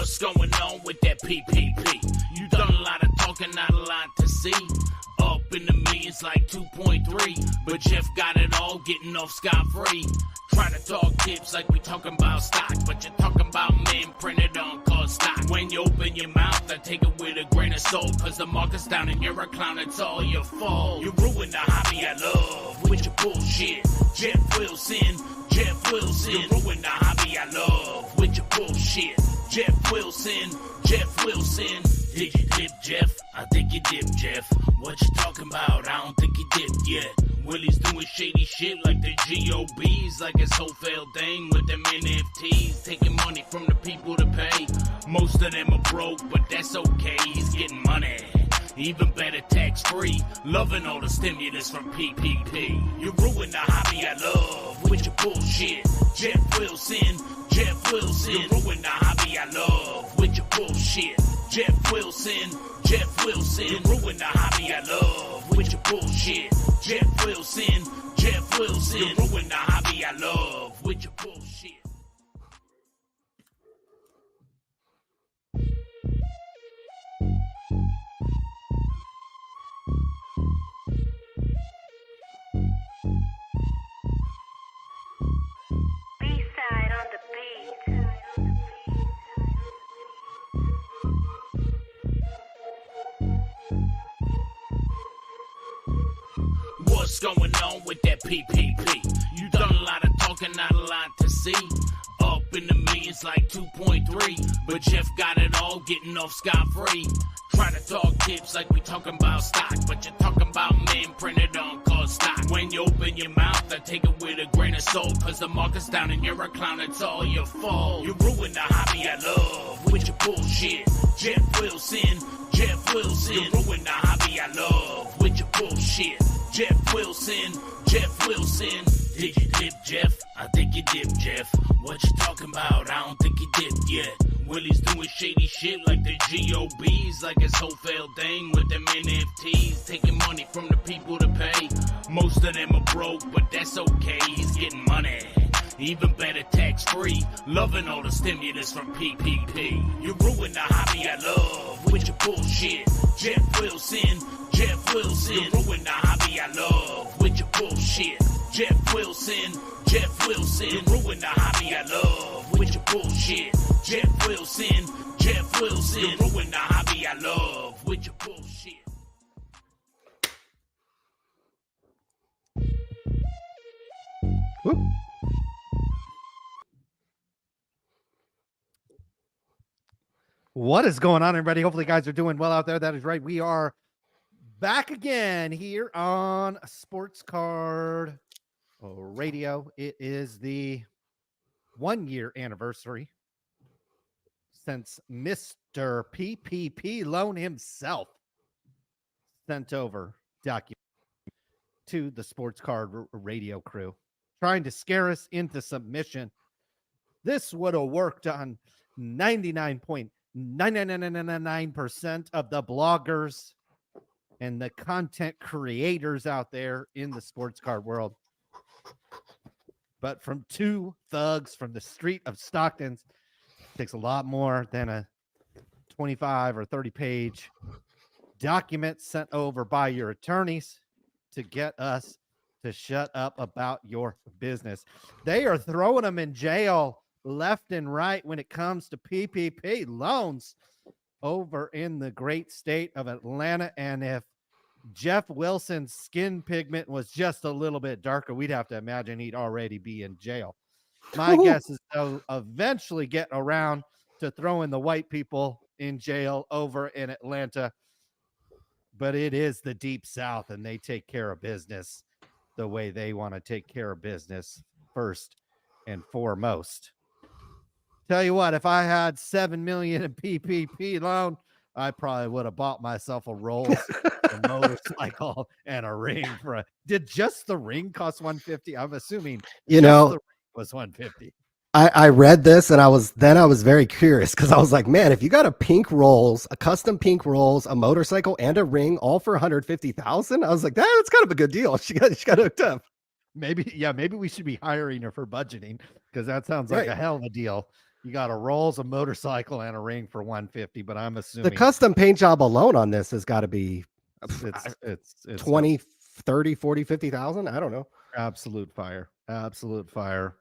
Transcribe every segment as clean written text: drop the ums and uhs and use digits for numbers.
What's going on with that PPP? You done a lot of talking, not a lot to see. Up in the millions like 2.3, but Geoff got it all, getting off scot-free. Try to talk tips like we talking about stock, but you're talking about men printed on called stock. When you open your mouth, I take it with a grain of salt, cause the market's down and you're a clown, it's all your fault. You ruined the hobby I love with your bullshit. Geoff Wilson, Geoff Wilson. You ruined the hobby I love with your bullshit. Geoff Wilson, Geoff Wilson. Did you dip, Geoff? I think you dipped, Geoff. What you talking about? I don't think you dipped yet. Willie's doing shady shit like the GOBs, like his whole failed thing with them NFTs, taking money from the people to pay. Most of them are broke, but that's okay, he's getting money. Even better, tax-free, loving all the stimulus from PPP. You ruined the hobby I love with your bullshit. Geoff Wilson, Geoff Wilson. You ruined the hobby I love with your bullshit. Geoff Wilson, Geoff Wilson. You ruined the hobby I love with your bullshit. Geoff Wilson, Geoff Wilson. You ruined the hobby I love with your bullshit. B-side on the beat. What's going on with that PPP? You done a lot of talking, not a lot to see. Up in the millions like 2.3, but Geoff got it all, getting off scot-free. Try to talk tips like we talking about stock, but you're talking about men printed on called stock. When you open your mouth, I take it with a grain of salt, cause the market's down and you're a clown, it's all your fault. You ruined the hobby I love with your bullshit. Geoff Wilson, Geoff Wilson. You ruined the hobby I love with your bullshit. Geoff Wilson, Geoff Wilson. Did you dip, Geoff? I think you dipped, Geoff. What you talking about? I don't think you dipped yet. Willie's doing shady shit like the GOBs, like his whole failed thing with them NFTs, taking money from the people to pay. Most of them are broke, but that's okay, he's getting money. Even better, tax-free, loving all the stimulus from PPP. You ruined the hobby I love with your bullshit. Geoff Wilson, Geoff Wilson. You ruined the hobby I love with your bullshit. Geoff Wilson, Geoff Wilson. You ruined the hobby I love with your bullshit. Geoff Wilson, Geoff Wilson. You ruined the hobby I love with your bullshit. Whoop. What is going on, everybody? Hopefully, you guys are doing well out there. That is right. We are back again here on Sports Card Radio. It is the 1-year anniversary since Mr. PPP Loan himself sent over document to the Sports Card Radio crew, trying to scare us into submission. This would have worked on 99.99999% of the bloggers and the content creators out there in the sports card world. But from two thugs from the street of Stockton, takes a lot more than a 25 or 30 page document sent over by your attorneys to get us to shut up about your business. They are throwing them in jail left and right when it comes to PPP loans over in the great state of Atlanta. And if Geoff Wilson's skin pigment was just a little bit darker, we'd have to imagine he'd already be in jail. My guess is they'll eventually get around to throwing the white people in jail over in Atlanta. But it is the Deep South, and they take care of business the way they want to take care of business first and foremost. Tell you what, if I had $7 million in PPP loan, I probably would have bought myself a Rolls, a motorcycle, and a ring. Did just the ring cost $150? I'm assuming the ring was $150. I read this and I was very curious because I was like, man, if you got a custom pink Rolls, a motorcycle, and a ring, all for $150,000, I was like, that's kind of a good deal. She got hooked up. Maybe we should be hiring her for budgeting because that sounds like a hell of a deal. You got a Rolls, a motorcycle, and a ring for 150. But I'm The assuming custom paint job alone on this has got to be it's 20, 30, 40, 50,000. I don't know. absolute fire. Absolute fire.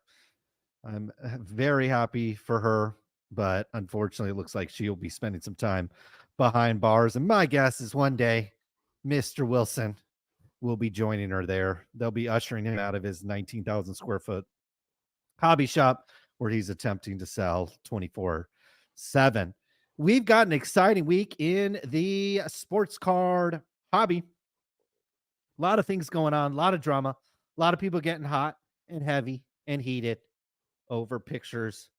I'm very happy for her, but unfortunately, it looks like she'll be spending some time behind bars. And my guess is one day, Mr. Wilson will be joining her there. They'll be ushering him out of his 19,000 square foot hobby shop where he's attempting to sell 24/7. We've got an exciting week in the sports card hobby. A lot of things going on, a lot of drama, a lot of people getting hot and heavy and heated over pictures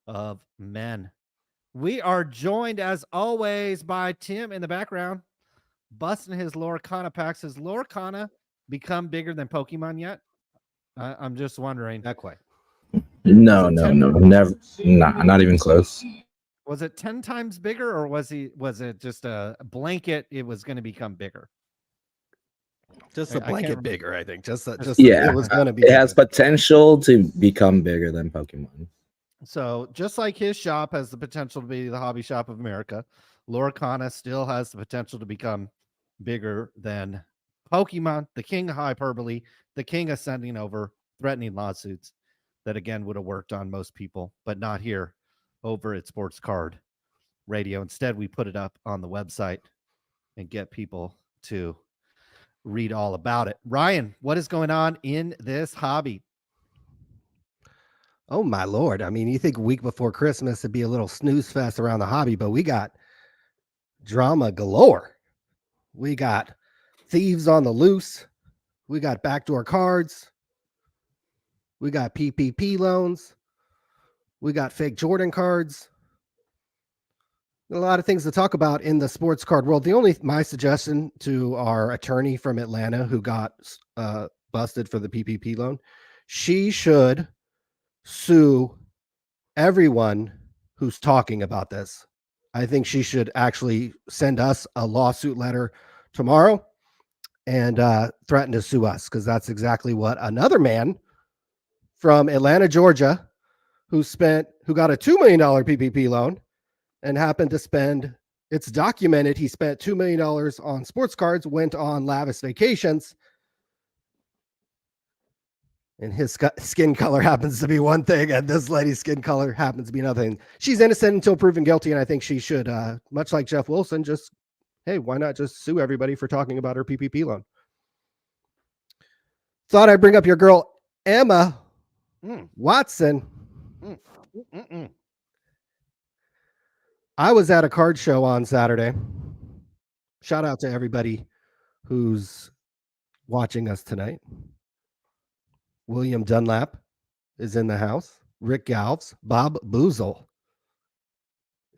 of men. We are joined as always by Tim in the background, busting his Lorcana packs. Has Lorcana become bigger than Pokemon yet? I'm just wondering. Not quite. No, never. Nah, not even close. Was it 10 times bigger, or was it just a blanket? It was going to become bigger. Just I a can't blanket remember. bigger, I think. Just Yeah, it was going to be. It has potential to become bigger than Pokemon. So just like his shop has the potential to be the hobby shop of America, Lorcana still has the potential to become bigger than Pokemon, the king of hyperbole, the king of sending over threatening lawsuits that again would have worked on most people, but not here over at Sports Card Radio. Instead, we put it up on the website and get people to read all about it. Ryan, what is going on in this hobby? Oh my Lord. I mean, you think a week before Christmas it'd be a little snooze fest around the hobby, but we got drama galore. We got thieves on the loose. We got backdoor cards. We got PPP loans. We got fake Jordan cards. A lot of things to talk about in the sports card world. My suggestion to our attorney from Atlanta who got busted for the PPP loan, she should sue everyone who's talking about this. I think she should actually send us a lawsuit letter tomorrow and threaten to sue us, because that's exactly what another man from Atlanta, Georgia, who got a $2 million PPP loan and happened to spend, it's documented, he spent $2 million on sports cards, went on lavish vacations, and his skin color happens to be one thing, and this lady's skin color happens to be another thing. She's innocent until proven guilty, and I think she should, much like Geoff Wilson, just, hey, why not just sue everybody for talking about her PPP loan? Thought I'd bring up your girl, Emma Watson. I was at a card show on Saturday. Shout out to everybody who's watching us tonight. William Dunlap is in the house. Rick Galves, Bob Boozle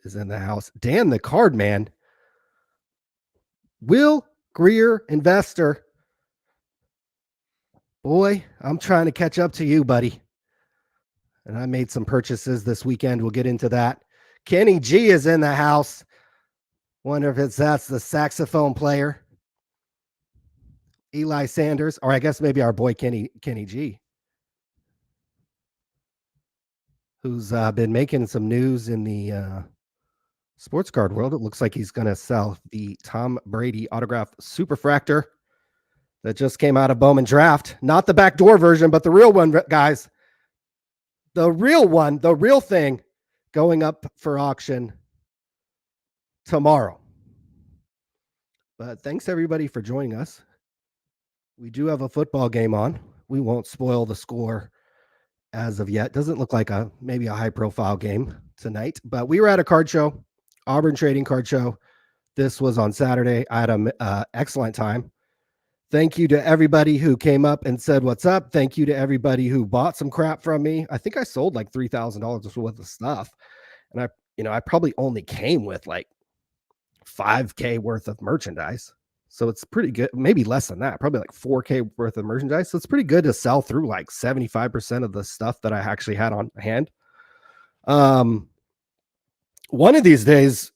is in the house. Dan the Card Man. Will Greer, investor. Boy, I'm trying to catch up to you, buddy. And I made some purchases this weekend. We'll get into that. Kenny G is in the house. Wonder if that's the saxophone player. Eli Sanders, or I guess maybe our boy Kenny G, who's been making some news in the sports card world. It looks like he's going to sell the Tom Brady autograph Superfractor that just came out of Bowman Draft. Not the backdoor version, but the real one, guys. The real one, the real thing, going up for auction tomorrow. But thanks everybody for joining us. We do have a football game on. We won't spoil the score as of yet. Doesn't look like maybe a high profile game tonight, but we were at a card show, Auburn Trading Card Show. This was on Saturday. I had an excellent time. Thank you to everybody who came up and said what's up. Thank you to everybody who bought some crap from me. I think I sold like $3,000 worth of stuff. And I probably only came with like $5,000 worth of merchandise. So it's pretty good. Maybe less than that, probably like $4,000 worth of merchandise. So it's pretty good to sell through like 75% of the stuff that I actually had on hand. One of these days,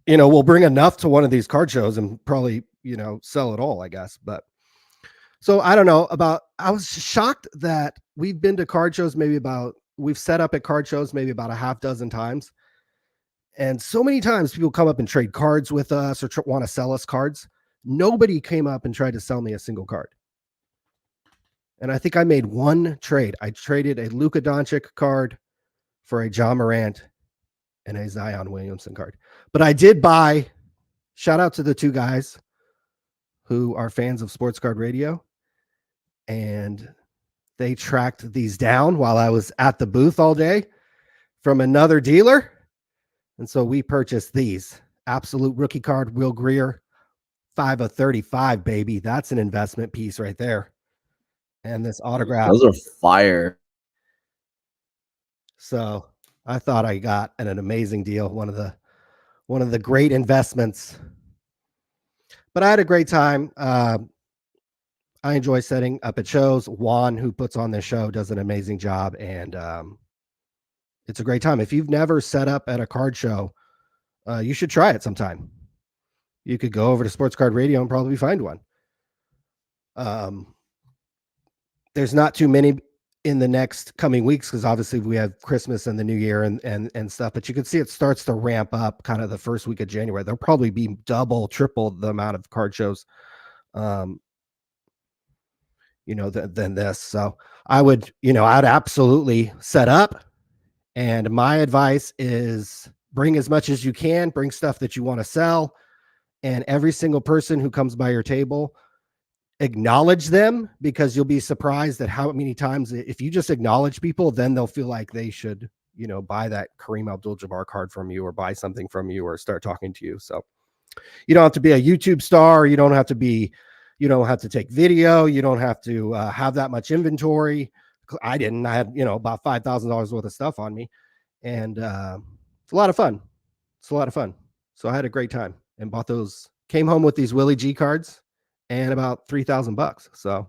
we'll bring enough to one of these card shows and probably, sell it all, I guess. But so I don't know I was shocked that we've been to card shows maybe about we've set up at card shows maybe about a half dozen times. And so many times people come up and trade cards with us or want to sell us cards. Nobody came up and tried to sell me a single card. And I think I made one trade. I traded a Luka Doncic card for a John Morant and a Zion Williamson card. But I did buy, shout out to the two guys who are fans of Sports Card Radio. And they tracked these down while I was at the booth all day from another dealer. And so we purchased these. Absolute rookie card, Will Greer, 5 of 35, baby. That's an investment piece right there. And this autograph. Those are fire. So I thought I got an amazing deal. One of the great investments. But I had a great time. I enjoy setting up at shows. Juan, who puts on this show, does an amazing job. And it's a great time. If you've never set up at a card show, you should try it sometime. You could go over to Sports Card Radio and probably find one. There's not too many in the next coming weeks because obviously we have Christmas and the New Year and stuff. But you can see it starts to ramp up kind of the first week of January. There'll probably be double, triple the amount of card shows, than this. So I'd absolutely set up. And my advice is bring as much as you can, bring stuff that you want to sell. And every single person who comes by your table, acknowledge them, because you'll be surprised at how many times if you just acknowledge people, then they'll feel like they should, buy that Kareem Abdul-Jabbar card from you or buy something from you or start talking to you. So you don't have to be a YouTube star. You don't have to take video. You don't have to have that much inventory. I didn't. I had, about $5,000 worth of stuff on me, and it's a lot of fun. So I had a great time and bought those. Came home with these Willie G cards and about $3,000. So it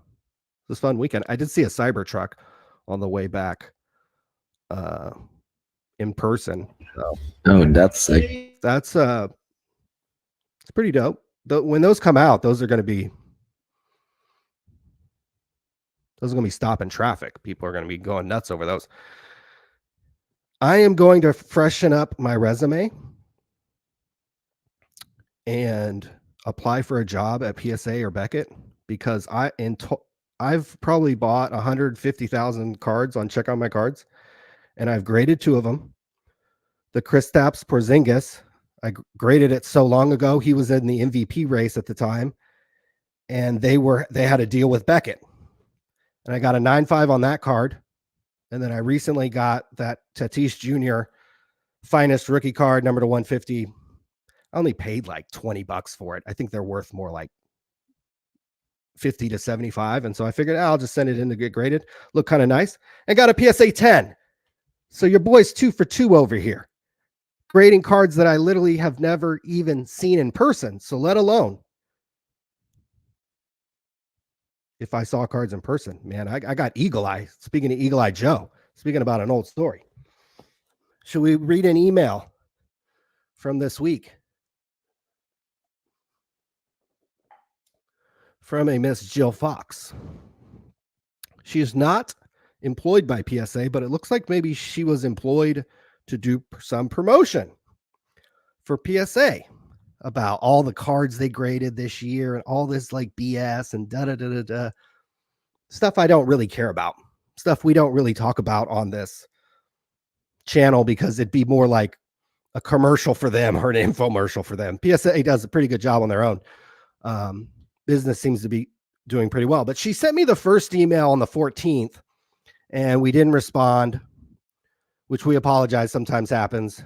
was a fun weekend. I did see a Cybertruck on the way back in person. So. Oh, that's sick. That's it's pretty dope. When those come out, those are going to be stopping traffic. People are going to be going nuts over those. I am going to freshen up my resume and apply for a job at PSA or Beckett, because I've probably bought 150,000 cards on Check Out My Cards, and I've graded 2 of them. The Kristaps Porzingis, I graded it so long ago. He was in the MVP race at the time, and they had a deal with Beckett. And I got a 9.5 on that card. And then I recently got that Tatis Jr. finest rookie card, number to 150. I only paid like $20 for it. I think they're worth more like 50 to 75. And so I figured I'll just send it in to get graded. Look kind of nice. And got a PSA 10. So your boy's 2 for 2 over here. Grading cards that I literally have never even seen in person. So let alone if I saw cards in person, man, I got eagle eye. Speaking of Eagle Eye Joe, speaking about an old story. Should we read an email from this week? From a Miss Jill Fox. She is not employed by PSA, but it looks like maybe she was employed to do some promotion for PSA about all the cards they graded this year and all this like BS and stuff I don't really care about. Stuff we don't really talk about on this channel because it'd be more like a commercial for them or an infomercial for them. PSA does a pretty good job on their own. Business seems to be doing pretty well, but she sent me the first email on the 14th and we didn't respond, which we apologize, sometimes happens.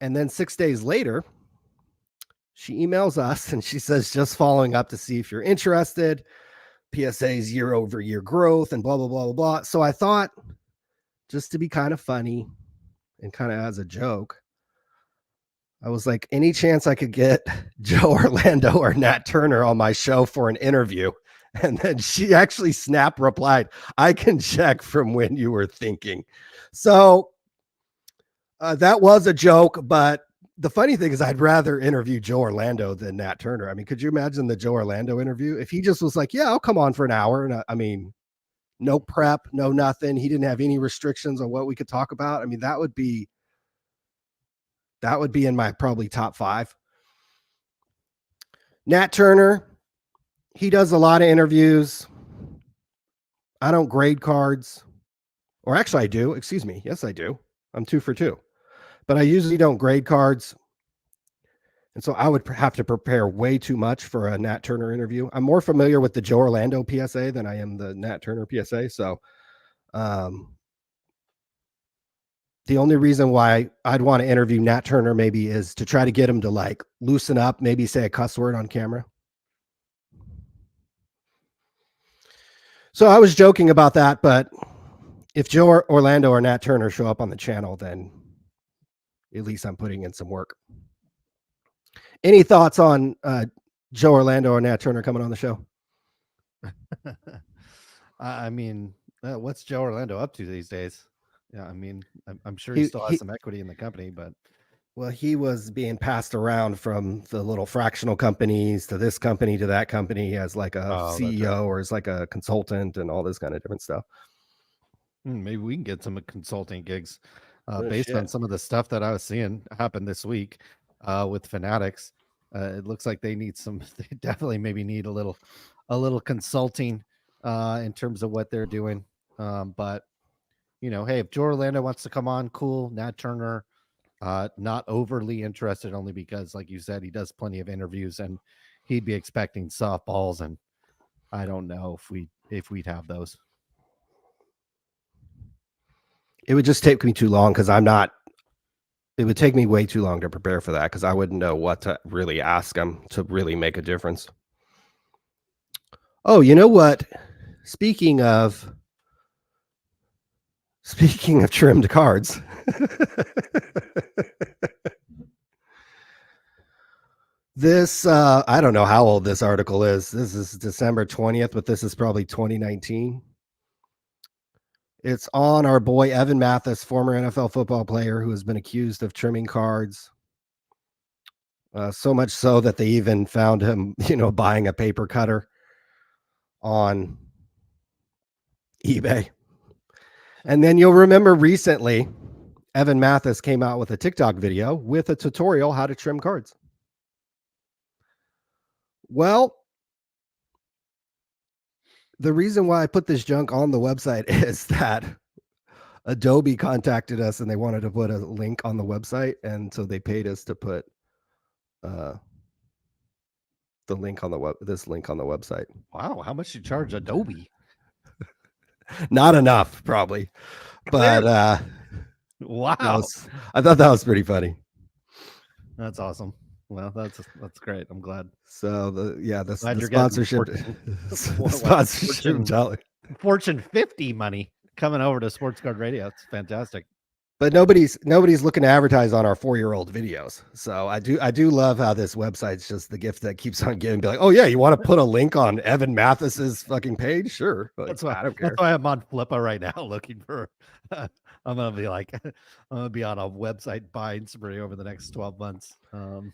And then 6 days later, she emails us and she says, just following up to see if you're interested, PSA's year-over-year growth and blah, blah, blah, blah, blah. So I thought, just to be kind of funny and kind of as a joke, I was like, any chance I could get Joe Orlando or Nat Turner on my show for an interview? And then she actually snap replied, I can check from when you were thinking. So that was a joke, but the funny thing is I'd rather interview Joe Orlando than Nat Turner. I mean, could you imagine the Joe Orlando interview? If he just was like, yeah, I'll come on for an hour. And I mean, no prep, no nothing. He didn't have any restrictions on what we could talk about. I mean, that would be in my probably top 5. Nat Turner, he does a lot of interviews. I don't grade cards. Or actually, I do. Excuse me. Yes, I do. I'm 2 for 2. But I usually don't grade cards. And so I would have to prepare way too much for a Nat Turner interview. I'm more familiar with the Joe Orlando PSA than I am the Nat Turner PSA. So the only reason why I'd want to interview Nat Turner maybe is to try to get him to like loosen up, maybe say a cuss word on camera. So I was joking about that, but if Joe Orlando or Nat Turner show up on the channel, then at least I'm putting in some work. Any thoughts on Joe Orlando or Nat Turner coming on the show? I mean, what's Joe Orlando up to these days? Yeah, I mean, I'm sure he still has some equity in the company, but well, he was being passed around from the little fractional companies to this company to that company as like a CEO or as like a consultant and all this kind of different stuff. Maybe we can get some consulting gigs based on some of the stuff that I was seeing happen this week with Fanatics. It looks like they need some. They definitely maybe need a little consulting in terms of what they're doing. But you know, hey, if Joe Orlando wants to come on, cool. Nat Turner, not overly interested, only because, like you said, he does plenty of interviews, and he'd be expecting softballs, and I don't know if we'd have those. It would just take me too long because it would take me way too long to prepare for that because I wouldn't know what to really ask him to really make a difference. Oh, you know what? Speaking of trimmed cards. This, I don't know how old this article is. This is December 20th, but this is probably 2019. It's on our boy Evan Mathis, former NFL football player who has been accused of trimming cards. So much so that they even found him, buying a paper cutter on eBay. And then you'll remember recently, Evan Mathis came out with a TikTok video with a tutorial how to trim cards. Well, the reason why I put this junk on the website is that Adobe contacted us and they wanted to put a link on the website. And so they paid us to put the link on this link on the website. Wow. How much you charge Adobe? Not enough, probably. But wow. I thought that was pretty funny. That's awesome. Well, that's great. I'm glad. So the sponsorship, Fortune 50 money coming over to Sports Card Radio. It's fantastic. But nobody's looking to advertise on our 4-year-old videos. So I do love how this website's just the gift that keps on giving. Be like, oh yeah, you want to put a link on Evan Mathis's fucking page? Sure. But that's why I'm on Flippa right now looking for. I'm gonna be on a website buying spree over the next 12 months.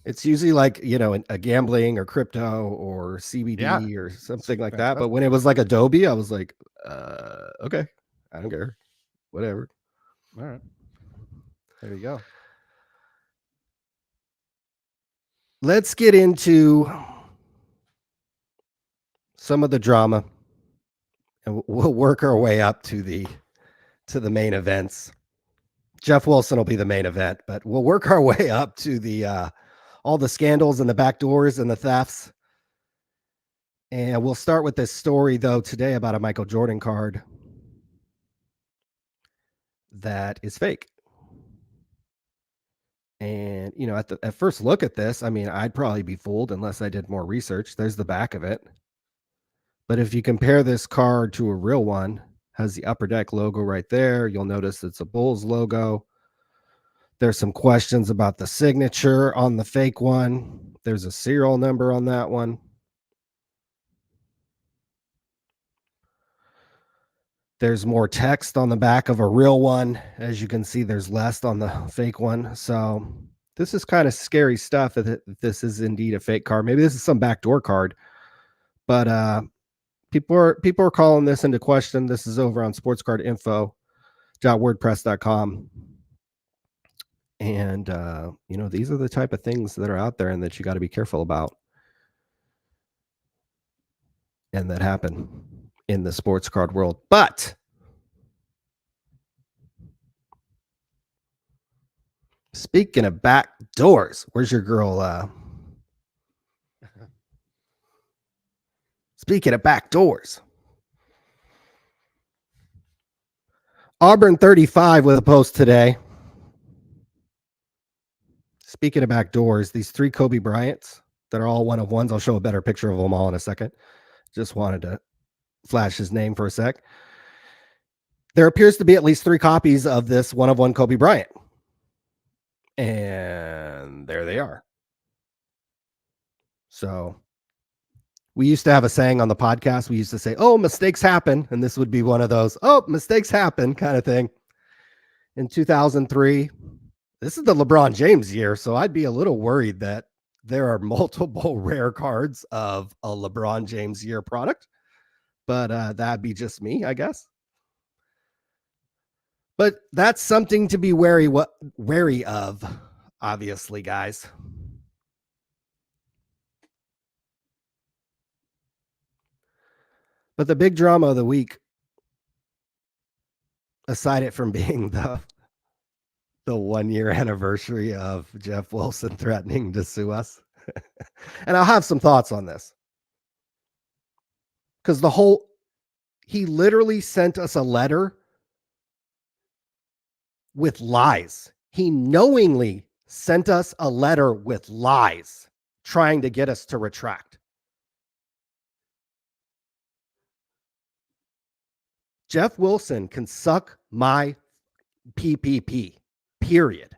It's usually like a gambling or crypto or CBD or something like that. But when it was like Adobe, I was like, okay, I don't care, whatever. All right. There you go. Let's get into some of the drama, and we'll work our way up to the main events. Jeff Wilson will be the main event, but we'll work our way up to the all the scandals and the backdoors and the thefts. And we'll start with this story though today about a Michael Jordan card that is fake. And, at first look at this, I mean, I'd probably be fooled unless I did more research. There's the back of it. But if you compare this card to a real one, has the Upper Deck logo right there. You'll notice it's a Bulls logo. There's some questions about the signature on the fake one. There's a serial number on that one. There's more text on the back of a real one. As you can see, there's less on the fake one. So this is kind of scary stuff if this is indeed a fake card. Maybe this is some backdoor card. But People are calling this into question. This is over on sportscardinfo.wordpress.com. And these are the type of things that are out there and that you got to be careful about. And that happen in the sports card world. But speaking of back doors, where's your girl? Speaking of back doors, Auburn 35 with a post today. Speaking of back doors, these 3 Kobe Bryants that are all one of ones. I'll show a better picture of them all in a second. Just wanted to flash his name for a sec. There appears to be at least 3 copies of this one of one Kobe Bryant. And there they are. So we used to have a saying on the podcast. We used to say, oh, mistakes happen. And this would be one of those, oh, mistakes happen kind of thing. In 2003, this is the LeBron James year. So I'd be a little worried that there are multiple rare cards of a LeBron James year product. But that'd be just me, I guess. But that's something to be wary of, obviously, guys. But the big drama of the week, aside it from being the 1-year anniversary of Geoff Wilson threatening to sue us, and I'll have some thoughts on this. Because he literally sent us a letter with lies. He knowingly sent us a letter with lies, trying to get us to retract. Geoff Wilson can suck my PPP, period.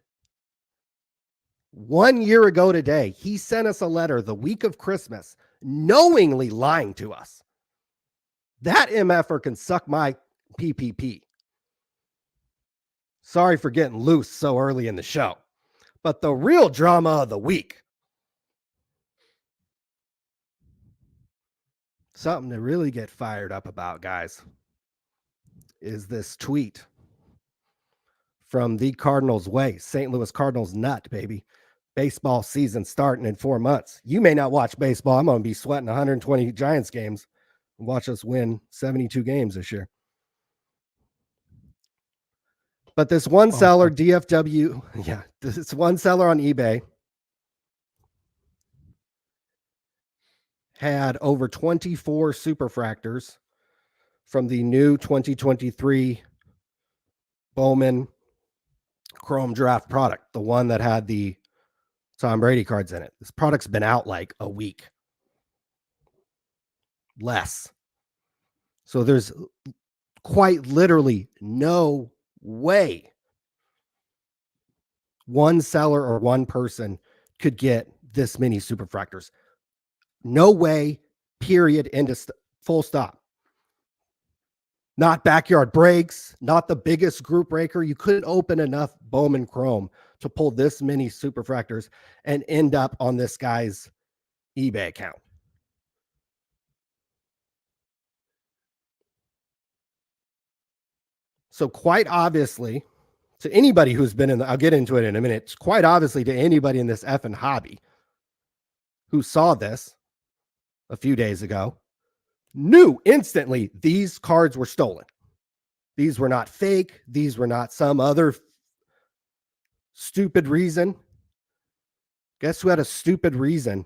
1 year ago today, he sent us a letter the week of Christmas, knowingly lying to us. That MFer can suck my PPP. Sorry for getting loose so early in the show. But the real drama of the week, something to really get fired up about, guys, is this tweet from the Cardinals way. St. Louis Cardinals nut, baby. Baseball season starting in 4 months. You may not watch baseball. I'm going to be sweating 120 Giants games and watch us win 72 games this year. But this one seller, DFW, this one seller on eBay had over 24 superfractors from the new 2023 Bowman Chrome Draft product, the one that had the Tom Brady cards in it. This product's been out like a week. Less. So there's quite literally no way one seller or one person could get this many superfractors. No way, period, full stop. Not backyard breaks, not the biggest group breaker. You couldn't open enough Bowman Chrome to pull this many superfractors and end up on this guy's eBay account. So quite obviously, to anybody who's been I'll get into it in a minute. It's quite obviously to anybody in this effing hobby who saw this a few days ago, knew instantly these cards were stolen. These were not fake. These were not some other stupid reason. Guess who had a stupid reason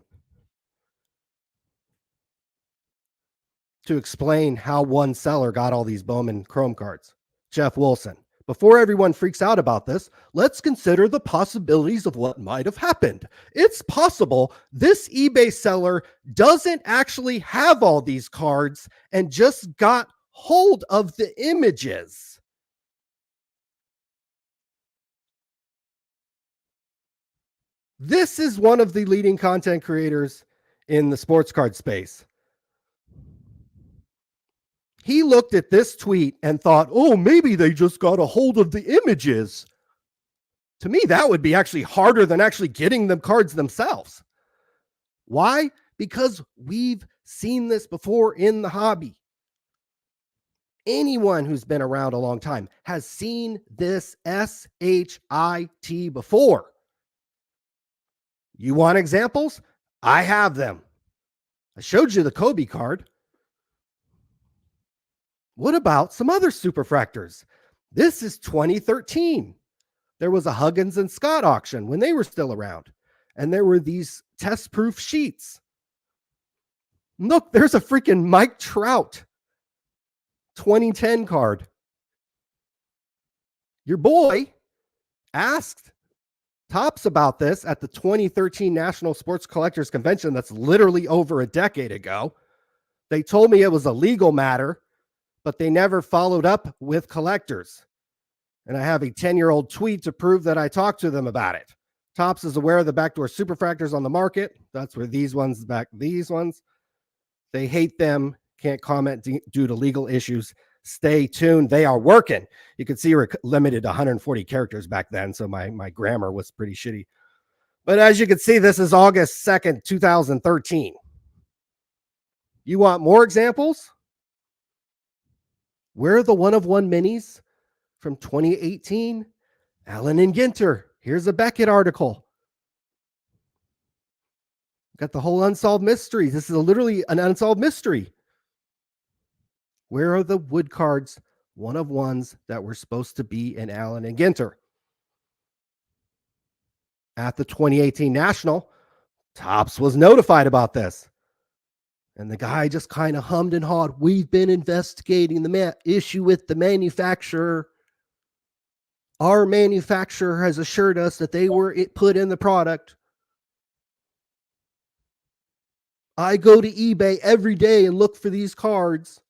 to explain how one seller got all these Bowman Chrome cards? Geoff Wilson. Before everyone freaks out about this, let's consider the possibilities of what might have happened. It's possible this eBay seller doesn't actually have all these cards and just got hold of the images. This is one of the leading content creators in the sports card space. He looked at this tweet and thought, oh, maybe they just got a hold of the images. To me, that would be actually harder than actually getting the cards themselves. Why? Because we've seen this before in the hobby. Anyone who's been around a long time has seen this SHIT before. You want examples? I have them. I showed you the Kobe card. What about some other superfractors? This is 2013. There was a Huggins and Scott auction when they were still around. And there were these test-proof sheets. Look, there's a freaking Mike Trout 2010 card. Your boy asked Topps about this at the 2013 National Sports Collectors Convention. That's literally over a decade ago. They told me it was a legal matter, but they never followed up with collectors. And I have a 10-year-old tweet to prove that I talked to them about it. Topps is aware of the backdoor superfractors on the market. That's where these ones. They hate them. Can't comment due to legal issues. Stay tuned. They are working. You can see we're limited to 140 characters back then, so my grammar was pretty shitty. But as you can see, this is August 2nd, 2013. You want more examples? Where are the one-of-one minis from 2018? Allen and Ginter. Here's a Beckett article. Got the whole unsolved mystery. This is literally an unsolved mystery. Where are the wood cards, one-of-ones that were supposed to be in Allen and Ginter? At the 2018 National, Topps was notified about this. And the guy just kind of hummed and hawed, we've been investigating the issue with the manufacturer. Our manufacturer has assured us that they were put in the product. I go to eBay every day and look for these cards.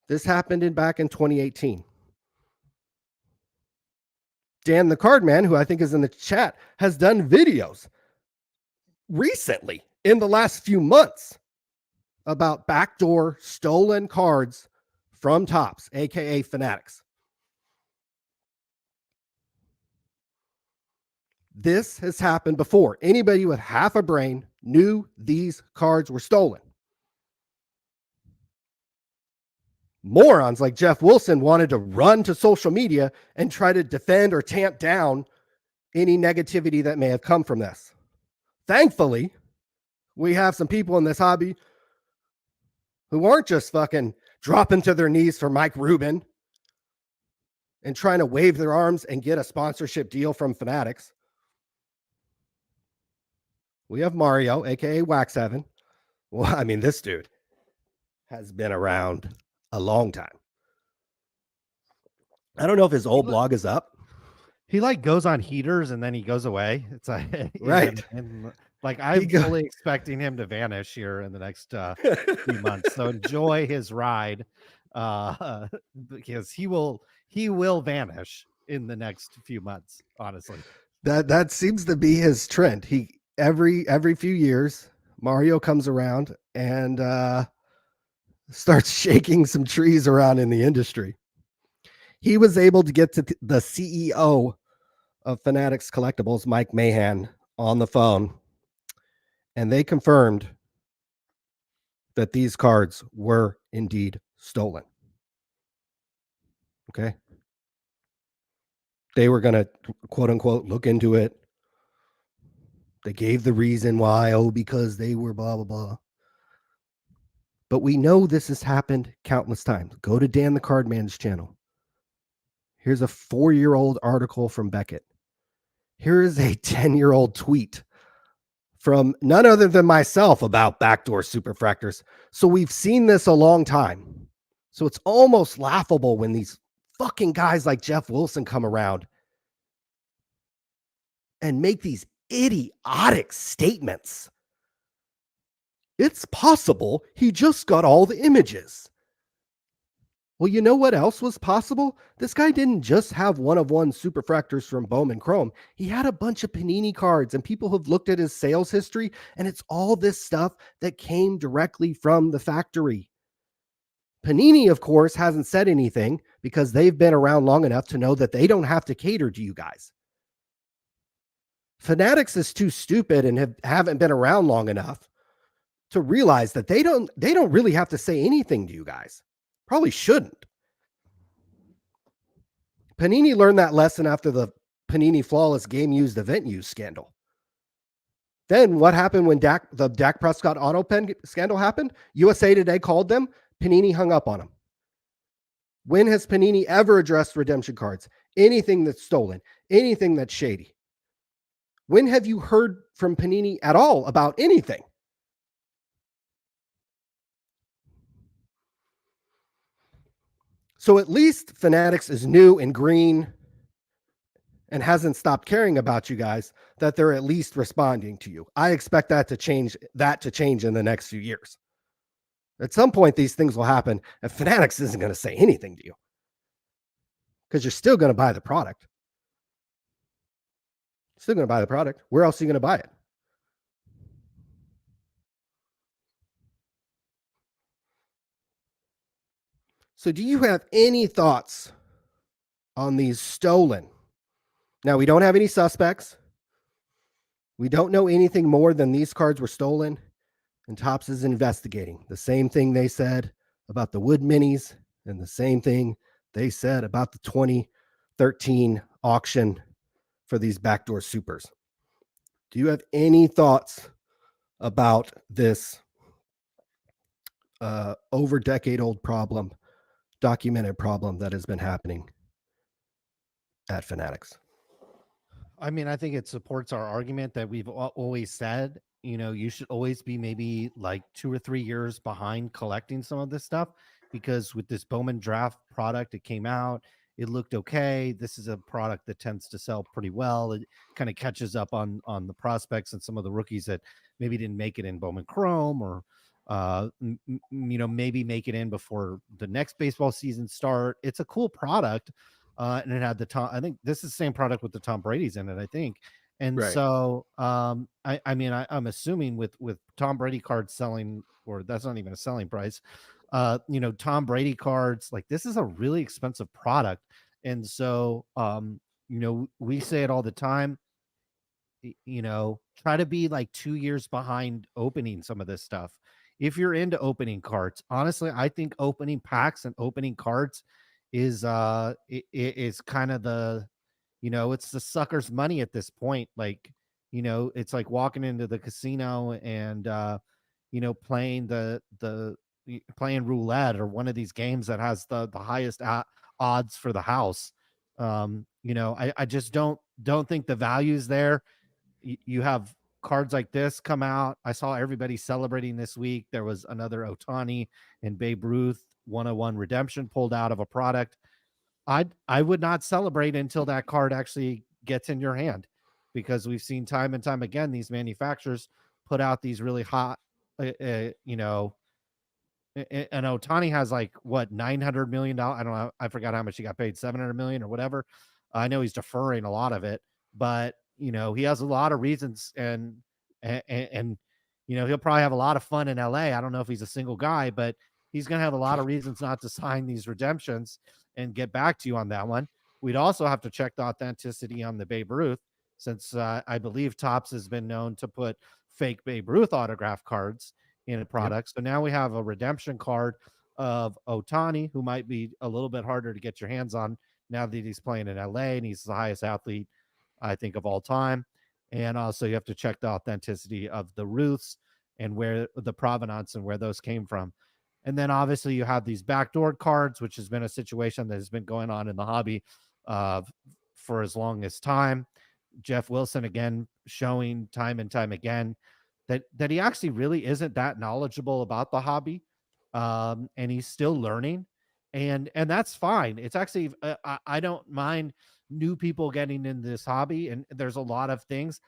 This happened back in 2018. Dan the Cardman, who I think is in the chat, has done videos recently in the last few months about backdoor stolen cards from Topps, aka Fanatics. This has happened before. Anybody with half a brain knew these cards were stolen. Morons like Geoff Wilson wanted to run to social media and try to defend or tamp down any negativity that may have come from this. Thankfully, we have some people in this hobby who aren't just fucking dropping to their knees for Mike Rubin and trying to wave their arms and get a sponsorship deal from Fanatics. We have Mario, aka Wax Heaven. Well, I mean, this dude has been around a long time. I don't know if his old blog is up. He like goes on heaters and then he goes away. It's like right. And like I'm fully expecting him to vanish here in the next few months. So enjoy his ride, because he will vanish in the next few months. Honestly, that seems to be his trend. He every few years Mario comes around and starts shaking some trees around in the industry. He was able to get to the CEO of Fanatics Collectibles, Mike Mahan, on the phone, and they confirmed that these cards were indeed stolen. Okay. They were going to, quote unquote, look into it. They gave the reason why, because they were blah, blah, blah. But we know this has happened countless times. Go to Dan the Cardman's channel. Here's a 4-year-old article from Beckett. Here is a 10-year-old tweet from none other than myself about backdoor superfractors. So we've seen this a long time. So it's almost laughable when these fucking guys like Geoff Wilson come around and make these idiotic statements. It's possible he just got all the images. Well, you know what else was possible? This guy didn't just have one-of-one superfractors from Bowman Chrome. He had a bunch of Panini cards, and people have looked at his sales history, and it's all this stuff that came directly from the factory. Panini, of course, hasn't said anything because they've been around long enough to know that they don't have to cater to you guys. Fanatics is too stupid and haven't been around long enough to realize that they don't really have to say anything to you guys. Probably shouldn't. Panini learned that lesson after the Panini flawless game used event use scandal. Then what happened when the Dak Prescott auto pen scandal happened? USA Today called them. Panini hung up on them. When has Panini ever addressed redemption cards? Anything that's stolen, anything that's shady? When have you heard from Panini at all about anything? So at least Fanatics is new and green and hasn't stopped caring about you guys, that they're at least responding to you. I expect that to change in the next few years. At some point, these things will happen, and Fanatics isn't going to say anything to you because you're still going to buy the product. Still going to buy the product. Where else are you going to buy it? So do you have any thoughts on these stolen? Now, we don't have any suspects. We don't know anything more than these cards were stolen, and Topps is investigating. The same thing they said about the Wood Minis and the same thing they said about the 2013 auction for these backdoor supers. Do you have any thoughts about this over decade old problem, documented problem that has been happening at Fanatics? I mean, I think it supports our argument that we've always said, you should always be maybe like 2 or 3 years behind collecting some of this stuff, because with this Bowman draft product, it came out, it looked okay. This is a product that tends to sell pretty well. It kind of catches up on the prospects and some of the rookies that maybe didn't make it in Bowman Chrome, or maybe make it in before the next baseball season start. It's a cool product. And it had I think this is the same product with the Tom Brady's in it, I think. And Right. so, I'm assuming with Tom Brady cards selling, or that's not even a selling price, Tom Brady cards, like, this is a really expensive product. And so, we say it all the time, try to be like 2 years behind opening some of this stuff. If you're into opening cards, honestly, I think opening packs and opening cards is is kind of the, it's the sucker's money at this point. Like, it's like walking into the casino and playing playing roulette or one of these games that has the highest odds for the house. I just don't think the value's there. You have cards like this come out. I saw everybody celebrating this week. There was another Ohtani and Babe Ruth 101 redemption pulled out of a product. I would not celebrate until that card actually gets in your hand, because we've seen time and time again these manufacturers put out these really hot, and Ohtani has like what, $900 million. I don't know. I forgot how much he got paid, 700 million or whatever. I know he's deferring a lot of it, but he has a lot of reasons, and he'll probably have a lot of fun in LA. I don't know if he's a single guy, but he's going to have a lot of reasons not to sign these redemptions and get back to you on that one. We'd also have to check the authenticity on the Babe Ruth, since I believe Topps has been known to put fake Babe Ruth autograph cards in a product. Yep. So now we have a redemption card of Ohtani, who might be a little bit harder to get your hands on now that he's playing in LA and he's the highest athlete, I think, of all time. And also you have to check the authenticity of the Ruths and where the provenance and where those came from. And then obviously you have these backdoor cards, which has been a situation that has been going on in the hobby for as long as time. Jeff Wilson, again, showing time and time again that he actually really isn't that knowledgeable about the hobby, and he's still learning, and that's fine. It's actually I don't mind new people getting in this hobby, and there's a lot of things.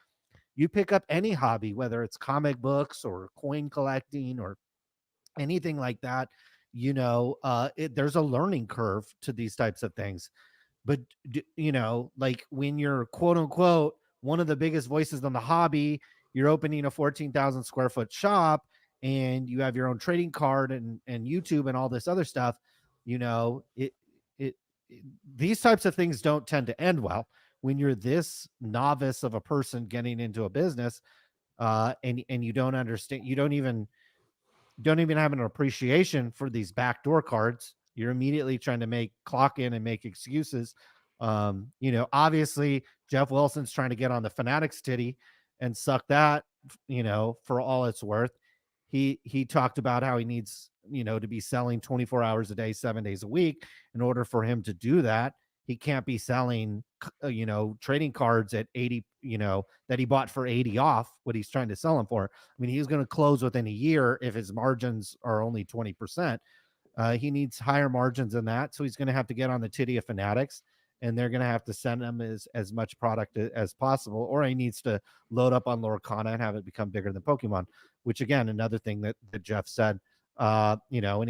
You pick up any hobby, whether it's comic books or coin collecting or anything like that, there's a learning curve to these types of things. But like when you're quote unquote one of the biggest voices on the hobby, you're opening a 14,000 square foot shop and you have your own trading card and YouTube and all this other stuff, these types of things don't tend to end well. when you're this novice of a person getting into a business, and you don't understand, you don't even have an appreciation for these backdoor cards. You're immediately trying to make clock in and make excuses. Obviously Jeff Wilson's trying to get on the Fanatics titty and suck that, for all it's worth. He talked about how he needs, to be selling 24 hours a day, 7 days a week. In order for him to do that, he can't be selling, trading cards at 80, that he bought for 80 off what he's trying to sell them for. I mean, he's going to close within a year if his margins are only 20%. He needs higher margins than that. So he's going to have to get on the titty of Fanatics, and they're going to have to send him as much product as possible, or he needs to load up on Lorcana and have it become bigger than Pokemon, which again, another thing that Geoff said, and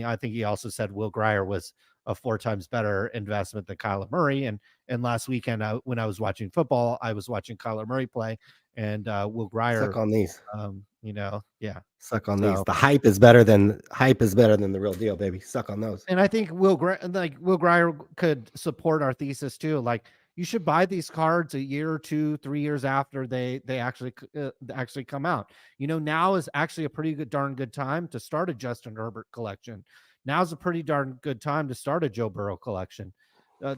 I think he also said Will Grier was a 4 times better investment than Kyler Murray. And last weekend, when I was watching football, I was watching Kyler Murray play, and Will Grier, Suck on these. Yeah. Suck on these. The hype is better than the real deal, baby. Suck on those. And I think Will Grier could support our thesis too. Like, you should buy these cards a year or 2, 3 years after they actually come out. Now is actually a pretty darn good time to start a Justin Herbert collection. Now's a pretty darn good time to start a Joe Burrow collection,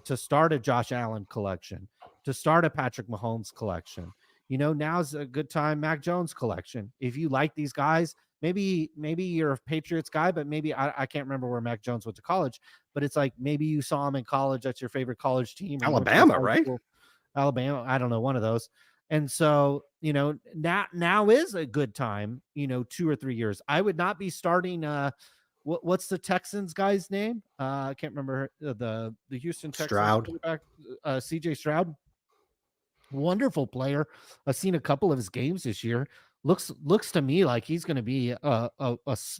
to start a Josh Allen collection, to start a Patrick Mahomes collection. Now's a good time, Mac Jones collection. If you like these guys, maybe you're a Patriots guy, but maybe I can't remember where Mac Jones went to college, but it's like maybe you saw him in college. That's your favorite college team. Alabama, right? Alabama. I don't know, one of those. And so, now is a good time, 2 or 3 years. I would not be starting, what's the Texans guy's name? I can't remember the Houston Texans quarterback, CJ Stroud. Wonderful player. I've seen a couple of his games this year. Looks to me like he's going to be a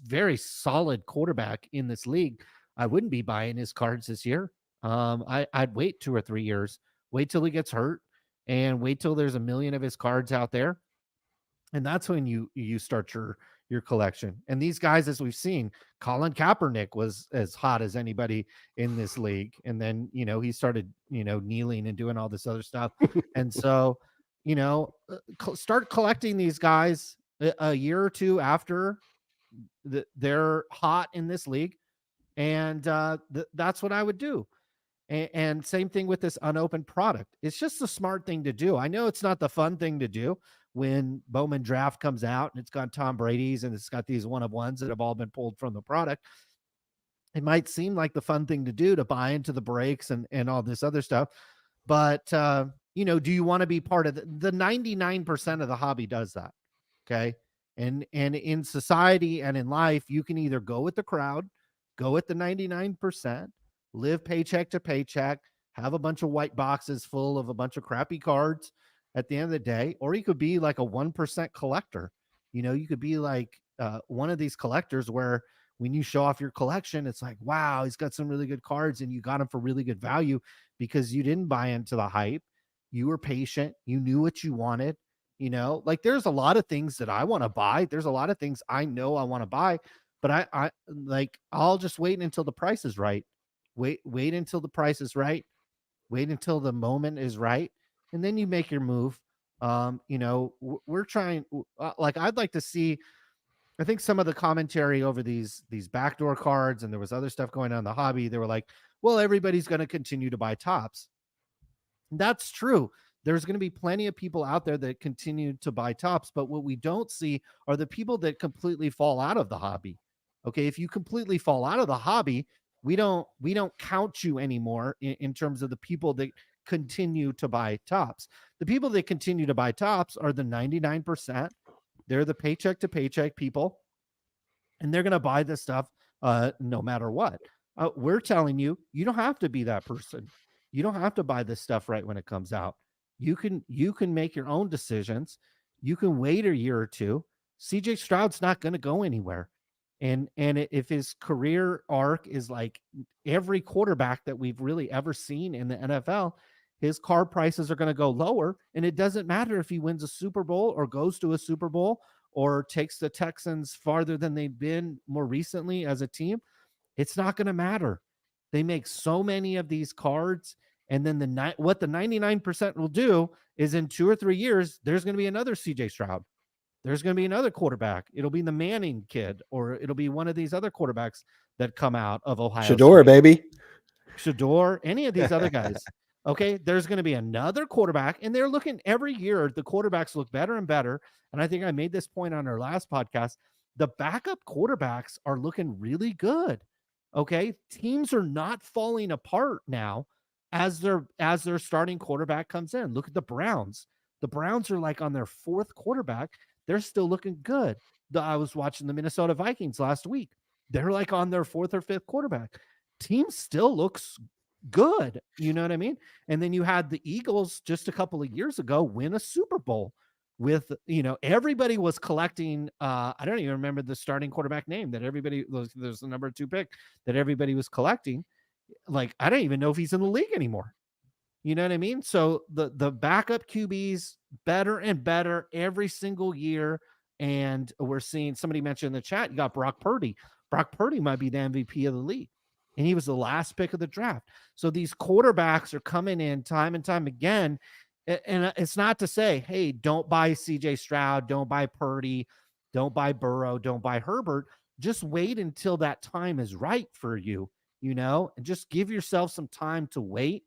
very solid quarterback in this league. I wouldn't be buying his cards this year. I'd wait 2 or 3 years, wait till he gets hurt, and wait till there's a million of his cards out there. And that's when you start your collection. And these guys, as we've seen, Colin Kaepernick was as hot as anybody in this league. And then, he started, kneeling and doing all this other stuff. And so, start collecting these guys a year or 2 after they're hot in this league. And that's what I would do. And same thing with this unopened product. It's just a smart thing to do. I know it's not the fun thing to do when Bowman Draft comes out and it's got Tom Brady's and it's got these one-of-ones that have all been pulled from the product. It might seem like the fun thing to do to buy into the breaks and all this other stuff. But, do you want to be part of the 99% of the hobby does that? Okay. And in society and in life, you can either go with the crowd, go with the 99%, live paycheck to paycheck, have a bunch of white boxes full of a bunch of crappy cards at the end of the day, or you could be like a 1% collector. You could be like one of these collectors where when you show off your collection, it's like, wow, he's got some really good cards, and you got them for really good value because you didn't buy into the hype. You were patient. You knew what you wanted. Like, there's a lot of things that I want to buy. There's a lot of things I know I want to buy, but I'll just wait until the price is right. Wait until the price is right. Wait until the moment is right. And then you make your move. We're trying, I'd like to see, I think some of the commentary over these backdoor cards, and there was other stuff going on in the hobby. They were like, well, everybody's going to continue to buy tops. That's true. There's going to be plenty of people out there that continue to buy tops, but what we don't see are the people that completely fall out of the hobby. Okay. If you completely fall out of the hobby, we don't count you anymore in terms of the people that continue to buy tops. The people that continue to buy tops are the 99%. They're the paycheck to paycheck people, and they're going to buy this stuff no matter what. We're telling you, you don't have to be that person. You don't have to buy this stuff right when it comes out. You can make your own decisions. You can wait a year or 2. CJ Stroud's not going to go anywhere. And if his career arc is like every quarterback that we've really ever seen in the NFL, his card prices are going to go lower. And it doesn't matter if he wins a Super Bowl or goes to a Super Bowl or takes the Texans farther than they've been more recently as a team. It's not going to matter. They make so many of these cards, And then what the 99% will do is in 2 or 3 years, there's going to be another CJ Stroud. There's going to be another quarterback. It'll be the Manning kid, or it'll be one of these other quarterbacks that come out of Ohio Shador, State. baby. Shador, any of these other guys. Okay, there's going to be another quarterback, and they're looking every year. The quarterbacks look better and better. And I think I made this point on our last podcast. The backup quarterbacks are looking really good. Okay, teams are not falling apart now as their starting quarterback comes in. Look at the Browns. The Browns are like on their fourth quarterback. They're still looking good. I was watching the Minnesota Vikings last week. They're like on their fourth or fifth quarterback. Team still looks good. You know what I mean? And then you had the Eagles just a couple of years ago win a Super Bowl with, everybody was collecting. I don't even remember the starting quarterback name that everybody was. There's the number 2 pick that everybody was collecting. Like, I don't even know if he's in the league anymore. You know what I mean? So the backup QBs better and better every single year. And we're seeing, somebody mentioned in the chat, you got Brock Purdy. Brock Purdy might be the MVP of the league. And he was the last pick of the draft. So these quarterbacks are coming in time and time again. And it's not to say, hey, don't buy CJ Stroud, don't buy Purdy, don't buy Burrow, don't buy Herbert. Just wait until that time is right for you, and just give yourself some time to wait.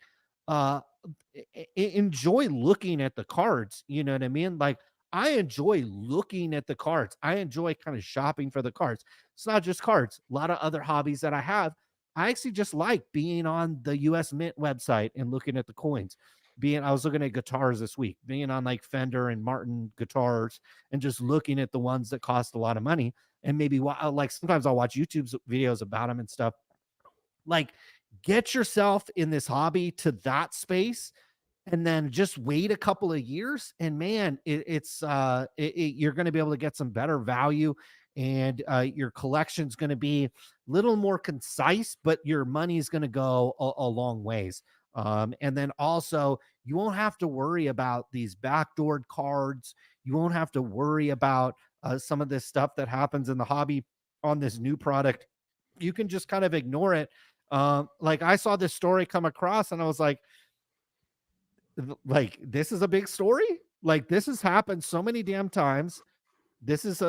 Enjoy looking at the cards. You know what I mean? Like, I enjoy looking at the cards. I enjoy kind of shopping for the cards. It's not just cards. A lot of other hobbies that I have. I actually just like being on the US Mint website and looking at the coins. I was looking at guitars this week, being on like Fender and Martin guitars and just looking at the ones that cost a lot of money. And maybe like sometimes I'll watch YouTube videos about them and stuff. Like, get yourself in this hobby to that space and then just wait a couple of years. And man, you're going to be able to get some better value, and your collection's going to be a little more concise, but your money's going to go a long ways. And then also, you won't have to worry about these backdoored cards. You won't have to worry about some of this stuff that happens in the hobby on this new product. You can just kind of ignore it. Like, I saw this story come across and I was like, this is a big story. Like, this has happened so many damn times. This is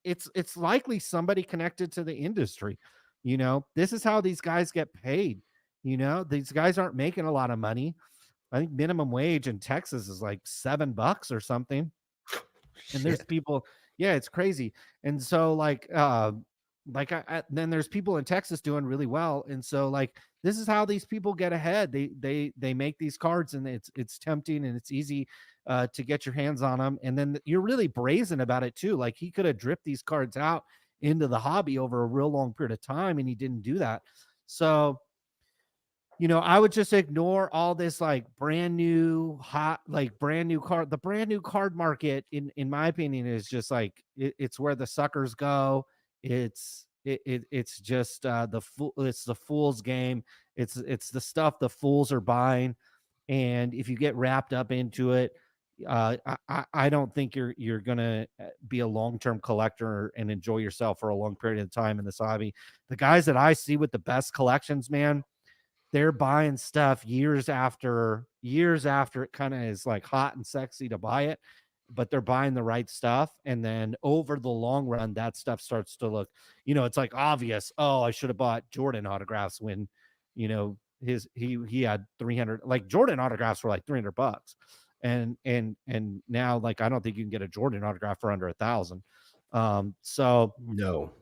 it's likely somebody connected to the industry. This is how these guys get paid. These guys aren't making a lot of money. I think minimum wage in Texas is like $7 or something. And there's people, yeah, it's crazy. And so then there's people in Texas doing really well. And so this is how these people get ahead. They make these cards, and it's tempting and it's easy to get your hands on them. And then you're really brazen about it too. Like, he could have dripped these cards out into the hobby over a real long period of time, and he didn't do that. So, I would just ignore all this brand new card. The brand new card market, in my opinion, is just it's where the suckers go. It's just it's the fool's game. It's the stuff the fools are buying. And if you get wrapped up into it, I don't think you're gonna be a long-term collector and enjoy yourself for a long period of time in this hobby. The guys that I see with the best collections, man, they're buying stuff years after it kind of is hot and sexy to buy it, but they're buying the right stuff. And then over the long run, that stuff starts to look, it's obvious. Oh, I should have bought Jordan autographs when, he had 300, Jordan autographs were $300. And now, I don't think you can get a Jordan autograph for under $1,000. So no.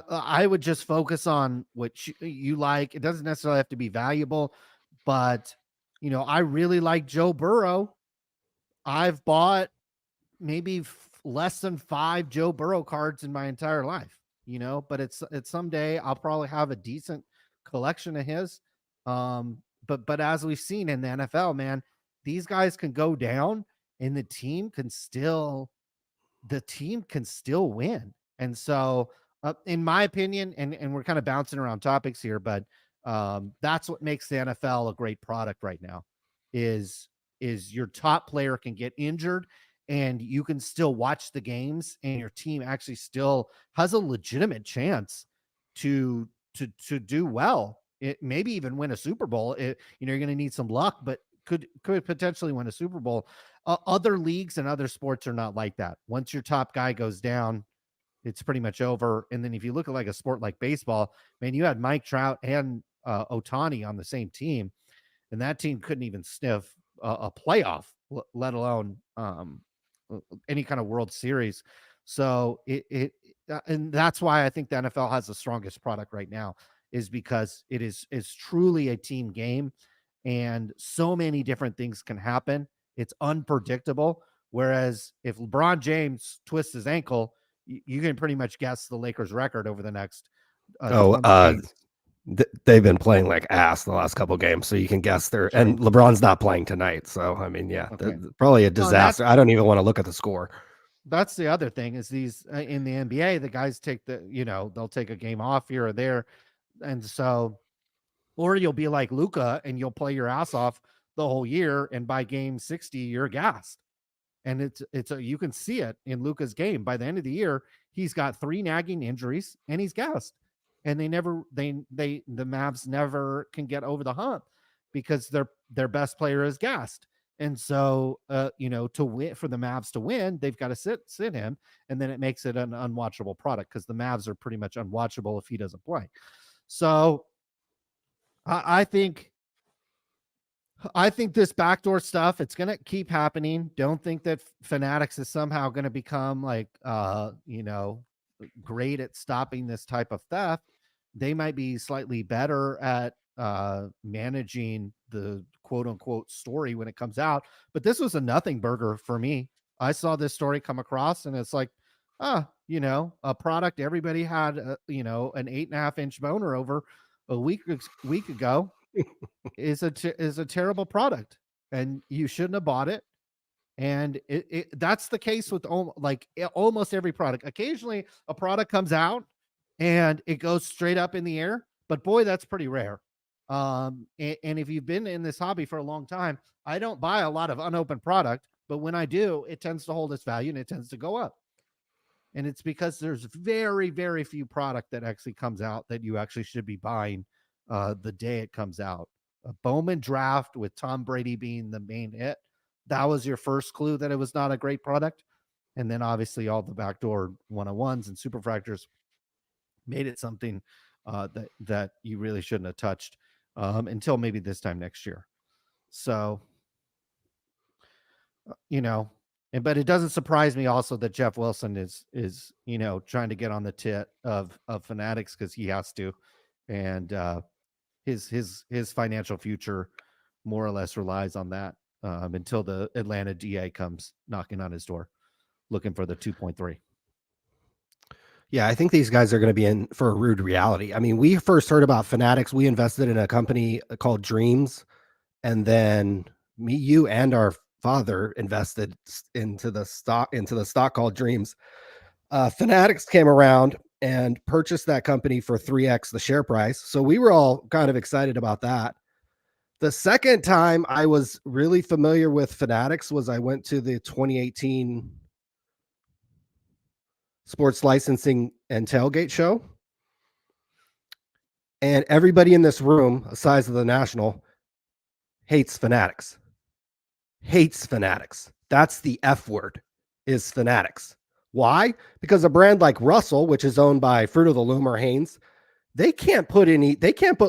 I would just focus on what you like. It doesn't necessarily have to be valuable, but I really like Joe Burrow. I've bought maybe less than 5 Joe Burrow cards in my entire life, but it's someday I'll probably have a decent collection of his. But as we've seen in the NFL, man, these guys can go down and the team can still win. And so, in my opinion, and we're kind of bouncing around topics here, but that's what makes the NFL a great product right now is your top player can get injured and you can still watch the games, and your team actually still has a legitimate chance to do well. maybe even win a Super Bowl. You're going to need some luck, but could potentially win a Super Bowl. Other leagues and other sports are not like that. Once your top guy goes down, it's pretty much over. And then if you look at like a sport like baseball, man, you had Mike Trout and Ohtani on the same team, and that team couldn't even sniff a playoff, let alone any kind of World Series. So and that's why I think the NFL has the strongest product right now, is because it is truly a team game, and so many different things can happen. It's unpredictable. Whereas if LeBron James twists his ankle, you can pretty much guess the Lakers record over the next 20 games. They've been playing like ass the last couple games, so you can guess and LeBron's not playing tonight. So, I mean, yeah, okay. Probably a disaster. I don't even want to look at the score. That's the other thing is these in the NBA, the guys take they'll take a game off here or there. And so, or you'll be like Luka and you'll play your ass off the whole year. And by game 60, you're gassed. And you can see it in Luka's game. By the end of the year, he's got 3 nagging injuries and he's gassed. And the Mavs never can get over the hump because their best player is gassed. And so, to win, for the Mavs to win, they've got to sit him, and then it makes it an unwatchable product because the Mavs are pretty much unwatchable if he doesn't play. So, I think this backdoor stuff, it's going to keep happening. Don't think that Fanatics is somehow going to become like, great at stopping this type of theft. They might be slightly better at managing the quote unquote story when it comes out, but this was a nothing burger for me. I saw this story come across and it's like, a product everybody had, an 8.5 inch boner over a week ago is a terrible product, and you shouldn't have bought it. And that's the case with almost every product. Occasionally a product comes out and it goes straight up in the air, but boy, that's pretty rare. And if you've been in this hobby for a long time, I don't buy a lot of unopened product, but when I do, it tends to hold its value and it tends to go up. And it's because there's very, very few product that actually comes out that you actually should be buying the day it comes out. A Bowman draft with Tom Brady being the main hit, that was your first clue that it was not a great product. And then obviously all the backdoor 101s and superfractors made it something that you really shouldn't have touched until maybe this time next year. So, but it doesn't surprise me also that Jeff Wilson is trying to get on the tit of Fanatics because he has to, and his financial future more or less relies on that until the Atlanta DA comes knocking on his door looking for the 2.3. Yeah, I think these guys are going to be in for a rude reality. I mean, we first heard about Fanatics. We invested in a company called Dreams, and then me, you, and our father invested into the stock called Dreams. Fanatics came around and purchased that company for 3x the share price. So we were all kind of excited about that. The second time I was really familiar with Fanatics was I went to the 2018 Sports Licensing and Tailgate Show. And everybody in this room, the size of the National, hates Fanatics. Hates Fanatics. That's the F word, is Fanatics. Why? Because a brand like Russell, which is owned by Fruit of the Loom or Hanes, they can't put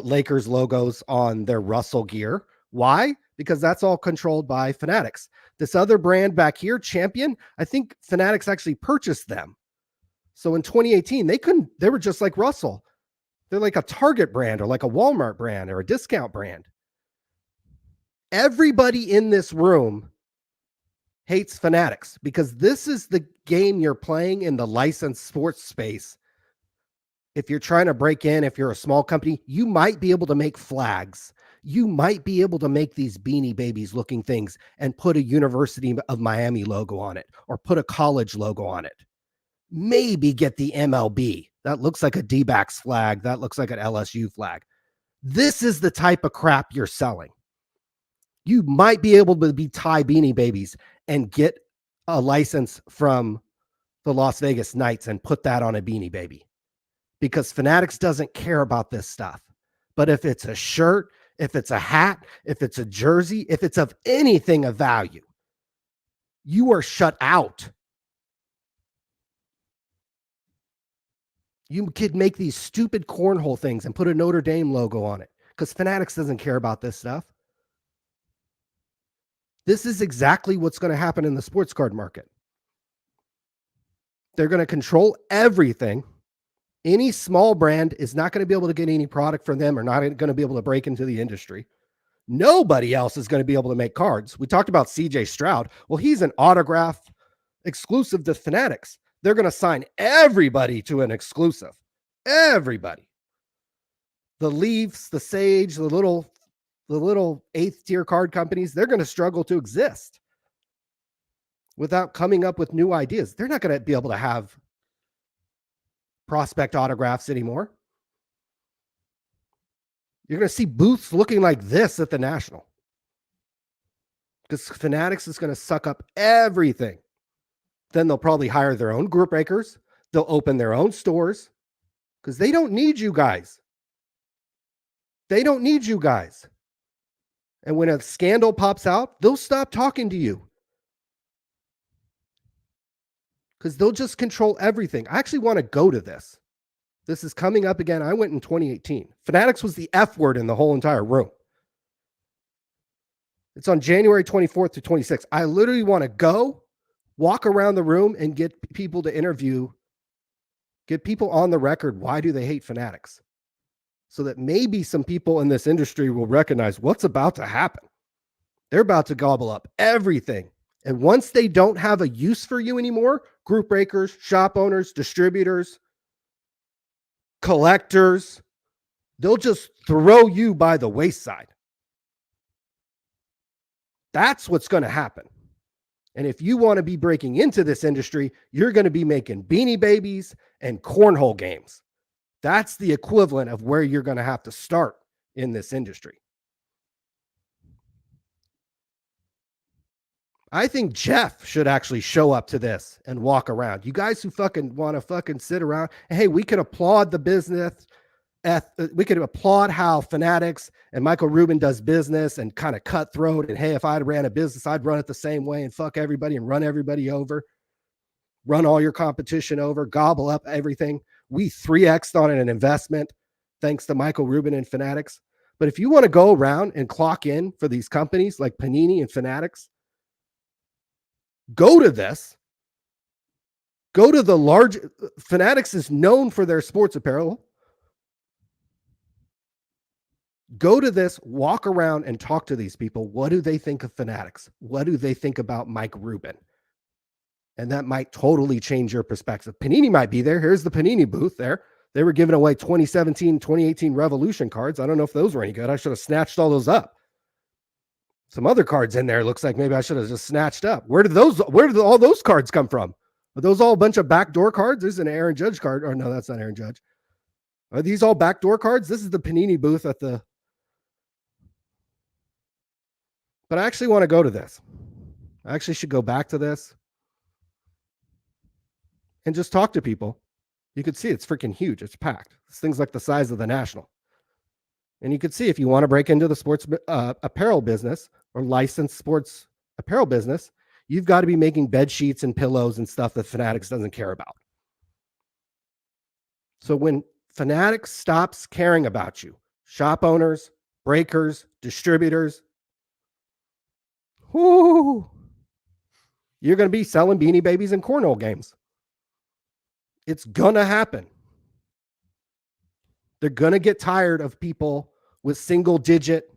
Lakers logos on their Russell gear. Why? Because that's all controlled by Fanatics. This other brand back here, Champion, I think Fanatics actually purchased them. So in 2018, they were just like Russell. They're like a Target brand or like a Walmart brand or a discount brand. Everybody in this room hates Fanatics because this is the game you're playing in the licensed sports space. If you're trying to break in, if you're a small company, you might be able to make flags. You might be able to make these Beanie Babies looking things and put a University of Miami logo on it or put a college logo on it. Maybe get the MLB. That looks like a D-backs flag. That looks like an LSU flag. This is the type of crap you're selling. You might be able to be Thai Beanie Babies and get a license from the Las Vegas Knights and put that on a Beanie Baby, because Fanatics doesn't care about this stuff. But if it's a shirt, if it's a hat, if it's a jersey, if it's of anything of value, you are shut out. You could make these stupid cornhole things and put a Notre Dame logo on it because Fanatics doesn't care about this stuff. This is exactly what's going to happen in the sports card market. They're going to control everything. Any small brand is not going to be able to get any product from them or not going to be able to break into the industry. Nobody else is going to be able to make cards. We talked about CJ Stroud. Well, he's an autograph exclusive to Fanatics. They're going to sign everybody to an exclusive. Everybody. The Leafs, the Sage, the little 8th tier card companies, they're going to struggle to exist without coming up with new ideas. They're not going to be able to have prospect autographs anymore. You're going to see booths looking like this at the National because Fanatics is going to suck up everything. Then they'll probably hire their own group breakers. They'll open their own stores because they don't need you guys. They don't need you guys. And when a scandal pops out, they'll stop talking to you because they'll just control everything. I actually want to go to this. This is coming up again. I went in 2018. Fanatics was the F word in the whole entire room. It's on January 24th to 26th. I literally want to go, walk around the room and get people to interview, get people on the record. Why do they hate Fanatics? So that maybe some people in this industry will recognize what's about to happen. They're about to gobble up everything. And once they don't have a use for you anymore, group breakers, shop owners, distributors, collectors, they'll just throw you by the wayside. That's what's going to happen. And if you want to be breaking into this industry, you're going to be making Beanie Babies and cornhole games. That's the equivalent of where you're going to have to start in this industry. I think Geoff should actually show up to this and walk around. You guys who fucking want to fucking sit around, hey, we can applaud the business. We could applaud how Fanatics and Michael Rubin does business and kind of cutthroat. And hey, if I ran a business, I'd run it the same way and fuck everybody and run everybody over. Run all your competition over, gobble up everything. We 3X'd on an investment thanks to Michael Rubin and Fanatics. But if you want to go around and clock in for these companies like Panini and Fanatics, go to this. Go to the large. Fanatics is known for their sports apparel. Go to this, walk around and talk to these people. What do they think of Fanatics? What do they think about Mike Rubin? And that might totally change your perspective. Panini might be there. Here's the Panini booth there. They were giving away 2017, 2018 Revolution cards. I don't know if those were any good. I should have snatched all those up. Some other cards in there. Looks like maybe I should have just snatched up. Where did all those cards come from? Are those all a bunch of backdoor cards? There's an Aaron Judge card. Or no, that's not Aaron Judge. Are these all backdoor cards? This is the Panini booth at the... But I actually want to go to this. I actually should go back to this and just talk to people. You could see it's freaking huge. It's packed. This thing's like the size of the National. And you could see if you want to break into the sports apparel business or licensed sports apparel business, you've got to be making bed sheets and pillows and stuff that Fanatics doesn't care about. So when Fanatics stops caring about you, shop owners, breakers, distributors, you're going to be selling Beanie Babies and cornhole games. It's going to happen. They're going to get tired of people with single-digit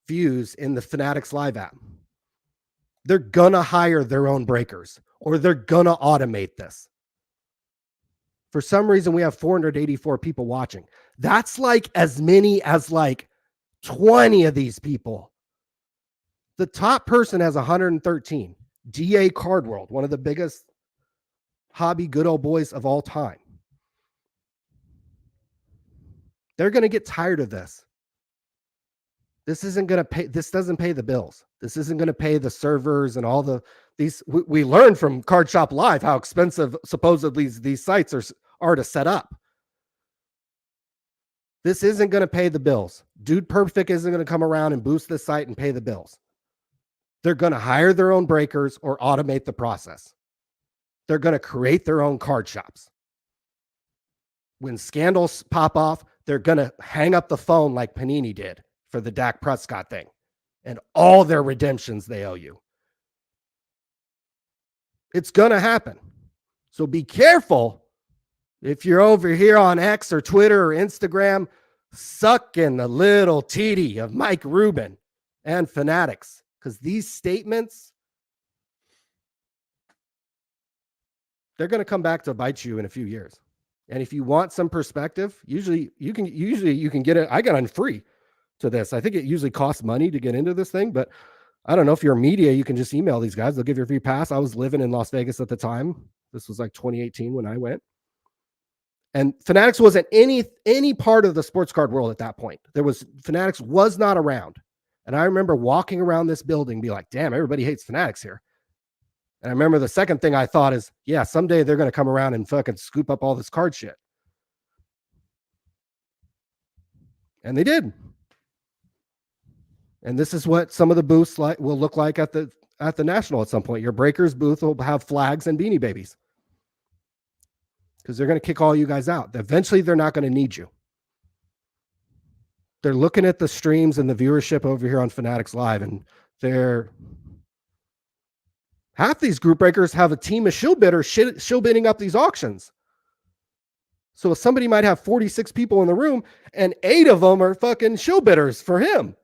views in the Fanatics Live app. They're going to hire their own breakers, or they're going to automate this. For some reason, we have 484 people watching. That's like as many as like 20 of these people. The top person has 113. DA Card World, one of the biggest hobby good old boys of all time. They're going to get tired of this. This isn't going to pay. This doesn't pay the bills. This isn't going to pay the servers and all these. We learned from Card Shop Live how expensive supposedly these sites are to set up. This isn't going to pay the bills. Dude Perfect isn't going to come around and boost the site and pay the bills. They're going to hire their own breakers or automate the process. They're going to create their own card shops. When scandals pop off, they're going to hang up the phone like Panini did for the Dak Prescott thing and all their redemptions they owe you. It's going to happen. So be careful if you're over here on X or Twitter or Instagram sucking the little titty of Mike Rubin and Fanatics, because these statements, they're going to come back to bite you in a few years. And if you want some perspective, usually you can get it. I got on free to this. I think it usually costs money to get into this thing, but I don't know if you're media, you can just email these guys. They'll give you a free pass. I was living in Las Vegas at the time. This was like 2018 when I went. And Fanatics wasn't any part of the sports card world at that point. Fanatics was not around. And I remember walking around this building, be like, damn, everybody hates Fanatics here. And I remember the second thing I thought is, yeah, someday they're going to come around and fucking scoop up all this card shit. And they did. And this is what some of the booths will look like at the National at some point. Your breakers booth will have flags and beanie babies, because they're going to kick all you guys out. Eventually, they're not going to need you. They're looking at the streams and the viewership over here on Fanatics Live, and half these group breakers have a team of shill bidders shill bidding up these auctions. So somebody might have 46 people in the room, and 8 of them are fucking shill bidders for him.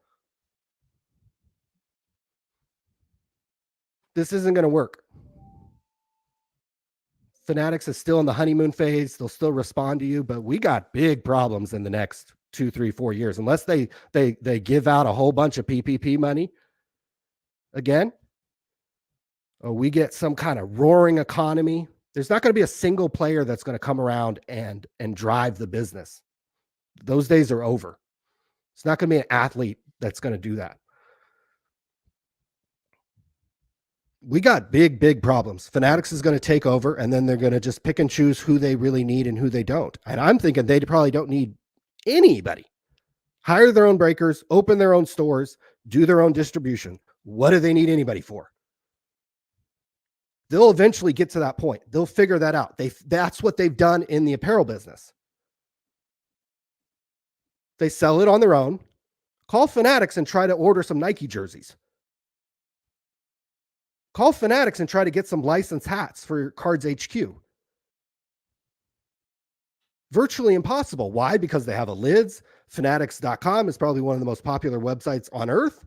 This isn't going to work. Fanatics is still in the honeymoon phase. They'll still respond to you, but we got big problems in the next 2, 3, 4 years. Unless they give out a whole bunch of PPP money again, or we get some kind of roaring economy. There's not going to be a single player that's going to come around and drive the business. Those days are over. It's not going to be an athlete that's going to do that. We got big problems. Fanatics is going to take over, and then they're going to just pick and choose who they really need and who they don't. And I'm thinking they probably don't need anybody. Hire their own breakers, open their own stores, do their own distribution. What do they need anybody for? They'll eventually get to that point. They'll figure that out. That's what they've done in the apparel business. They sell it on their own. Call Fanatics and try to order some Nike jerseys. Call Fanatics and try to get some licensed hats for your Cards HQ. Virtually impossible. Why? Because they have a lids. Fanatics.com is probably one of the most popular websites on earth.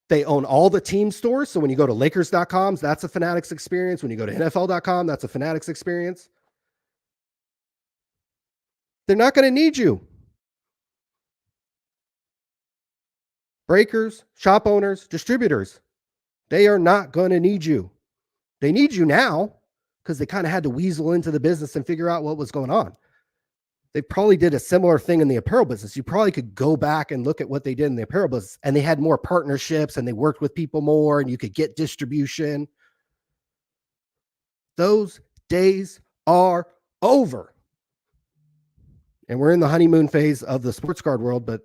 They own all the team stores. So when you go to Lakers.com, that's a Fanatics experience. When you go to NFL.com, that's a Fanatics experience. They're not going to need you. Breakers, shop owners, distributors, they are not going to need you. They need you now because they kind of had to weasel into the business and figure out what was going on. They probably did a similar thing in the apparel business. You probably could go back and look at what they did in the apparel business, and they had more partnerships and they worked with people more, and you could get distribution. Those days are over. And we're in the honeymoon phase of the sports card world, but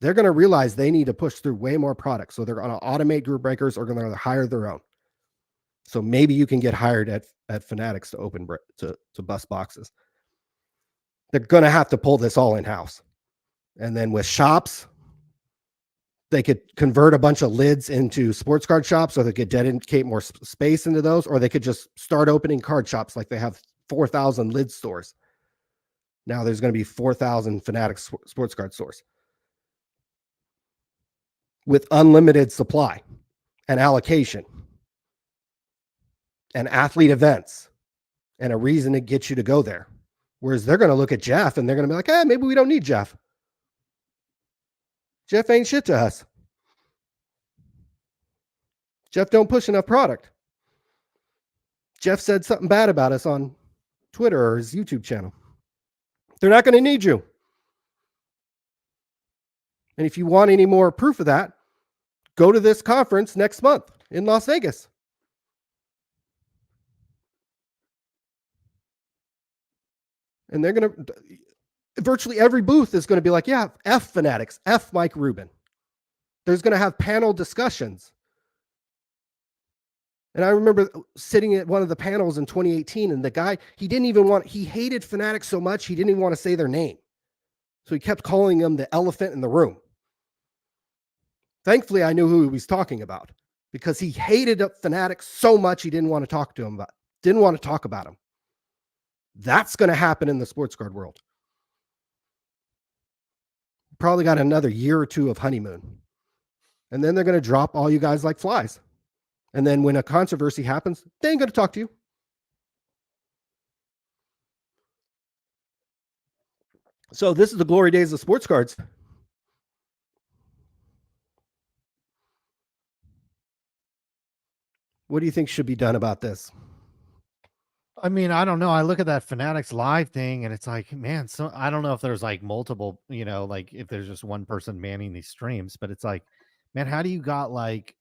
they're going to realize they need to push through way more products. So they're going to automate group breakers or going to hire their own. So maybe you can get hired at Fanatics to open to bust boxes. They're going to have to pull this all in-house. And then with shops, they could convert a bunch of lids into sports card shops, or they could dedicate more space into those, or they could just start opening card shops like they have 4,000 lid stores. Now there's going to be 4,000 Fanatics sports card stores with unlimited supply and allocation and athlete events and a reason to get you to go there. Whereas they're going to look at Geoff and they're going to be like, hey, maybe we don't need Geoff. Geoff ain't shit to us. Geoff don't push enough product. Geoff said something bad about us on Twitter or his YouTube channel. They're not going to need you. And if you want any more proof of that, go to this conference next month in Las Vegas. And they're going to, virtually every booth is going to be like, yeah, F Fanatics, F Mike Rubin. There's going to have panel discussions. And I remember sitting at one of the panels in 2018, and the guy, he hated Fanatics so much, he didn't even want to say their name. So he kept calling them the elephant in the room. Thankfully, I knew who he was talking about because he hated Fanatics so much he didn't want to talk about him. That's going to happen in the sports card world. Probably got another year or two of honeymoon. And then they're going to drop all you guys like flies. And then when a controversy happens, they ain't going to talk to you. So this is the glory days of sports cards. What do you think should be done about this? I mean, I don't know. I look at that Fanatics live thing and it's like, man, so I don't know if there's like multiple, like if there's just one person manning these streams, but it's like, man, how do you got like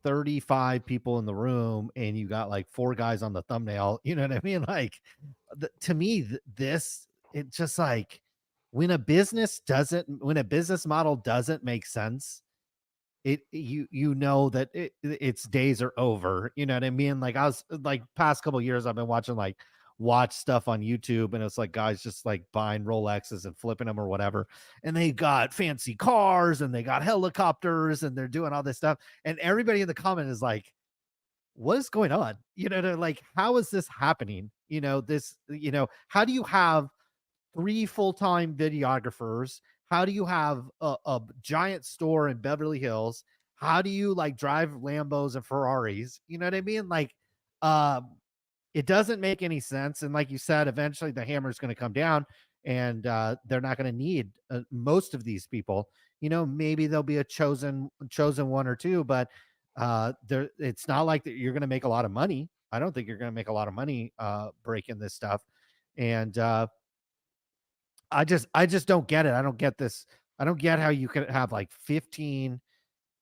35 people in the room and you got like 4 guys on the thumbnail? You know what I mean? Like to me, it's just like when a business model doesn't make sense, you know that its days are over. You know what I mean? Like I was like past couple of years, I've been watching like watch stuff on YouTube, and it's like guys just like buying Rolexes and flipping them or whatever, and they got fancy cars and they got helicopters and they're doing all this stuff, and everybody in the comment is like, what is going on? They're like, how is this happening? How do you have 3 full-time videographers? How do you have a giant store in Beverly Hills? How do you like drive Lambos and Ferraris? You know what I mean? Like, it doesn't make any sense. And like you said, eventually the hammer is going to come down, and they're not going to need most of these people. Maybe there'll be a chosen one or two, but it's not like that you're going to make a lot of money. I don't think you're going to make a lot of money breaking this stuff. And I just don't get it. I don't get this. I don't get how you could have like 15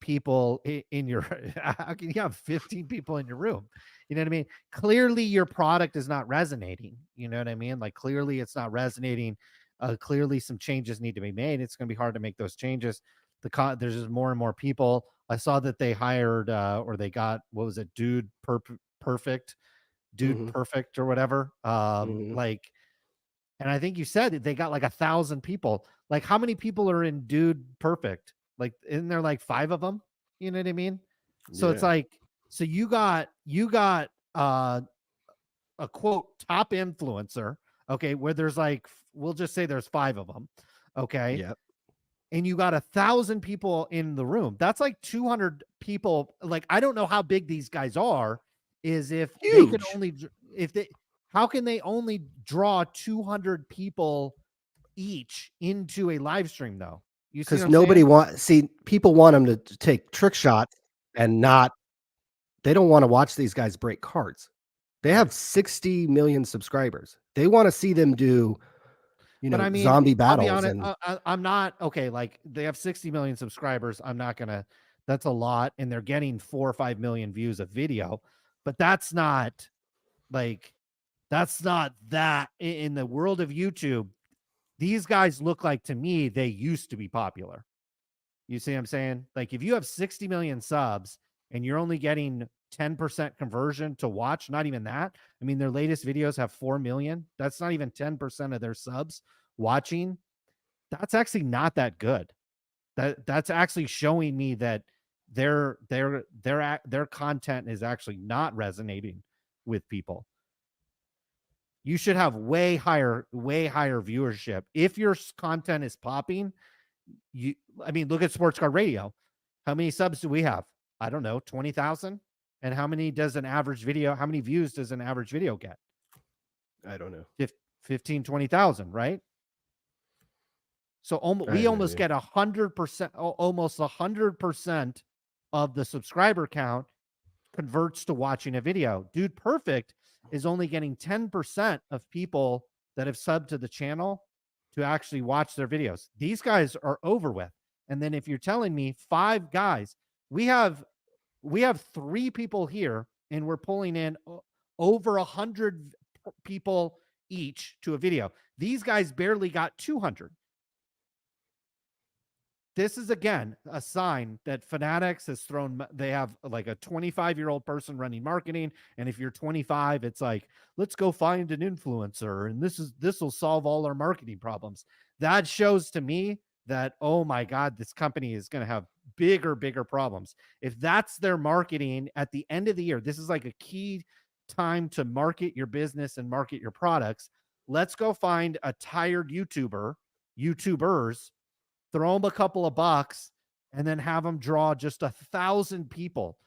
people in your how can you have 15 people in your room? You know what I mean? Clearly your product is not resonating. You know what I mean? Like clearly it's not resonating. Clearly some changes need to be made. It's going to be hard to make those changes. There's just more and more people. I saw that they hired or they got, what was it? Perfect or whatever. Like, and I think you said that they got like 1,000 people. Like, how many people are in Dude Perfect? Like, isn't there like 5 of them? You know what I mean? So it's like, so you got a quote top influencer, okay, where there's like, we'll just say there's 5 of them, okay? Yep. And you got 1,000 people in the room. That's like 200 people. Like, I don't know how big these guys are. Is if they could only how can they only draw 200 people each into a live stream though? You see, because people want them to take trick shots and they don't want to watch these guys break cards. They have 60 million subscribers. They want to see them do, but I mean, zombie battles. I'll be honest, I'm not okay. Like they have 60 million subscribers. I'm not gonna. That's a lot, and they're getting 4 or 5 million views of video. But that's not like that in the world of YouTube. These guys look like, to me, they used to be popular. You see what I'm saying? Like if you have 60 million subs and you're only getting 10% conversion to watch, not even that. I mean, their latest videos have 4 million. That's not even 10% of their subs watching. That's actually not that good. That's actually showing me that their content is actually not resonating with people. You should have way higher viewership. If your content is popping, look at Sports Card Radio. How many subs do we have? I don't know, 20,000. And how many views does an average video get? I don't know. 15, 20,000, right? So we almost get 100%, almost 100% of the subscriber count converts to watching a video. Dude Perfect is only getting 10% of people that have subbed to the channel to actually watch their videos. These guys are over with. And then if you're telling me 5 guys, we have 3 people here, and we're pulling in over 100 people each to a video. These guys barely got 200. This is again a sign that Fanatics has thrown. They have like a 25-year-old person running marketing, and if you're 25, it's like, let's go find an influencer, and this will solve all our marketing problems. That shows to me that, oh my God, this company is going to have bigger problems. If that's their marketing at the end of the year, this is like a key time to market your business and market your products. Let's go find a tired YouTubers, throw them a couple of bucks, and then have them draw just 1,000 people.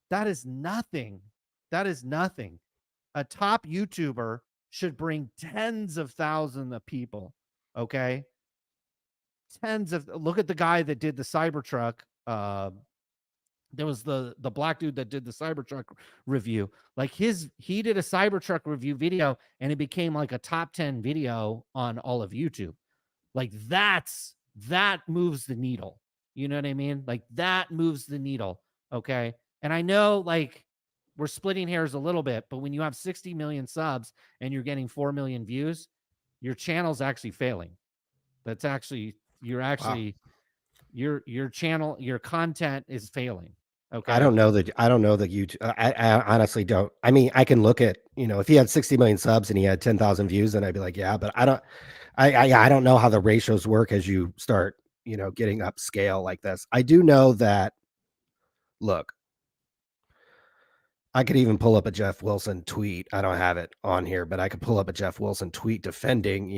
That is nothing. That is nothing. A top YouTuber should bring tens of thousands of people. Okay. Look at the guy that did the Cybertruck. There was the black dude that did the Cybertruck review. Like he did a Cybertruck review video, and it became like a top 10 video on all of YouTube. Like that moves the needle. You know what I mean? Like that moves the needle. Okay. And I know like we're splitting hairs a little bit, but when you have 60 million subs and you're getting 4 million views, your channel's actually failing. That's actually, Wow. your channel, your content is failing. Okay. I don't know that YouTube. I honestly don't. I mean, I can look at, if he had 60 million subs and he had 10,000 views, then I'd be like, yeah, but I don't know how the ratios work as you start, getting up scale like this. I do know that, look, I could even pull up a Jeff Wilson tweet. I don't have it on here, but I could pull up a Jeff Wilson tweet defending,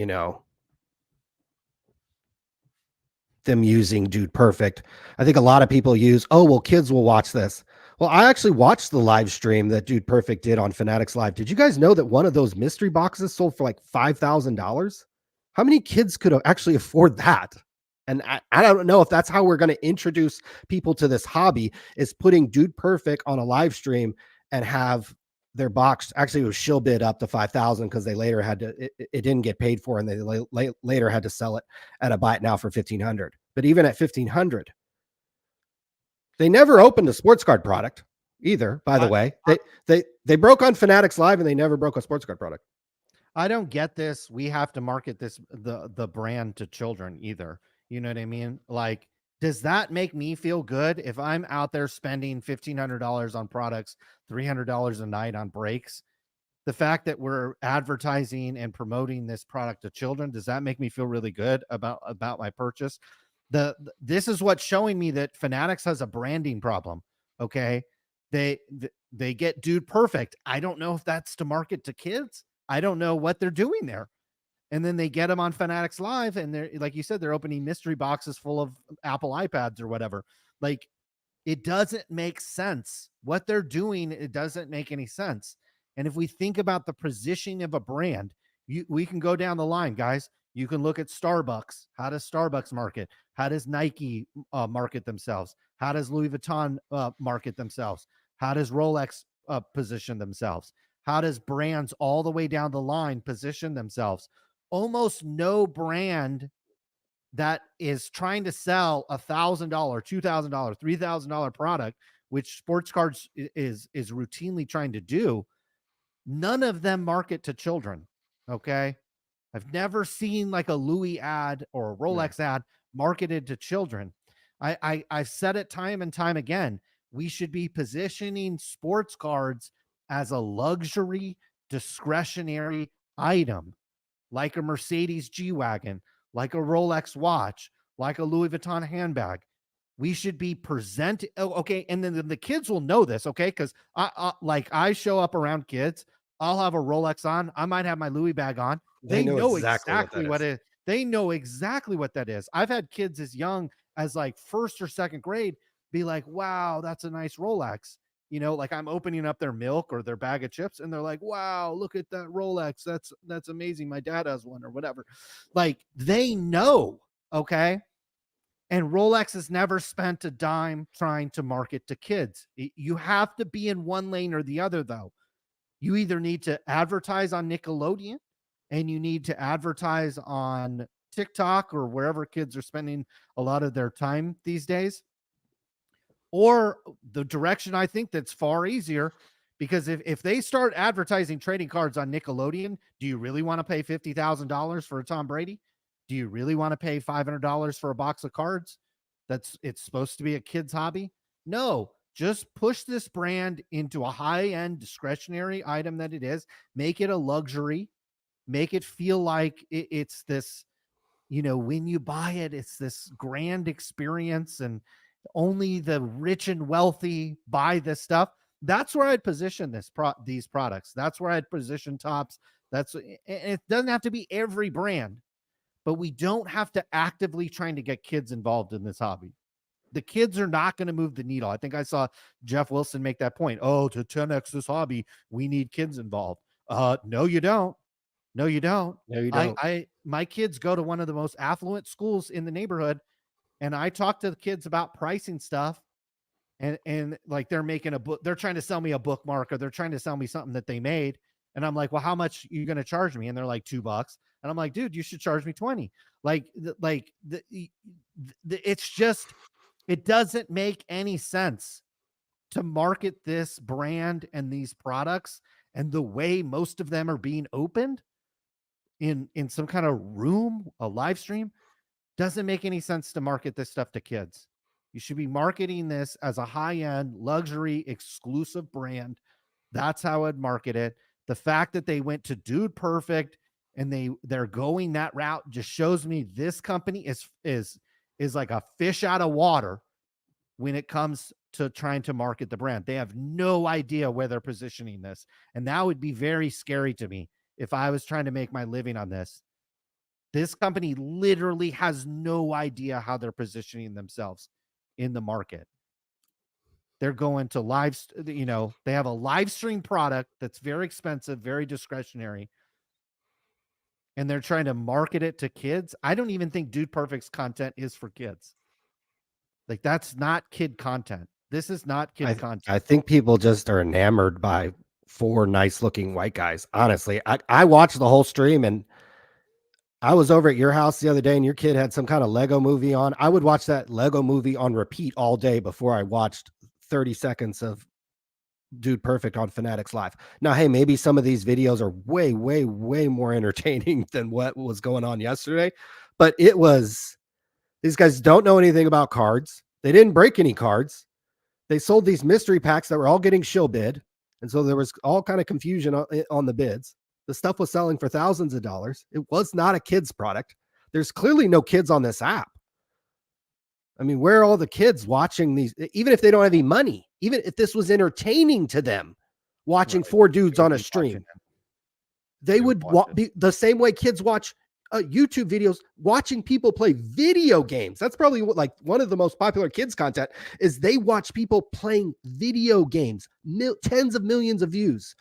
them using Dude Perfect. I think a lot of people use, oh, well, kids will watch this. Well, I actually watched the live stream that Dude Perfect did on Fanatics Live. Did you guys know that one of those mystery boxes sold for like $5,000? How many kids could actually afford that? And I don't know if that's how we're going to introduce people to this hobby, is putting Dude Perfect on a live stream and have their box. Actually, it was shill bid up to 5,000 because they later had to, it didn't get paid for, and they later had to sell it at a buy it now for 1,500. But even at 1,500, they never opened a sports card product either. By the way, they broke on Fanatics Live, and they never broke a sports card product. I don't get this. We have to market the brand to children either. You know what I mean? Like, does that make me feel good if I'm out there spending $1,500 on products, $300 a night on breaks? The fact that we're advertising and promoting this product to children, does that make me feel really good about my purchase? This is what's showing me that Fanatics has a branding problem. Okay. They get Dude Perfect. I don't know if that's to market to kids. I don't know what they're doing there. And then they get them on Fanatics Live, and they're, like you said, they're opening mystery boxes full of Apple iPads or whatever. Like, it doesn't make sense. What they're doing, it doesn't make any sense. And if we think about the positioning of a brand, we can go down the line, guys. You can look at Starbucks. How does Starbucks market? How does Nike market themselves? How does Louis Vuitton market themselves? How does Rolex position themselves? How does brands all the way down the line position themselves? Almost no brand that is trying to sell $1,000, $2,000, $3,000 product, which sports cards is routinely trying to do. None of them market to children. Okay. I've never seen like a Louis ad or a Rolex ad marketed to children. I've said it time and time again. We should be positioning sports cards as a luxury, discretionary item, like a Mercedes G-Wagon, like a Rolex watch, like a Louis Vuitton handbag. We should be presenting. Oh, okay. And then the kids will know this. Okay. Cause I show up around kids. I'll have a Rolex on. I might have my Louis bag on. They know exactly what it. They know exactly what that is. I've had kids as young as like first or second grade be like, wow, that's a nice Rolex. Like I'm opening up their milk or their bag of chips, and they're like, wow, look at that Rolex. That's amazing. My dad has one or whatever. Like they know. Okay. And Rolex has never spent a dime trying to market to kids. You have to be in one lane or the other, though. You either need to advertise on Nickelodeon, and you need to advertise on TikTok or wherever kids are spending a lot of their time these days. Or the direction I think that's far easier, Because if they start advertising trading cards on Nickelodeon, do you really want to pay $50,000 for a Tom Brady? Do you really want to pay $500 for a box of cards? It's supposed to be a kid's hobby. No, just push this brand into a high-end discretionary item that it is. Make it a luxury. Make it feel like it's this, when you buy it, it's this grand experience and only the rich and wealthy buy this stuff. That's where I'd position these products. That's where I'd position Tops. It doesn't have to be every brand, but we don't have to actively trying to get kids involved in this hobby. The kids are not going to move the needle. I think I saw Geoff Wilson make that point. Oh, to 10x this hobby, we need kids involved. No, you don't. No, you don't. No, you don't. My kids go to one of the most affluent schools in the neighborhood, and I talk to the kids about pricing stuff, and like they're making a book, they're trying to sell me a bookmark, or they're trying to sell me something that they made, and I'm like, well, how much are you going to charge me? And they're like $2, and I'm like, dude, you should charge me 20. It's just, it doesn't make any sense to market this brand and these products and the way most of them are being opened in some kind of room, a live stream. Doesn't make any sense to market this stuff to kids. You should be marketing this as a high-end, luxury, exclusive brand. That's how I'd market it. The fact that they went to Dude Perfect and they're going that route just shows me this company is like a fish out of water when it comes to trying to market the brand. They have no idea where they're positioning this. And that would be very scary to me if I was trying to make my living on this. This company literally has no idea how they're positioning themselves in the market. They're going to they have a live stream product that's very expensive, very discretionary, and they're trying to market it to kids. I don't even think Dude Perfect's content is for kids. Like, that's not kid content. This is not kid content. I think people just are enamored by 4 nice looking white guys. Honestly, I watched the whole stream, and I was over at your house the other day and your kid had some kind of Lego movie on. I would watch that Lego movie on repeat all day before I watched 30 seconds of Dude Perfect on Fanatics Live. Now, hey, maybe some of these videos are way, way, way more entertaining than what was going on yesterday, but these guys don't know anything about cards. They didn't break any cards. They sold these mystery packs that were all getting shill bid. And so there was all kind of confusion on the bids. The stuff was selling for thousands of dollars. It was not a kid's product. There's clearly no kids on this app. I mean, where are all the kids watching these? Even if they don't have any money, even if this was entertaining to them, watching 4 dudes on a stream, they would be the same way kids watch YouTube videos, watching people play video games. That's probably like one of the most popular kids content is they watch people playing video games, tens of millions of views.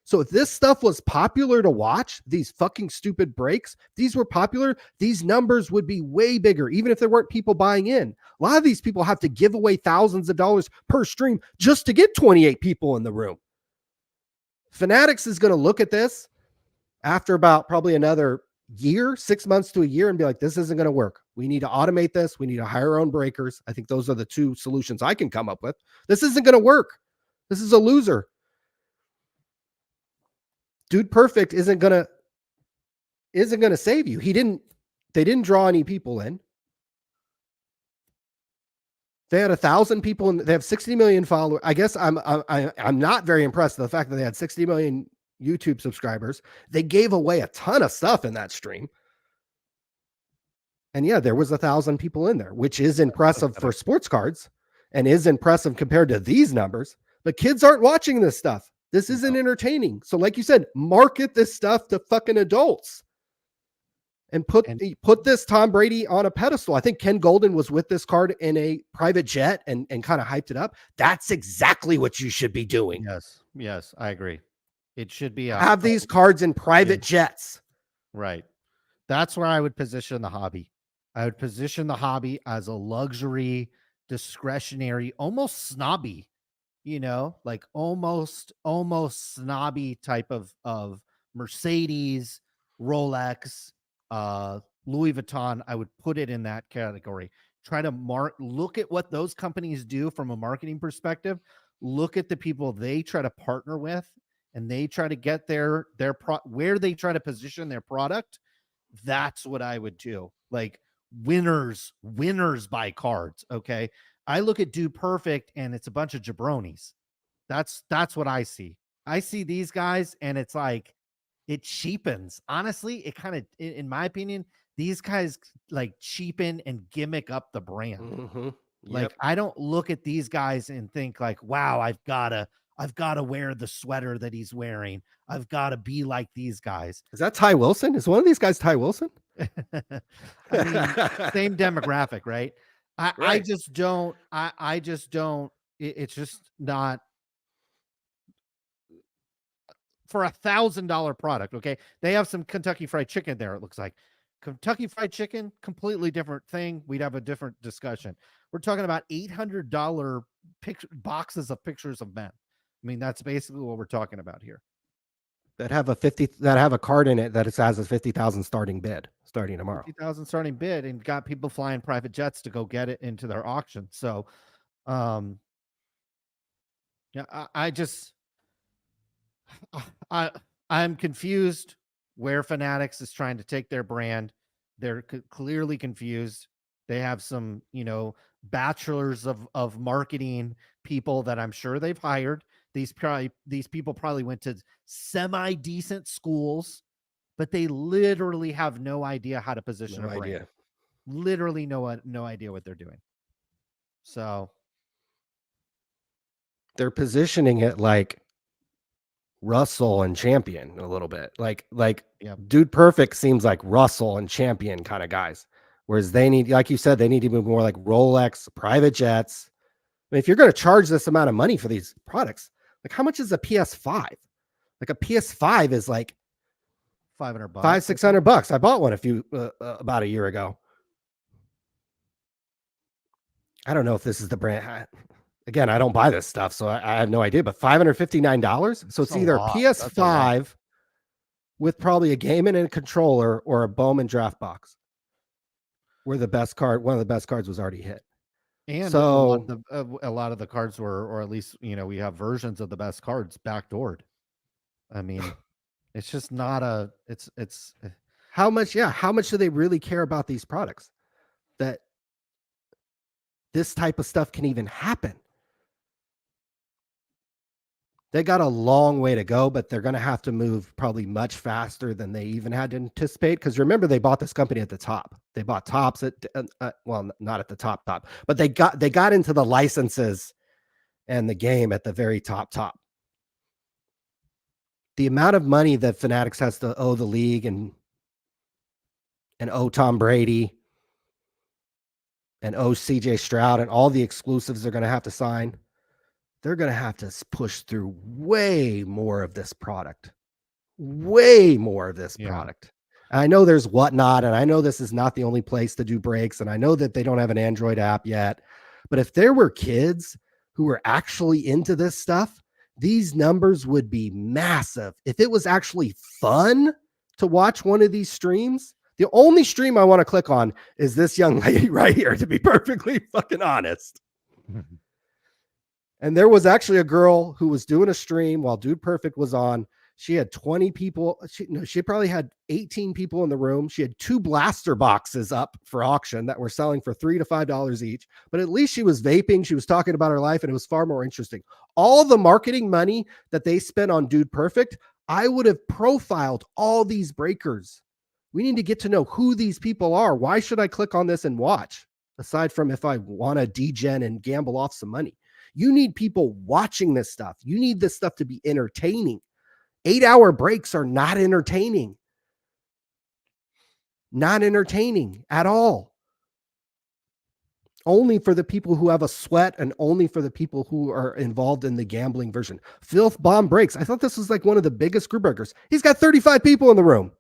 So if this stuff was popular to watch, these fucking stupid breaks, these were popular, these numbers would be way bigger, even if there weren't people buying in. A lot of these people have to give away thousands of dollars per stream just to get 28 people in the room. Fanatics is going to look at this after about probably another year, 6 months to a year, and be like, this isn't going to work. We need to automate this. We need to hire our own breakers. I think those are the 2 solutions I can come up with. This isn't going to work. This is a loser. Dude Perfect isn't gonna save you. They didn't draw any people in. They had 1,000 people and they have 60 million followers. I guess I'm not very impressed with the fact that they had 60 million YouTube subscribers. They gave away a ton of stuff in that stream. And yeah, there was 1,000 people in there, which is impressive for sports cards and is impressive compared to these numbers. But kids aren't watching this stuff. This isn't entertaining. So like you said, market this stuff to fucking adults and put this Tom Brady on a pedestal. I think Ken Golden was with this card in a private jet and kind of hyped it up. That's exactly what you should be doing. Yes, I agree. It should be have these cards in private jets. Right. That's where I would position the hobby. I would position the hobby as a luxury, discretionary, almost snobby, like almost snobby type of Mercedes, Rolex, Louis Vuitton. I would put it in that category. Try to look at what those companies do from a marketing perspective. look at the people they try to partner with, and they try to get where they try to position their product. That's what I would do. Like winners buy cards. Okay. I look at Dude Perfect and it's a bunch of jabronis. That's what I see. I see these guys and it's like, it cheapens. Honestly, it kind of, in my opinion, these guys like cheapen and gimmick up the brand. Mm-hmm. Like, I don't look at these guys and think like, wow, I've got to wear the sweater that he's wearing. I've got to be like these guys. Is that Ty Wilson? Is one of these guys Ty Wilson? I mean, same demographic, right? I just don't, it's just not for $1,000 product. Okay. They have some Kentucky Fried Chicken there. It looks like Kentucky Fried Chicken, completely different thing. We'd have a different discussion. We're talking about $800 boxes of pictures of men. I mean, that's basically what we're talking about here. That have a card in it that it has a 50,000 starting bid starting tomorrow. 50,000 starting bid, and got people flying private jets to go get it into their auction. So, yeah, I'm confused where Fanatics is trying to take their brand. They're clearly confused. They have some, bachelors of marketing people that I'm sure they've hired. These people probably went to semi-decent schools, but they literally have no idea how to position a brand. Literally no idea what they're doing. So they're positioning it like Russell and Champion a little bit. Like Dude Perfect seems like Russell and Champion kind of guys. Whereas they need, like you said, they need to move more like Rolex, private jets. I mean, if you're going to charge this amount of money for these products, like how much is a PS5? Like a PS5 is like $500, $500-$600. I bought one about a year ago. I don't know if this is the brand. Again, I don't buy this stuff, so I have no idea. But $559. So it's either a PS5 with probably a game and a controller or a Bowman draft box, where one of the best cards was already hit. And so a lot of the cards were, or at least we have versions of the best cards backdoored. I mean, it's just not it's how much do they really care about these products that this type of stuff can even happen? They got a long way to go, but they're going to have to move probably much faster than they even had to anticipate. Because remember, they bought this company at the top. They bought Tops at, well, not at the top, but they got into the licenses and the game at the very top. The amount of money that Fanatics has to owe the league and owe Tom Brady and owe CJ Stroud and all the exclusives they're going to have to sign. They're going to have to push through way more of this product. I know there's Whatnot, and I know this is not the only place to do breaks, and I know that they don't have an Android app yet. But if there were kids who were actually into this stuff, these numbers would be massive. If it was actually fun to watch one of these streams, the only stream I want to click on is this young lady right here, to be perfectly fucking honest. And there was actually a girl who was doing a stream while Dude Perfect was on. She had 20 people. She probably had 18 people in the room. She had 2 blaster boxes up for auction that were selling for $3 to $5 each. But at least she was vaping. She was talking about her life, and it was far more interesting. All the marketing money that they spent on Dude Perfect, I would have profiled all these breakers. We need to get to know who these people are. Why should I click on this and watch? Aside from if I want to degen and gamble off some money. You need people watching this stuff. You need this stuff to be entertaining. 8-hour breaks are not entertaining. Not entertaining at all. Only for the people who have a sweat and only for the people who are involved in the gambling version. Filth Bomb Breaks. I thought this was like one of the biggest group breakers. He's got 35 people in the room.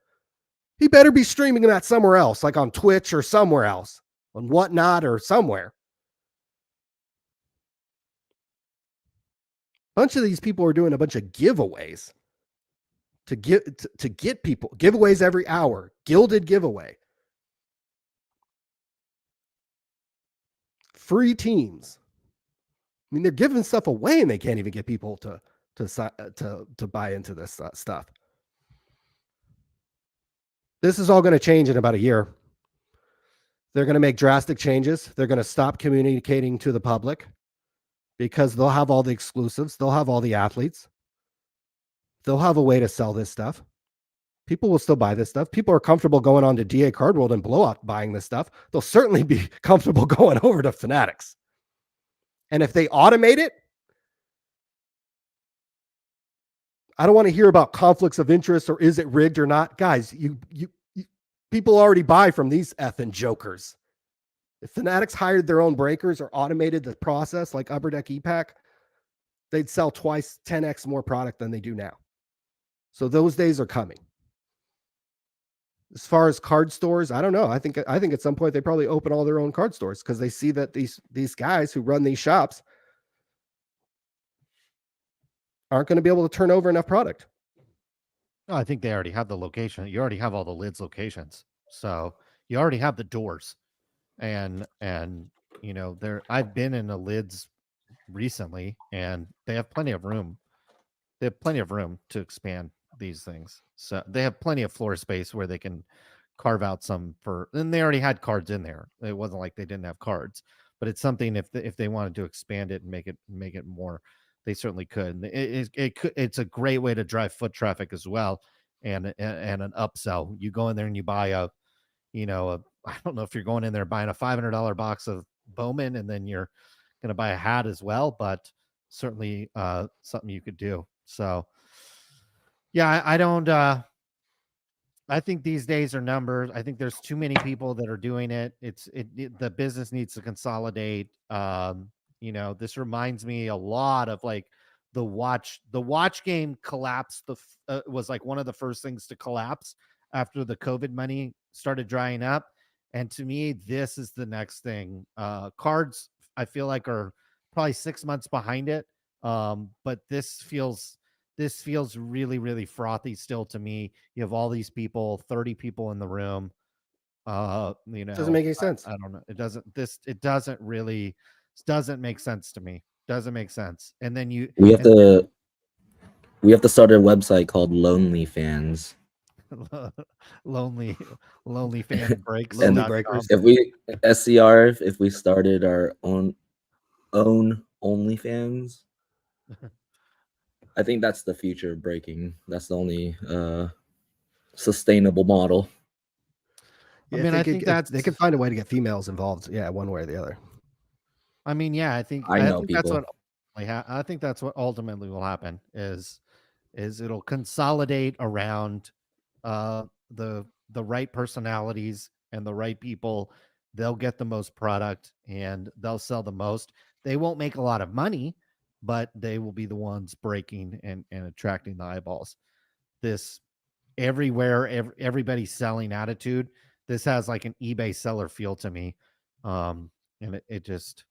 He better be streaming that somewhere else, like on Twitch or somewhere else, on Whatnot or somewhere. Bunch of these people are doing a bunch of giveaways to get people giveaways every hour, gilded giveaway, free teams. I mean, they're giving stuff away and they can't even get people to buy into this stuff. This is all going to change in about a year. They're going to make drastic changes. They're going to stop communicating to the public because they'll have all the exclusives. They'll have all the athletes. They'll have a way to sell this stuff. People will still buy this stuff. People are comfortable going on to DA Card World and Blowout buying this stuff. They'll certainly be comfortable going over to Fanatics. And if they automate it, I don't want to hear about conflicts of interest or is it rigged or not. Guys, you people already buy from these effing jokers. If Fanatics hired their own breakers or automated the process like Upper Deck EPAC, they'd sell twice, 10x more product than they do now. So those days are coming. As far as card stores, I don't know. I think at some point they probably open all their own card stores because they see that these guys who run these shops aren't going to be able to turn over enough product. No, I think they already have the location. You already have all the lids locations. So you already have the doors. And you know, I've been in the lids recently and they have plenty of room. They have plenty of room to expand these things. So they have plenty of floor space where they can carve out some and they already had cards in there. It wasn't like they didn't have cards, but it's something if they wanted to expand it and make it more, they certainly could. It's a great way to drive foot traffic as well, and an upsell. You go in there and you buy I don't know if you're going in there buying a $500 box of Bowman and then you're going to buy a hat as well, but certainly something you could do. So yeah, I don't. I think these days are numbered. I think there's too many people that are doing it. The business needs to consolidate. This reminds me a lot of like the watch game collapsed. Was like one of the first things to collapse after the COVID money started drying up. And to me, this is the next thing. Cards, I feel like, are probably 6 months behind it. But this feels really, really frothy still to me. You have all these people, 30 people in the room. Doesn't make any sense. I don't know. It doesn't make sense to me. Doesn't make sense. And then we have to start a website called Lonely Fans. lonely fan breaks. Lonely breakers. If we started our own OnlyFans, I think that's the future of breaking. That's the only sustainable model. Yeah, I mean, I think they can find a way to get females involved. Yeah, one way or the other. I mean, yeah, I think that's what ultimately will happen is it'll consolidate around the right personalities and the right people. They'll get the most product and they'll sell the most. They won't make a lot of money, but they will be the ones breaking and attracting the eyeballs. This everywhere, everybody's selling attitude. This has like an eBay seller feel to me. And it just,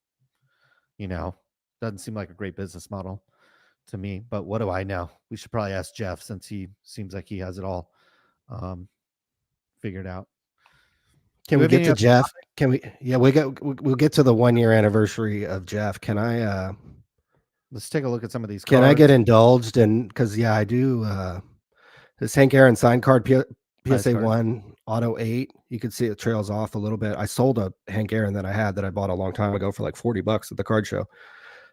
doesn't seem like a great business model to me, but what do I know? We should probably ask Geoff since he seems like he has it all figured out. Can we get to Geoff? Can we? Yeah, we'll get to the 1 year anniversary of Geoff. Can I? Let's take a look at some of these. Can I get indulged in? Because I do. This Hank Aaron signed card PSA 1 Auto 8. You can see it trails off a little bit. I sold a Hank Aaron that I bought a long time ago for like $40 at the card show.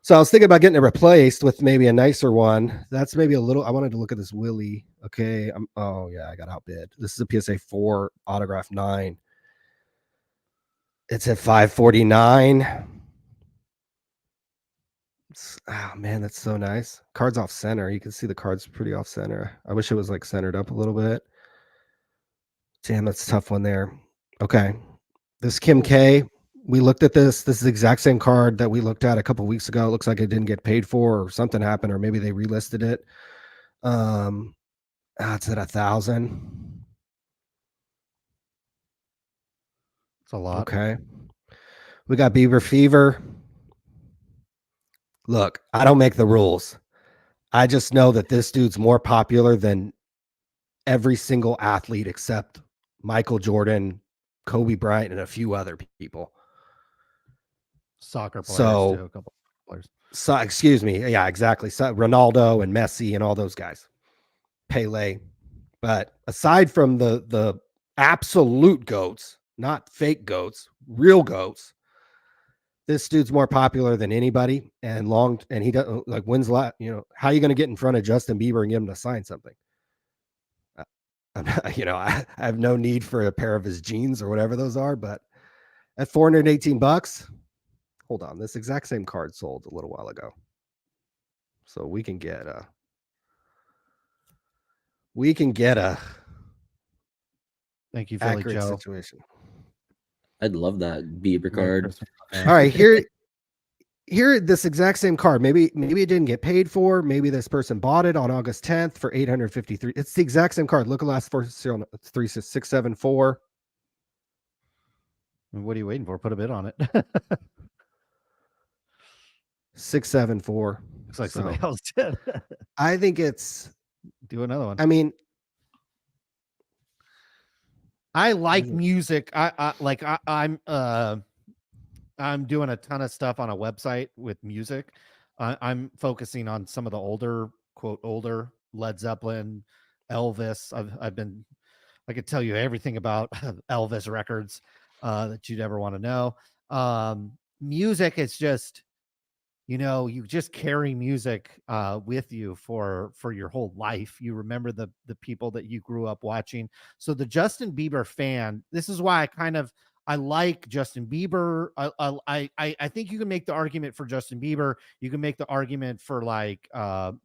So I was thinking about getting it replaced with maybe a nicer one. That's maybe a little. I wanted to look at this Willie. Okay. Oh yeah, I got outbid. This is a PSA 4 autograph 9. It's at $549. Oh man, that's so nice. Cards off center. You can see the cards pretty off center. I wish it was like centered up a little bit. Damn, that's a tough one there. Okay. This Kim K. We looked at this. This is the exact same card that we looked at a couple weeks ago. It looks like it didn't get paid for or something happened, or maybe they relisted it. It's at 1,000. It's a lot. Okay. We got Bieber Fever. Look, I don't make the rules. I just know that this dude's more popular than every single athlete except Michael Jordan, Kobe Bryant, and a few other people. Soccer players too, a couple of players. So, excuse me. Yeah, exactly. So, Ronaldo and Messi and all those guys, Pele. But aside from the absolute goats, not fake goats, real goats, this dude's more popular than anybody. And he doesn't like wins a lot. How are you going to get in front of Justin Bieber and get him to sign something? I'm not, I have no need for a pair of his jeans or whatever those are, but at $418, hold on, this exact same card sold a little while ago. So we can get a Thank you, Philly accurate Joe. situation. I'd love that Bieber Merry card. Christmas, man. All right, here this exact same card. Maybe it didn't get paid for. Maybe this person bought it on August 10th for 853. It's the exact same card. Look at the last four serial. It's 3674. What are you waiting for? Put a bid on it. 674. Looks like So, somebody else did. I think it's. Do another one. I mean, I like music. I'm doing a ton of stuff on a website with music. I'm focusing on some of the older Led Zeppelin, Elvis. I could tell you everything about Elvis records that you'd ever want to know. Music is just, you just carry music with you for your whole life. You remember the people that you grew up watching. So the Justin Bieber fan, this is why I like Justin Bieber. I think you can make the argument for Justin Bieber. You can make the argument for like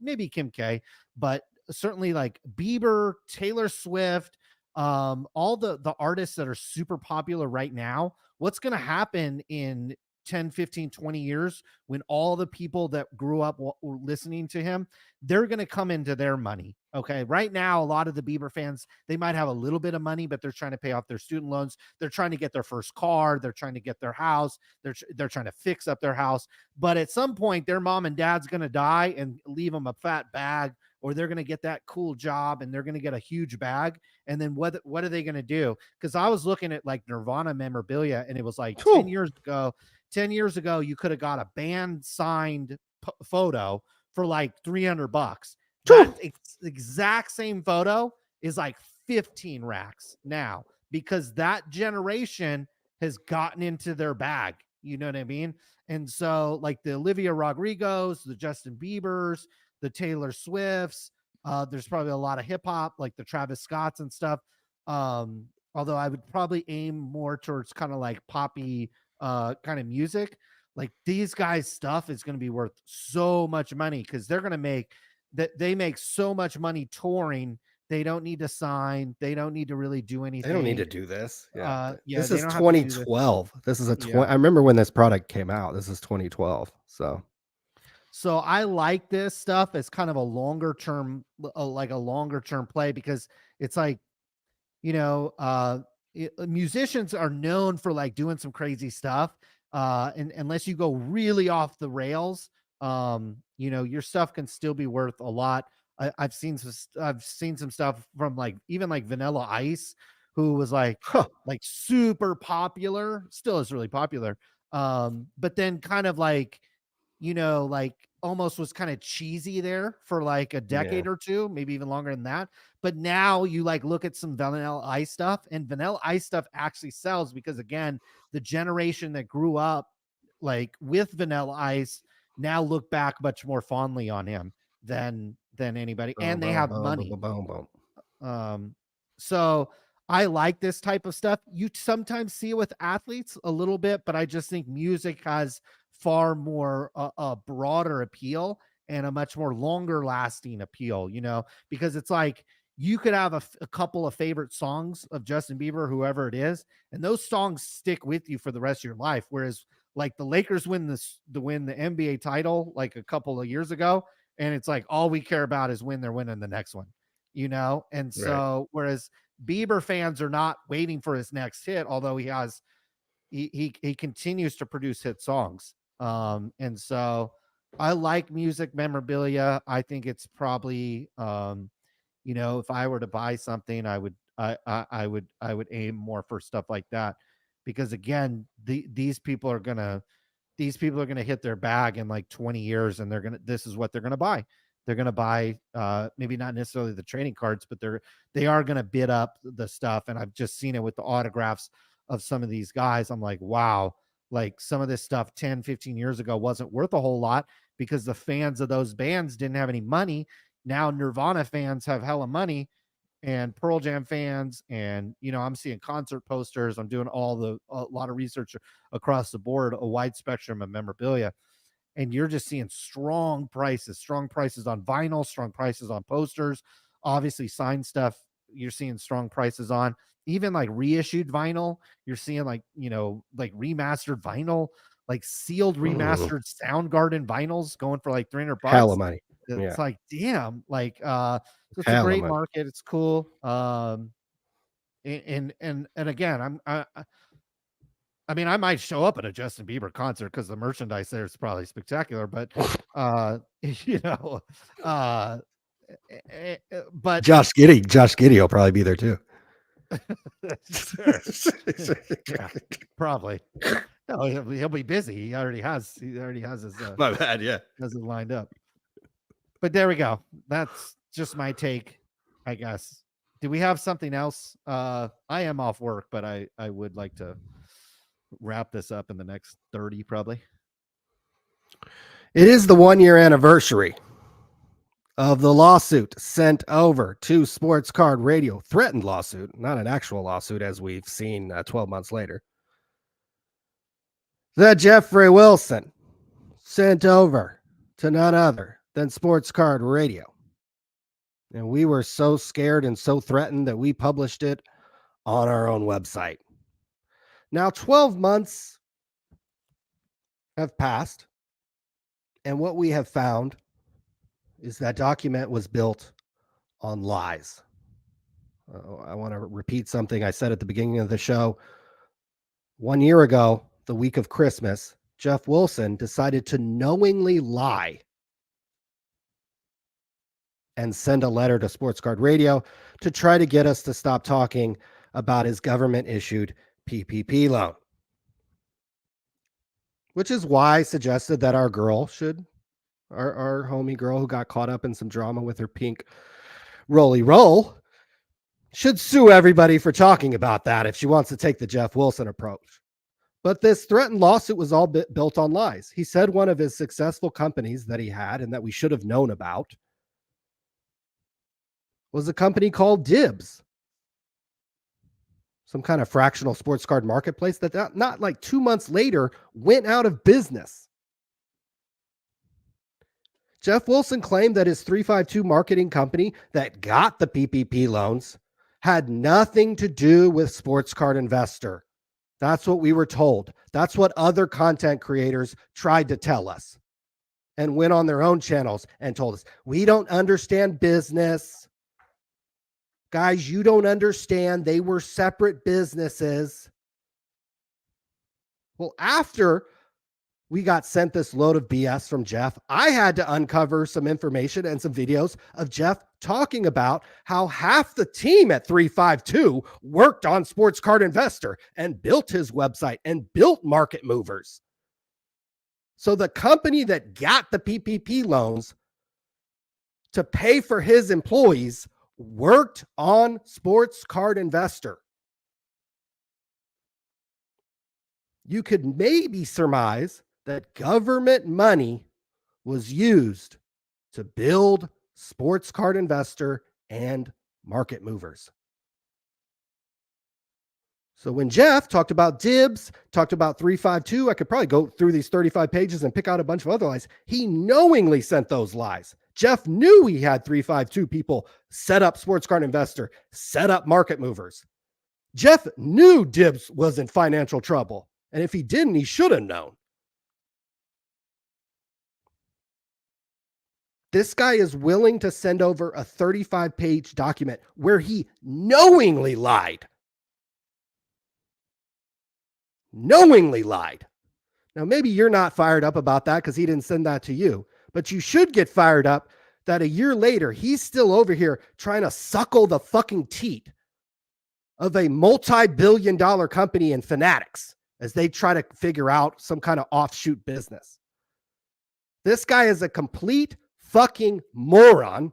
maybe Kim K, but certainly like Bieber, Taylor Swift, all the artists that are super popular right now. What's going to happen in 10, 15, 20 years when all the people that grew up listening to him, they're going to come into their money. Okay. Right now, a lot of the Bieber fans, they might have a little bit of money, but they're trying to pay off their student loans. They're trying to get their first car. They're trying to get their house. They're trying to fix up their house. But at some point, their mom and dad's going to die and leave them a fat bag, or they're going to get that cool job and they're going to get a huge bag. And then what are they going to do? Because I was looking at like Nirvana memorabilia, and it was like 10 years ago. 10 years ago, you could have got a band signed photo for like $300. That exact same photo is like 15 racks now, because that generation has gotten into their bag. You know what I mean? And so like the Olivia Rodrigos, the Justin Biebers, the Taylor Swifts, there's probably a lot of hip hop, like the Travis Scotts and stuff. Although I would probably aim more towards kind of like poppy kind of music. Like these guys' stuff is going to be worth so much money because they're going to make they make so much money touring. They don't need to sign. They don't need to really do anything. they don't need to do this. Yeah. This they is don't have to do this. 2012. This is a 20. Yeah. I remember when this product came out. This is 2012. So I like this stuff as kind of a longer term, like a longer term play, because it's like, musicians are known for like doing some crazy stuff. And unless you go really off the rails, your stuff can still be worth a lot. I've seen some stuff from like even like Vanilla Ice, who was like super popular, still is really popular. But then kind of like, like almost was kind of cheesy there for like a decade or two, maybe even longer than that. But now you like look at some Vanilla Ice stuff, and Vanilla Ice stuff actually sells because, again, the generation that grew up like with Vanilla Ice now look back much more fondly on him than anybody, and they have money. So I like this type of stuff. You sometimes see it with athletes a little bit, but I just think music has far more a broader appeal and a much more longer lasting appeal, because it's like you could have a couple of favorite songs of Justin Bieber, whoever it is, and those songs stick with you for the rest of your life. Whereas like the Lakers win the NBA title like a couple of years ago, and it's like all we care about is when they're winning the next one, and so whereas Bieber fans are not waiting for his next hit, although he continues to produce hit songs. And so I like music memorabilia. I think it's probably, if I were to buy something, I would aim more for stuff like that, because again, these people are gonna these people are going to hit their bag in like 20 years and this is what they're going to buy. They're going to buy, maybe not necessarily the trading cards, but they are going to bid up the stuff. And I've just seen it with the autographs of some of these guys. I'm like, wow, like some of this stuff 10, 15 years ago wasn't worth a whole lot because the fans of those bands didn't have any money. Now Nirvana fans have hella money, and Pearl Jam fans, and I'm seeing concert posters. I'm doing a lot of research across the board, a wide spectrum of memorabilia, and you're just seeing strong prices on vinyl, strong prices on posters, obviously signed stuff. You're seeing strong prices on even like reissued vinyl. You're seeing like remastered vinyl, like sealed remastered Soundgarden vinyls going for like $300. Hell of money. It's like, damn, like, so it's Hell a of great money. market. It's cool. And again, I mean, I might show up at a Justin Bieber concert because the merchandise there is probably spectacular, but, but Josh Giddey will probably be there too. sure. Yeah, probably. No, he'll be busy. He already has his, My bad. Yeah. has it lined up. But there we go. That's just my take, I guess. Do we have something else? I am off work, but I would like to wrap this up in the next 30 probably. It is the 1-year anniversary of the lawsuit sent over to Sports Card Radio. Threatened lawsuit, not an actual lawsuit as we've seen 12 months later. That Jeffrey Wilson sent over to none other than Sports Card Radio. And we were so scared and so threatened that we published it on our own website. Now, 12 months have passed, and what we have found is that document was built on lies. I want to repeat something I said at the beginning of the show. 1 year ago, the week of Christmas, Geoff Wilson decided to knowingly lie and send a letter to Sports Card Radio to try to get us to stop talking about his government-issued PPP loan. Which is why I suggested that our homie girl who got caught up in some drama with her pink rolly roll should sue everybody for talking about that if she wants to take the Geoff Wilson approach. But this threatened lawsuit was all built on lies. He said one of his successful companies that he had and that we should have known about was a company called Dibs. Some kind of fractional sports card marketplace that not like 2 months later went out of business. Geoff Wilson claimed that his 352 marketing company that got the PPP loans had nothing to do with Sports Card Investor. That's what we were told. That's what other content creators tried to tell us and went on their own channels and told us, we don't understand business. Guys, you don't understand. They were separate businesses. Well, after we got sent this load of BS from Geoff, I had to uncover some information and some videos of Geoff talking about how half the team at 352 worked on Sports Card Investor and built his website and built Market Movers. So the company that got the PPP loans to pay for his employees worked on Sports Card Investor. You could maybe surmise that government money was used to build Sports Card Investor and Market Movers. So when Geoff talked about Dibs, talked about 352, I could probably go through these 35 pages and pick out a bunch of other lies. He knowingly sent those lies. Geoff knew he had 352 people set up Sports Card Investor, set up Market Movers. Geoff knew Dibs was in financial trouble. And if he didn't, he should have known. This guy is willing to send over a 35-page document where he knowingly lied. Knowingly lied. Now, maybe you're not fired up about that because he didn't send that to you, but you should get fired up that a year later, he's still over here trying to suckle the fucking teat of a multi-billion-dollar company in Fanatics as they try to figure out some kind of offshoot business. This guy is a complete fucking moron.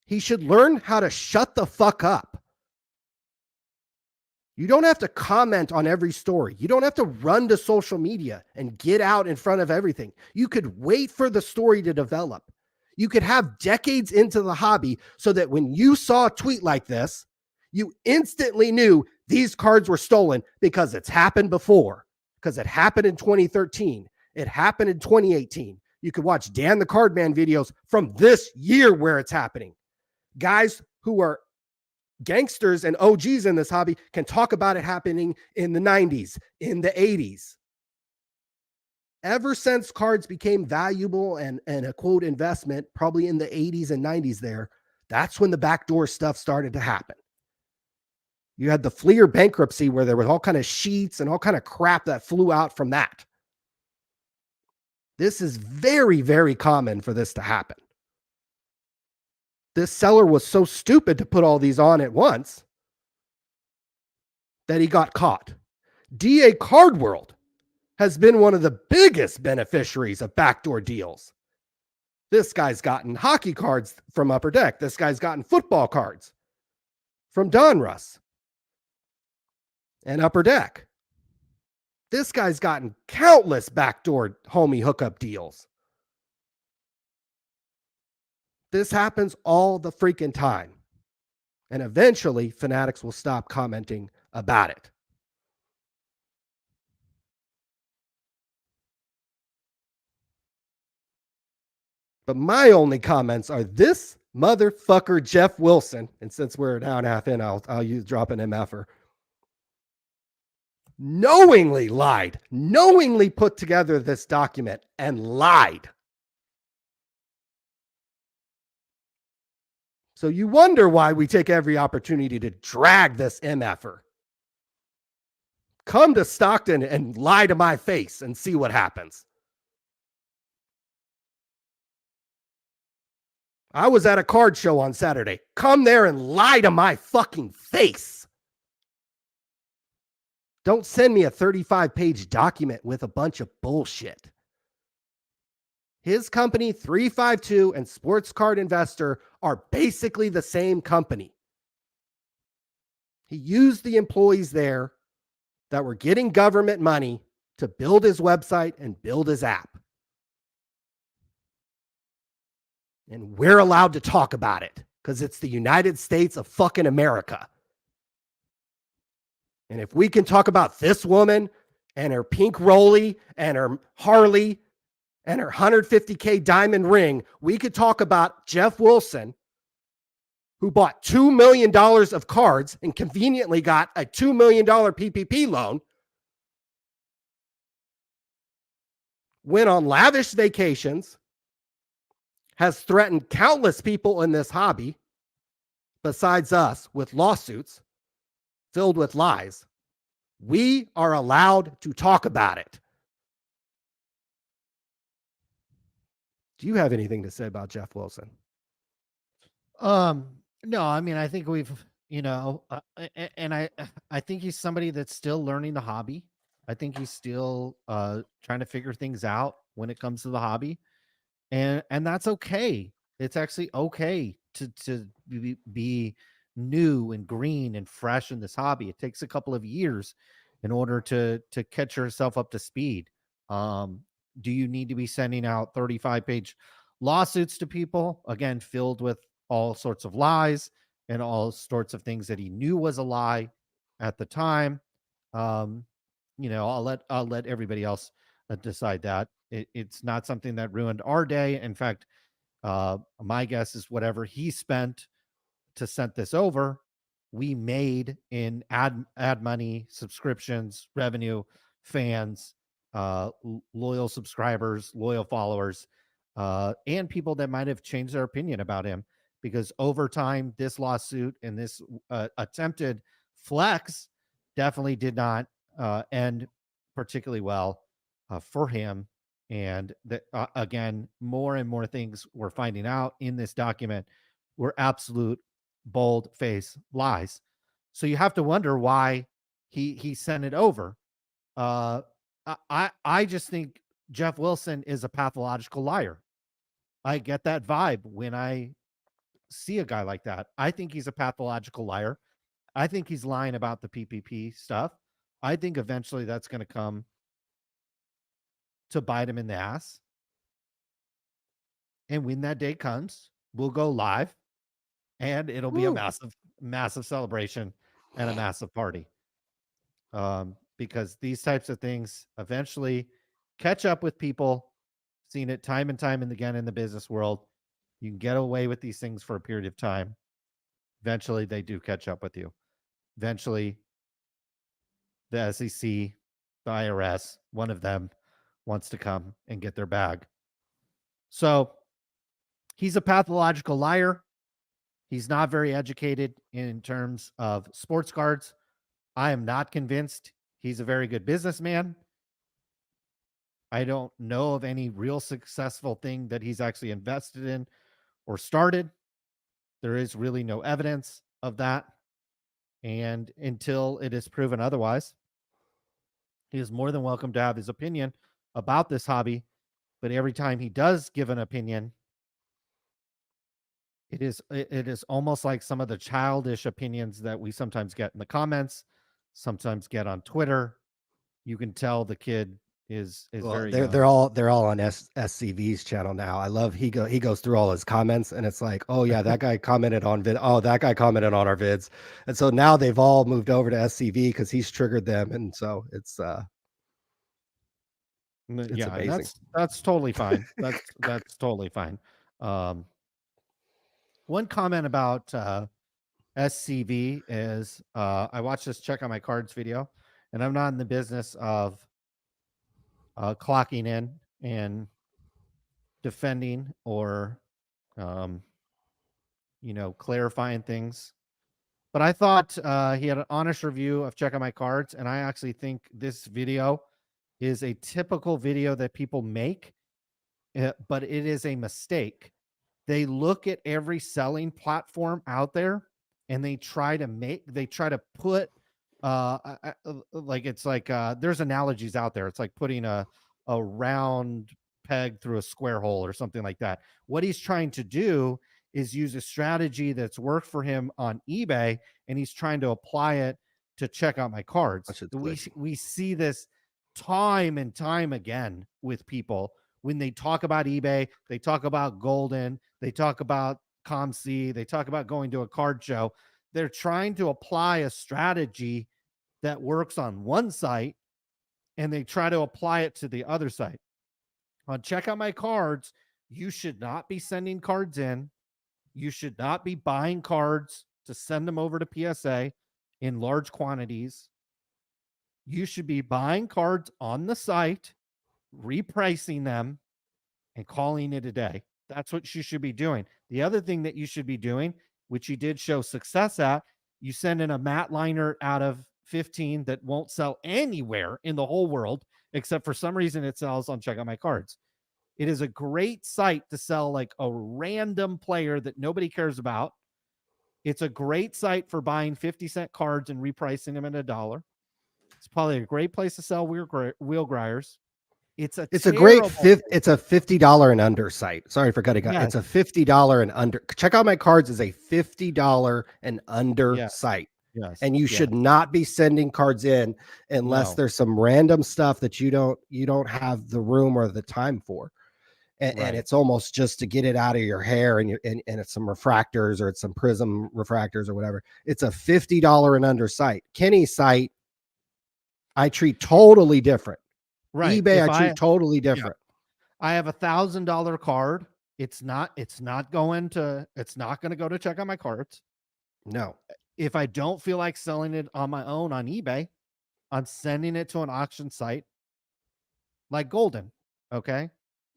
He should learn how to shut the fuck up. You don't have to comment on every story. You don't have to run to social media and get out in front of everything. You could wait for the story to develop. You could have decades into the hobby so that when you saw a tweet like this, you instantly knew these cards were stolen because it's happened before, because it happened in 2013. It happened in 2018. You could watch Dan the Cardman videos from this year where it's happening. Guys who are gangsters and OGs in this hobby can talk about it happening in the 90s, in the 80s. Ever since cards became valuable and a quote investment, probably in the 80s and 90s there, that's when the backdoor stuff started to happen. You had the Fleer bankruptcy where there was all kind of sheets and all kind of crap that flew out from that. This is very, very common for this to happen. This seller was so stupid to put all these on at once that he got caught. DA Card World has been one of the biggest beneficiaries of backdoor deals. This guy's gotten hockey cards from Upper Deck. This guy's gotten football cards from Donruss and Upper Deck. This guy's gotten countless backdoor homie hookup deals. This happens all the freaking time. And eventually, Fanatics will stop commenting about it. But my only comments are this motherfucker, Geoff Wilson, and since we're an hour and a half in, I'll drop an MFer, knowingly lied, knowingly put together this document and lied. So you wonder why we take every opportunity to drag this MFer. Come to Stockton and lie to my face and see what happens. I was at a card show on Saturday. Come there and lie to my fucking face. Don't send me a 35-page document with a bunch of bullshit. His company, 352, and Sports Card Investor are basically the same company. He used the employees there that were getting government money to build his website and build his app. And we're allowed to talk about it because it's the United States of fucking America. And if we can talk about this woman and her pink Rolly and her Harley and her $150K diamond ring, we could talk about Geoff Wilson, who bought $2 million of cards and conveniently got a $2 million PPP loan, went on lavish vacations, has threatened countless people in this hobby, besides us, with lawsuits filled with lies. We are allowed to talk about it. Do you have anything to say about Geoff Wilson? No, I mean, I think we've, and I think he's somebody that's still learning the hobby. I think he's still trying to figure things out when it comes to the hobby. And that's okay. It's actually okay to be new and green and fresh in this hobby. It takes a couple of years in order to catch yourself up to speed. Do you need to be sending out 35-page lawsuits to people, again, filled with all sorts of lies and all sorts of things that he knew was a lie at the time? I'll let everybody else decide that. It's not something that ruined our day. In fact, my guess is whatever he spent to send this over, we made in ad money, subscriptions, revenue, fans, loyal subscribers, loyal followers, and people that might have changed their opinion about him, because over time, this lawsuit and this attempted flex definitely did not end particularly well for him. And again, more and more things we're finding out in this document were absolute bold-faced lies. So you have to wonder why he sent it over. I just think Jeff Wilson is a pathological liar. I get that vibe when I see a guy like that. I think he's a pathological liar. I think he's lying about the PPP stuff. I think eventually that's going to come to bite him in the ass. And when that day comes, we'll go live and it'll be a massive, massive celebration and a massive party. Because these types of things eventually catch up with people. Seen it time and time and again in the business world. You can get away with these things for a period of time. Eventually, they do catch up with you. Eventually, the SEC, the IRS, one of them wants to come and get their bag. So he's a pathological liar. He's not very educated in terms of sports cards. I am not convinced he's a very good businessman. I don't know of any real successful thing that he's actually invested in or started. There is really no evidence of that. And until it is proven otherwise, he is more than welcome to have his opinion about this hobby. But every time he does give an opinion, it is almost like some of the childish opinions that we sometimes get in the comments, sometimes get on Twitter. You can tell the kid is very young. they're all on SCV's channel now. I love he goes through all his comments and it's like, oh yeah, that guy commented on that guy commented on our vids. And so now they've all moved over to SCV because he's triggered them. And so it's yeah, amazing. That's totally fine. That's totally fine. One comment about SCV is I watched this check on my cards video, and I'm not in the business of clocking in and defending or clarifying things. But I thought he had an honest review of Check On My Cards, and I actually think this video is a typical video that people make, but it is a mistake. They look at every selling platform out there, and they try to put there's analogies out there. It's like putting a round peg through a square hole or something like that. What he's trying to do is use a strategy that's worked for him on eBay, and he's trying to apply it to Check Out My Cards. We see this time and time again with people. When they talk about eBay, they talk about Golden, they talk about ComC, they talk about going to a card show. They're trying to apply a strategy that works on one site, and they try to apply it to the other site. On Check Out My Cards, you should not be sending cards in. You should not be buying cards to send them over to PSA in large quantities. You should be buying cards on the site, repricing them, and calling it a day. That's what you should be doing. The other thing that you should be doing, which you did show success at, you send in a matte liner out of 15 that won't sell anywhere in the whole world, except for some reason it sells on Check Out My Cards. It is a great site to sell like a random player that nobody cares about. It's a great site for buying 50-cent cards and repricing them at $1. It's probably a great place to sell wheel grinders. It's a $50 and under site. Sorry for cutting out. Yes. It's a $50 and under. Check Out My Cards is a $50 and under site. Yes. And you should not be sending cards in unless there's some random stuff that you don't have the room or the time for. And it's almost just to get it out of your hair, and it's some refractors or it's some prism refractors or whatever. It's a $50 and under site. Kenny's site, I treat totally different. Right. eBay, I treat totally different. Yeah. I have $1,000 card. It's not going to go to Check Out My Cards. No. If I don't feel like selling it on my own on eBay, I'm sending it to an auction site like Golden. Okay.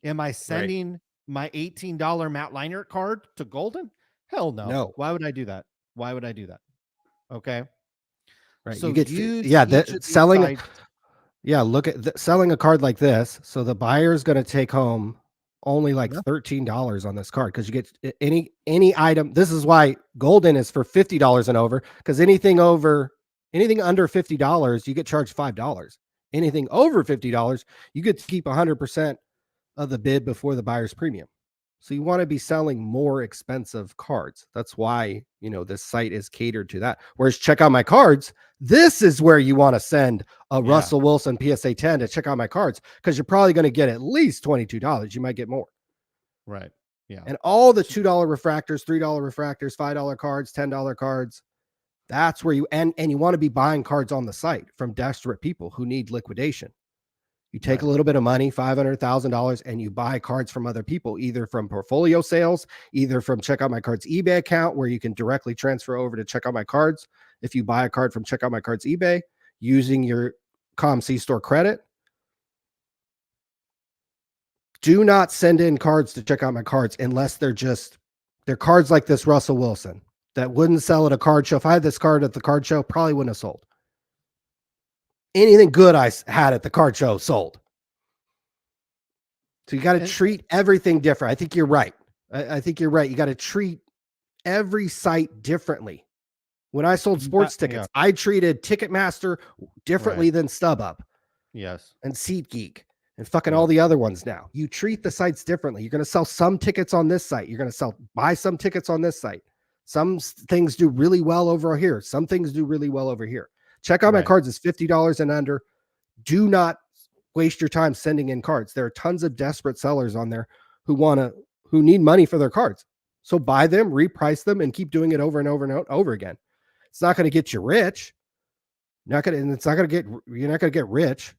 Am I sending my $18 matte liner card to Golden? Hell no. No. Why would I do that? Okay. Right. So selling. Look at selling a card like this. So the buyer's going to take home only like $13 on this card because you get any item. This is why Golden is for $50 and over, because anything over Anything under $50, you get charged $5. Anything over $50, you get to keep 100% of the bid before the buyer's premium. So you want to be selling more expensive cards. That's why, this site is catered to that. Whereas Check Out My Cards, this is where you want to send a Russell Wilson PSA 10 to Check Out My Cards, because you're probably going to get at least $22. You might get more. Right. Yeah. And all the $2 refractors, $3 refractors, $5 cards, $10 cards, that's where you, and you want to be buying cards on the site from desperate people who need liquidation. You take a little bit of money, $500,000, and you buy cards from other people, either from portfolio sales, either from Check Out My Cards eBay account, where you can directly transfer over to Check Out My Cards. If you buy a card from Check Out My Cards eBay using your ComC store credit, do not send in cards to Check Out My Cards unless they're cards like this Russell Wilson that wouldn't sell at a card show. If I had this card at the card show, probably wouldn't have sold. Anything good I had at the card show sold. So you got to treat everything different. I think you're right. I think you're right. You got to treat every site differently. When I sold sports tickets, I treated Ticketmaster differently than StubHub. Yes. And SeatGeek and fucking all the other ones now. You treat the sites differently. You're going to sell some tickets on this site. You're going to buy some tickets on this site. Some things do really well over here. Some things do really well over here. Check Out My Cards is $50 and under. Do not waste your time sending in cards. There are tons of desperate sellers on there who need money for their cards. So buy them, reprice them, and keep doing it over and over and over again. It's not going to get you rich. You're not going to get rich.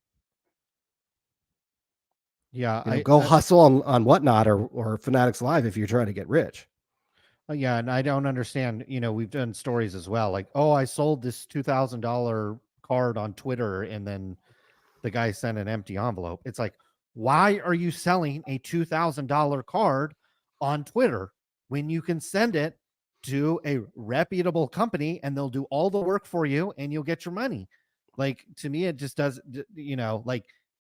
Yeah. Go hustle on Whatnot or Fanatics Live if you're trying to get rich. Yeah. And I don't understand, we've done stories as well. Like, oh, I sold this $2,000 card on Twitter, and then the guy sent an empty envelope. It's like, why are you selling a $2,000 card on Twitter when you can send it to a reputable company and they'll do all the work for you and you'll get your money? Like, to me, it just does,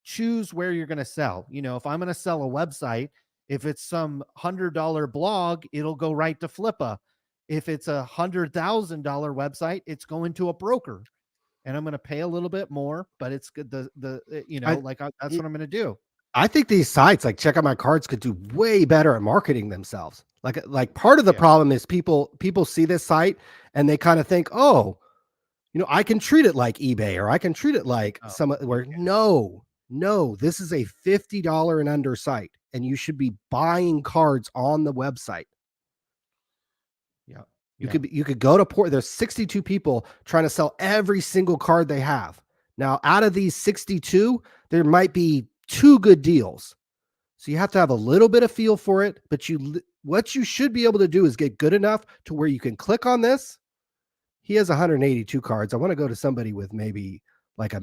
choose where you're going to sell. If I'm going to sell a website, if it's some $100 blog, it'll go right to Flippa. If it's a $100,000 website, it's going to a broker. And I'm going to pay a little bit more, but it's good. That's what I'm going to do. I think these sites like Check Out My Cards could do way better at marketing themselves. Like part of the problem is people see this site and they kind of think, oh, I can treat it like eBay, or I can treat it like no, this is a $50 and under site, and you should be buying cards on the website. You could go to port. There's 62 people trying to sell every single card they have. Now, out of these 62, there might be 2 good deals. So you have to have a little bit of feel for it, but what you should be able to do is get good enough to where you can click on this. He has 182 cards. I want to go to somebody with maybe like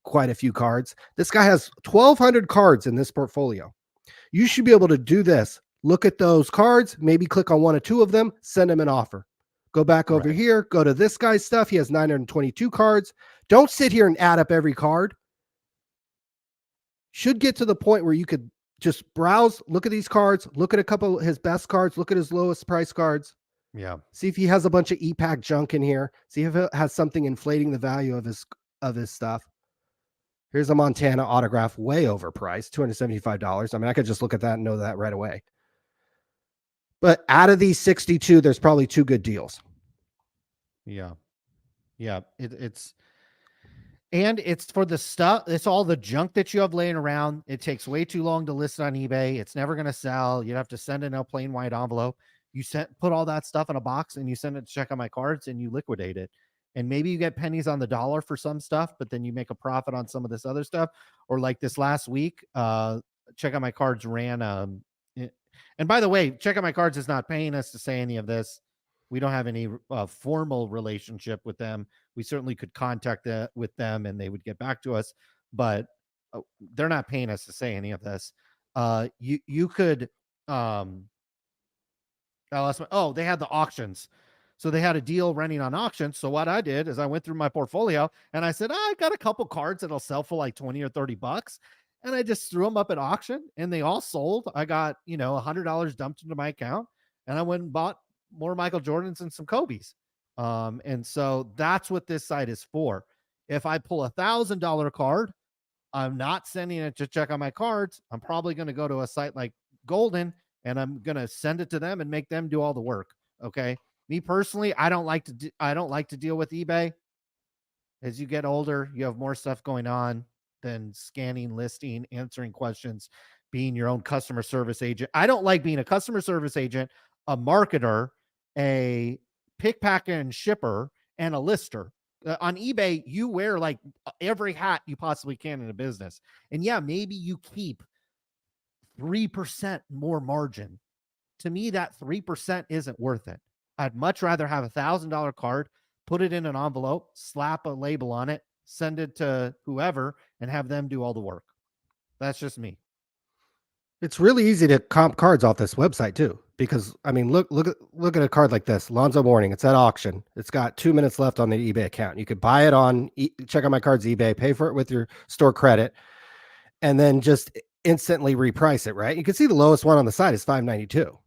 quite a few cards. This guy has 1,200 cards in this portfolio. You should be able to do this. Look at those cards, maybe click on 1 or 2 of them, send him an offer. Go back over here, go to this guy's stuff. He has 922 cards. Don't sit here and add up every card. Should get to the point where you could just browse, look at these cards, look at a couple of his best cards, look at his lowest price cards. Yeah. See if he has a bunch of e-pack junk in here. See if it has something inflating the value of his stuff. Here's a Montana autograph, way overpriced, $275. I mean, I could just look at that and know that right away. But out of these 62, there's probably 2 good deals. Yeah. It's for the stuff. It's all the junk that you have laying around. It takes way too long to list on eBay. It's never going to sell. You'd have to send in a plain white envelope. You put all that stuff in a box and you send it to Check Out My Cards and you liquidate it. And maybe you get pennies on the dollar for some stuff, but then you make a profit on some of this other stuff. Or like this last week, Check Out My Cards ran. And by the way, Check Out My Cards is not paying us to say any of this. We don't have any formal relationship with them. We certainly could contact with them and they would get back to us, but they're not paying us to say any of this. You could, they had the auctions. So they had a deal running on auction. So what I did is I went through my portfolio and I said, I got a couple cards that'll sell for like 20 or 30 bucks. And I just threw them up at auction and they all sold. I got, $100 dumped into my account and I went and bought more Michael Jordans and some Kobe's. And so that's what this site is for. If I pull $1,000 card, I'm not sending it to check on my cards. I'm probably going to go to a site like Golden and I'm going to send it to them and make them do all the work. Okay. Me personally, I don't like to deal with eBay. As you get older, you have more stuff going on than scanning, listing, answering questions, being your own customer service agent. I don't like being a customer service agent, a marketer, a pick, packer, and shipper, and a lister. On eBay, you wear like every hat you possibly can in a business. And yeah, maybe you keep 3% more margin. To me, that 3% isn't worth it. I'd much rather have $1,000 card, put it in an envelope, slap a label on it, send it to whoever, and have them do all the work. That's just me. It's really easy to comp cards off this website too, because I mean, look at a card like this, Lonzo Mourning. It's at auction. It's got 2 minutes left on the eBay account. You could buy it on check out my cards eBay, pay for it with your store credit, and then just instantly reprice it. Right? You can see the lowest one on the site is $5.92.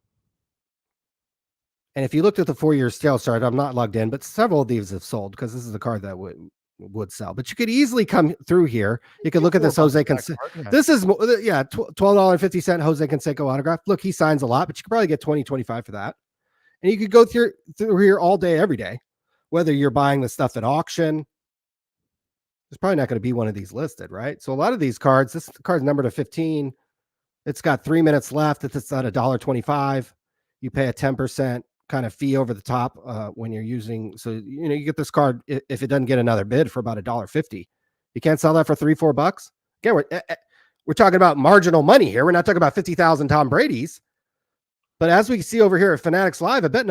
And if you looked at the 4-year sales chart, I'm not logged in, but several of these have sold because this is a card that would sell. But you could easily come through here. You could look at this Jose Canseco. Yeah. This is $12.50 Jose Canseco autograph. Look, he signs a lot, but you could probably get 20, 25 for that. And you could go through here all day, every day, whether you're buying the stuff at auction. There's probably not going to be one of these listed, right? So a lot of these cards, this card's numbered to 15. It's got 3 minutes left. It's at $1.25. You pay a 10% kind of fee over the top when you're using. So, you get this card if it doesn't get another bid for about $1.50. You can't sell that for $3-4. Again, we're talking about marginal money here. We're not talking about 50,000 Tom Brady's. But as we see over here at Fanatics Live, I bet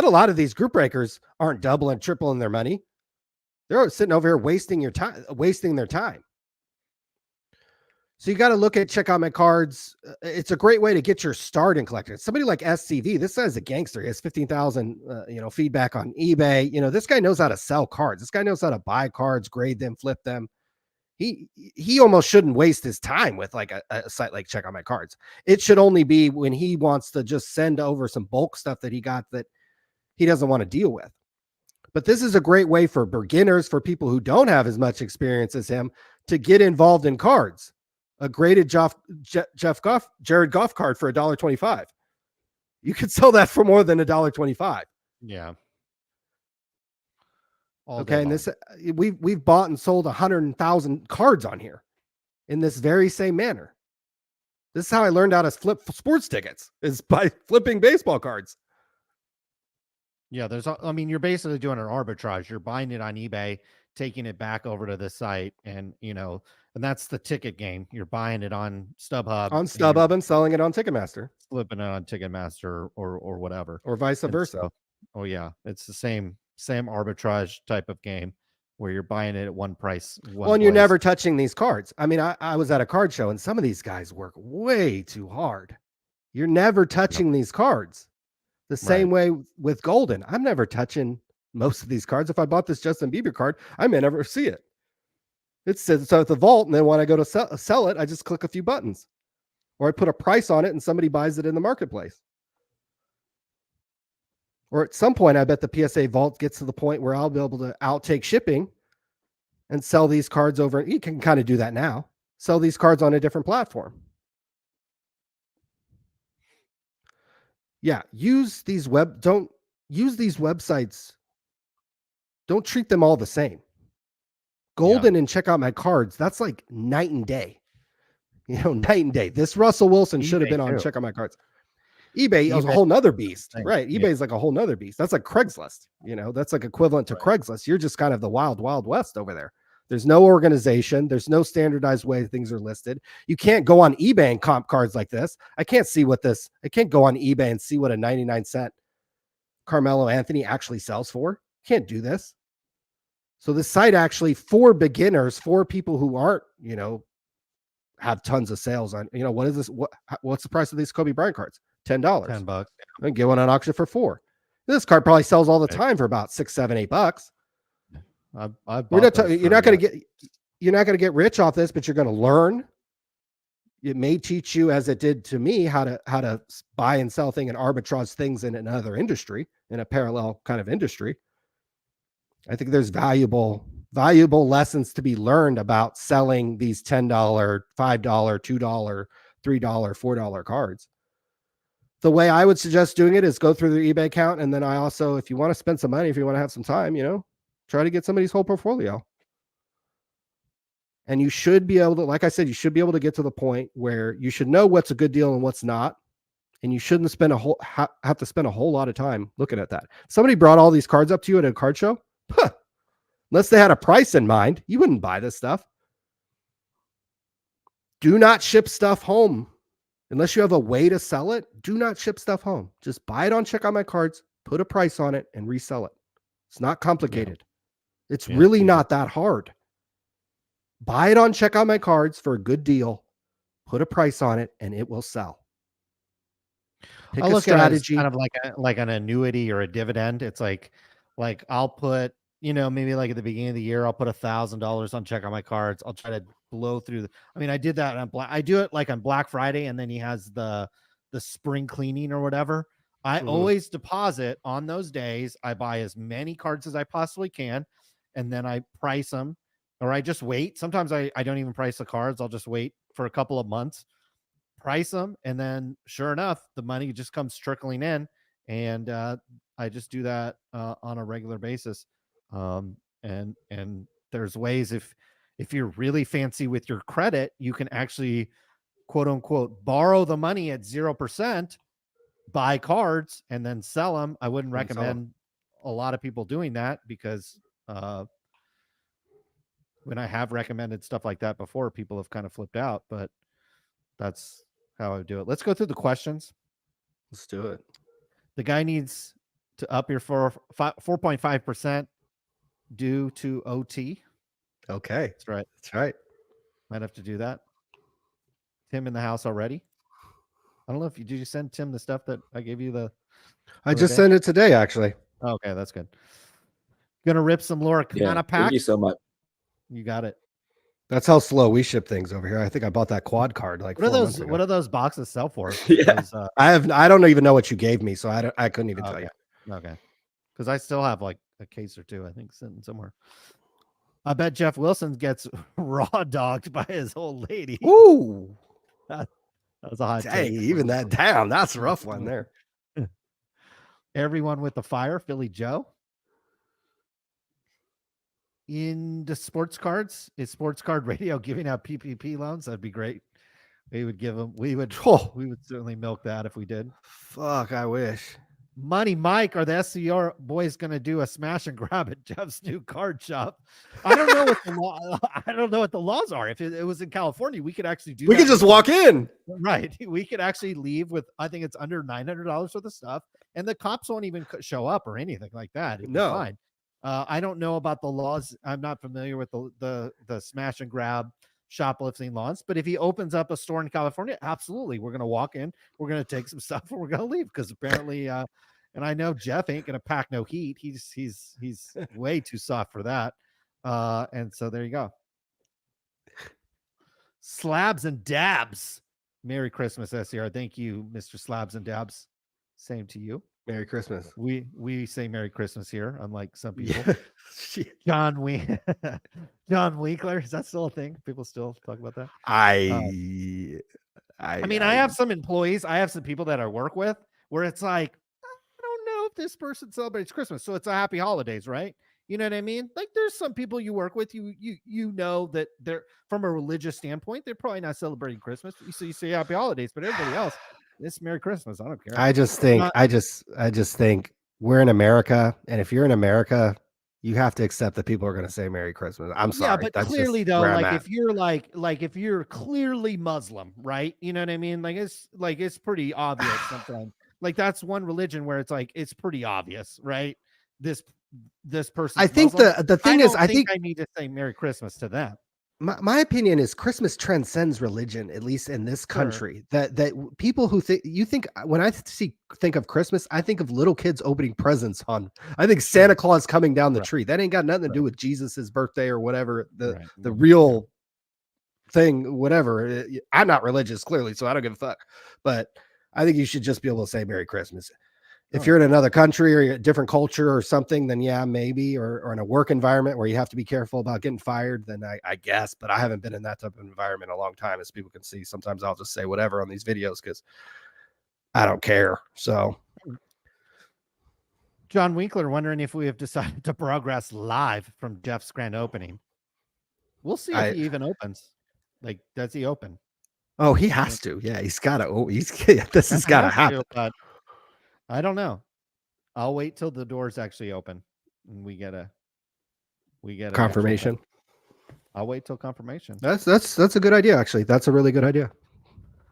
a lot of these group breakers aren't doubling, tripling their money. They're sitting over here wasting their time. So you got to look at check out my cards. It's a great way to get your start in collecting. Somebody like SCV, this guy's a gangster. He has 15,000, feedback on eBay. This guy knows how to sell cards. This guy knows how to buy cards, grade them, flip them. He almost shouldn't waste his time with like a site like Check Out My Cards. It should only be when he wants to just send over some bulk stuff that he got that he doesn't want to deal with. But this is a great way for beginners, for people who don't have as much experience as him, to get involved in cards. A graded Jared Goff card for $1.25. You could sell that for more than $1.25. Yeah. Okay, and this we've bought and sold 100,000 cards on here in this very same manner. This is how I learned how to flip sports tickets, is by flipping baseball cards. Yeah, you're basically doing an arbitrage. You're buying it on eBay, taking it back over to the site, and and that's the ticket game. You're buying it on StubHub. And selling it on Ticketmaster. Flipping it on Ticketmaster or whatever. Or vice versa. So, it's the same arbitrage type of game where you're buying it at one price. And you're never touching these cards. I mean, I was at a card show and some of these guys work way too hard. You're never touching these cards. The same way with Golden. I'm never touching most of these cards. If I bought this Justin Bieber card, I may never see it. It's at the vault, and then when I go to sell it, I just click a few buttons. Or I put a price on it and somebody buys it in the marketplace. Or at some point, I bet the PSA vault gets to the point where I'll be able to outtake shipping and sell these cards over. You can kind of do that now. Sell these cards on a different platform. Yeah, don't use these websites. Don't treat them all the same. Golden and Check Out My Cards, that's like night and day. Night and day. This Russell Wilson should have been on Check Out My Cards. eBay is a whole nother beast, right? eBay is like a whole nother beast. That's like Craigslist. That's like equivalent to Craigslist. You're just kind of the wild, wild west over there. There's no organization. There's no standardized way things are listed. You can't go on eBay and comp cards like this. I can't go on eBay and see what a 99-cent Carmelo Anthony actually sells for. Can't do this. So the site actually, for beginners, for people who aren't, have tons of sales on, what is this? What's the price of these Kobe Bryant cards? $10. $10. And get one on auction for $4. This card probably sells all the time for about $6, $7, $8. You're not going to get rich off this, but you're going to learn. It may teach you, as it did to me, how to buy and sell things and arbitrage things in another industry, in a parallel kind of industry. I think there's valuable lessons to be learned about selling these $10, $5, $2, $3, $4 cards. The way I would suggest doing it is go through their eBay account. And then I also, if you want to spend some money, if you want to have some time, try to get somebody's whole portfolio. And you should be able to, like I said, you should be able to get to the point where you should know what's a good deal and what's not. And you shouldn't spend have to spend a whole lot of time looking at that. Somebody brought all these cards up to you at a card show. Unless they had a price in mind, you wouldn't buy this stuff. Do not ship stuff home. Unless you have a way to sell it, do not ship stuff home. Just buy it on Check Out My Cards, put a price on it, and resell it. It's not complicated. Yeah. It's really not that hard. Buy it on Check Out My Cards for a good deal, put a price on it, and it will sell. Pick a strategy. Kind of like an annuity or a dividend. It's like I'll put, maybe like at the beginning of the year, I'll put $1,000 on Check Out My Cards. I'll try to blow through. I did that on I do it like on Black Friday, and then he has the spring cleaning or whatever. I always deposit on those days. I buy as many cards as I possibly can, and then I price them, or I just wait. Sometimes I don't even price the cards. I'll just wait for a couple of months, price them, and then sure enough, the money just comes trickling in, and I just do that on a regular basis. And there's ways, if you're really fancy with your credit, you can actually, quote unquote, borrow the money at 0%, buy cards, and then sell them. I wouldn't recommend a lot of people doing that, because when I have recommended stuff like that before, people have kind of flipped out, but that's how I would do it. Let's go through the questions. Let's do it. The guy needs to up your 4.5% due to OT. Okay. That's right. That's right. Might have to do that. Tim in the house already? I don't know if did you send Tim the stuff that I gave you I just sent it today, actually. Okay, that's good. Gonna rip some Laura Kana pack. Thank you so much. You got it. That's how slow we ship things over here. I think I bought that quad card like what are those boxes sell for? Yeah. I don't even know what you gave me, so I couldn't even tell you. Okay. Because I still have like a case or two, I think, sitting somewhere. I bet Jeff Wilson gets raw dogged by his old lady. Ooh. That was a hot take. take. Even that down. That's a rough one there. Everyone with the fire, Philly Joe. In the sports cards, is Sports Card Radio giving out PPP loans? That'd be great. We would give them. We would certainly milk that if we did. Fuck, I wish. Money Mike, are the SCR boys going to do a smash and grab at Jeff's new card shop? I don't know what the law. I don't know what the laws are. If it was in California, we could actually do. We could just walk in, right? We could actually leave with, I think it's under $900 worth of stuff, and the cops won't even show up or anything like that. It'd be fine. I don't know about the laws. I'm not familiar with the smash and grab shoplifting laws, but if he opens up a store in California, absolutely, we're going to walk in, we're going to take some stuff, and we're going to leave, because apparently and I know Jeff ain't going to pack no heat. He's way too soft for that. And so there you go. Slabs and Dabs. Merry Christmas, SCR. Thank you, Mr. Slabs and Dabs. Same to you. Merry Christmas. We say Merry Christmas here, unlike some people. Yeah. John Winkler. Is that still a thing? People still talk about that? I mean, I have some employees. I have some people that I work with where it's like, I don't know if this person celebrates Christmas, so it's a happy holidays, right? You know what I mean? Like, there's some people you work with, you know that they're, from a religious standpoint, they're probably not celebrating Christmas. So you say happy holidays, but everybody else, it's Merry Christmas. I don't care. I just think we're in America, and if you're in America, you have to accept that people are going to say Merry Christmas. I'm sorry. Yeah, but that's clearly though, like if you're like if you're clearly Muslim, right? You know what I mean? Like it's pretty obvious sometimes. Like that's one religion where it's like it's pretty obvious, right? This person. I think Muslim. the thing is, I think I need to say Merry Christmas to them. My opinion is Christmas transcends religion, at least in this country. Sure. That people who think when I think of Christmas, I think of little kids opening presents on. I think Santa Claus coming down the tree. That ain't got nothing to do with Jesus's birthday or whatever. The real thing, whatever. I'm not religious, clearly, so I don't give a fuck. But I think you should just be able to say Merry Christmas. If you're in another country or a different culture or something, then yeah, maybe, or in a work environment where you have to be careful about getting fired, then I guess, but I haven't been in that type of environment in a long time. As people can see, sometimes I'll just say whatever on these videos because I don't care. So John Winkler wondering if we have decided to progress live from Geoff's grand opening. We'll see if he even opens. Like, does he open? Oh, he has to. Yeah, he's got to. Oh, this has got to happen. But I don't know. I'll wait till the doors actually open and we get a Confirmation. I'll wait till confirmation. That's a good idea. Actually, that's a really good idea.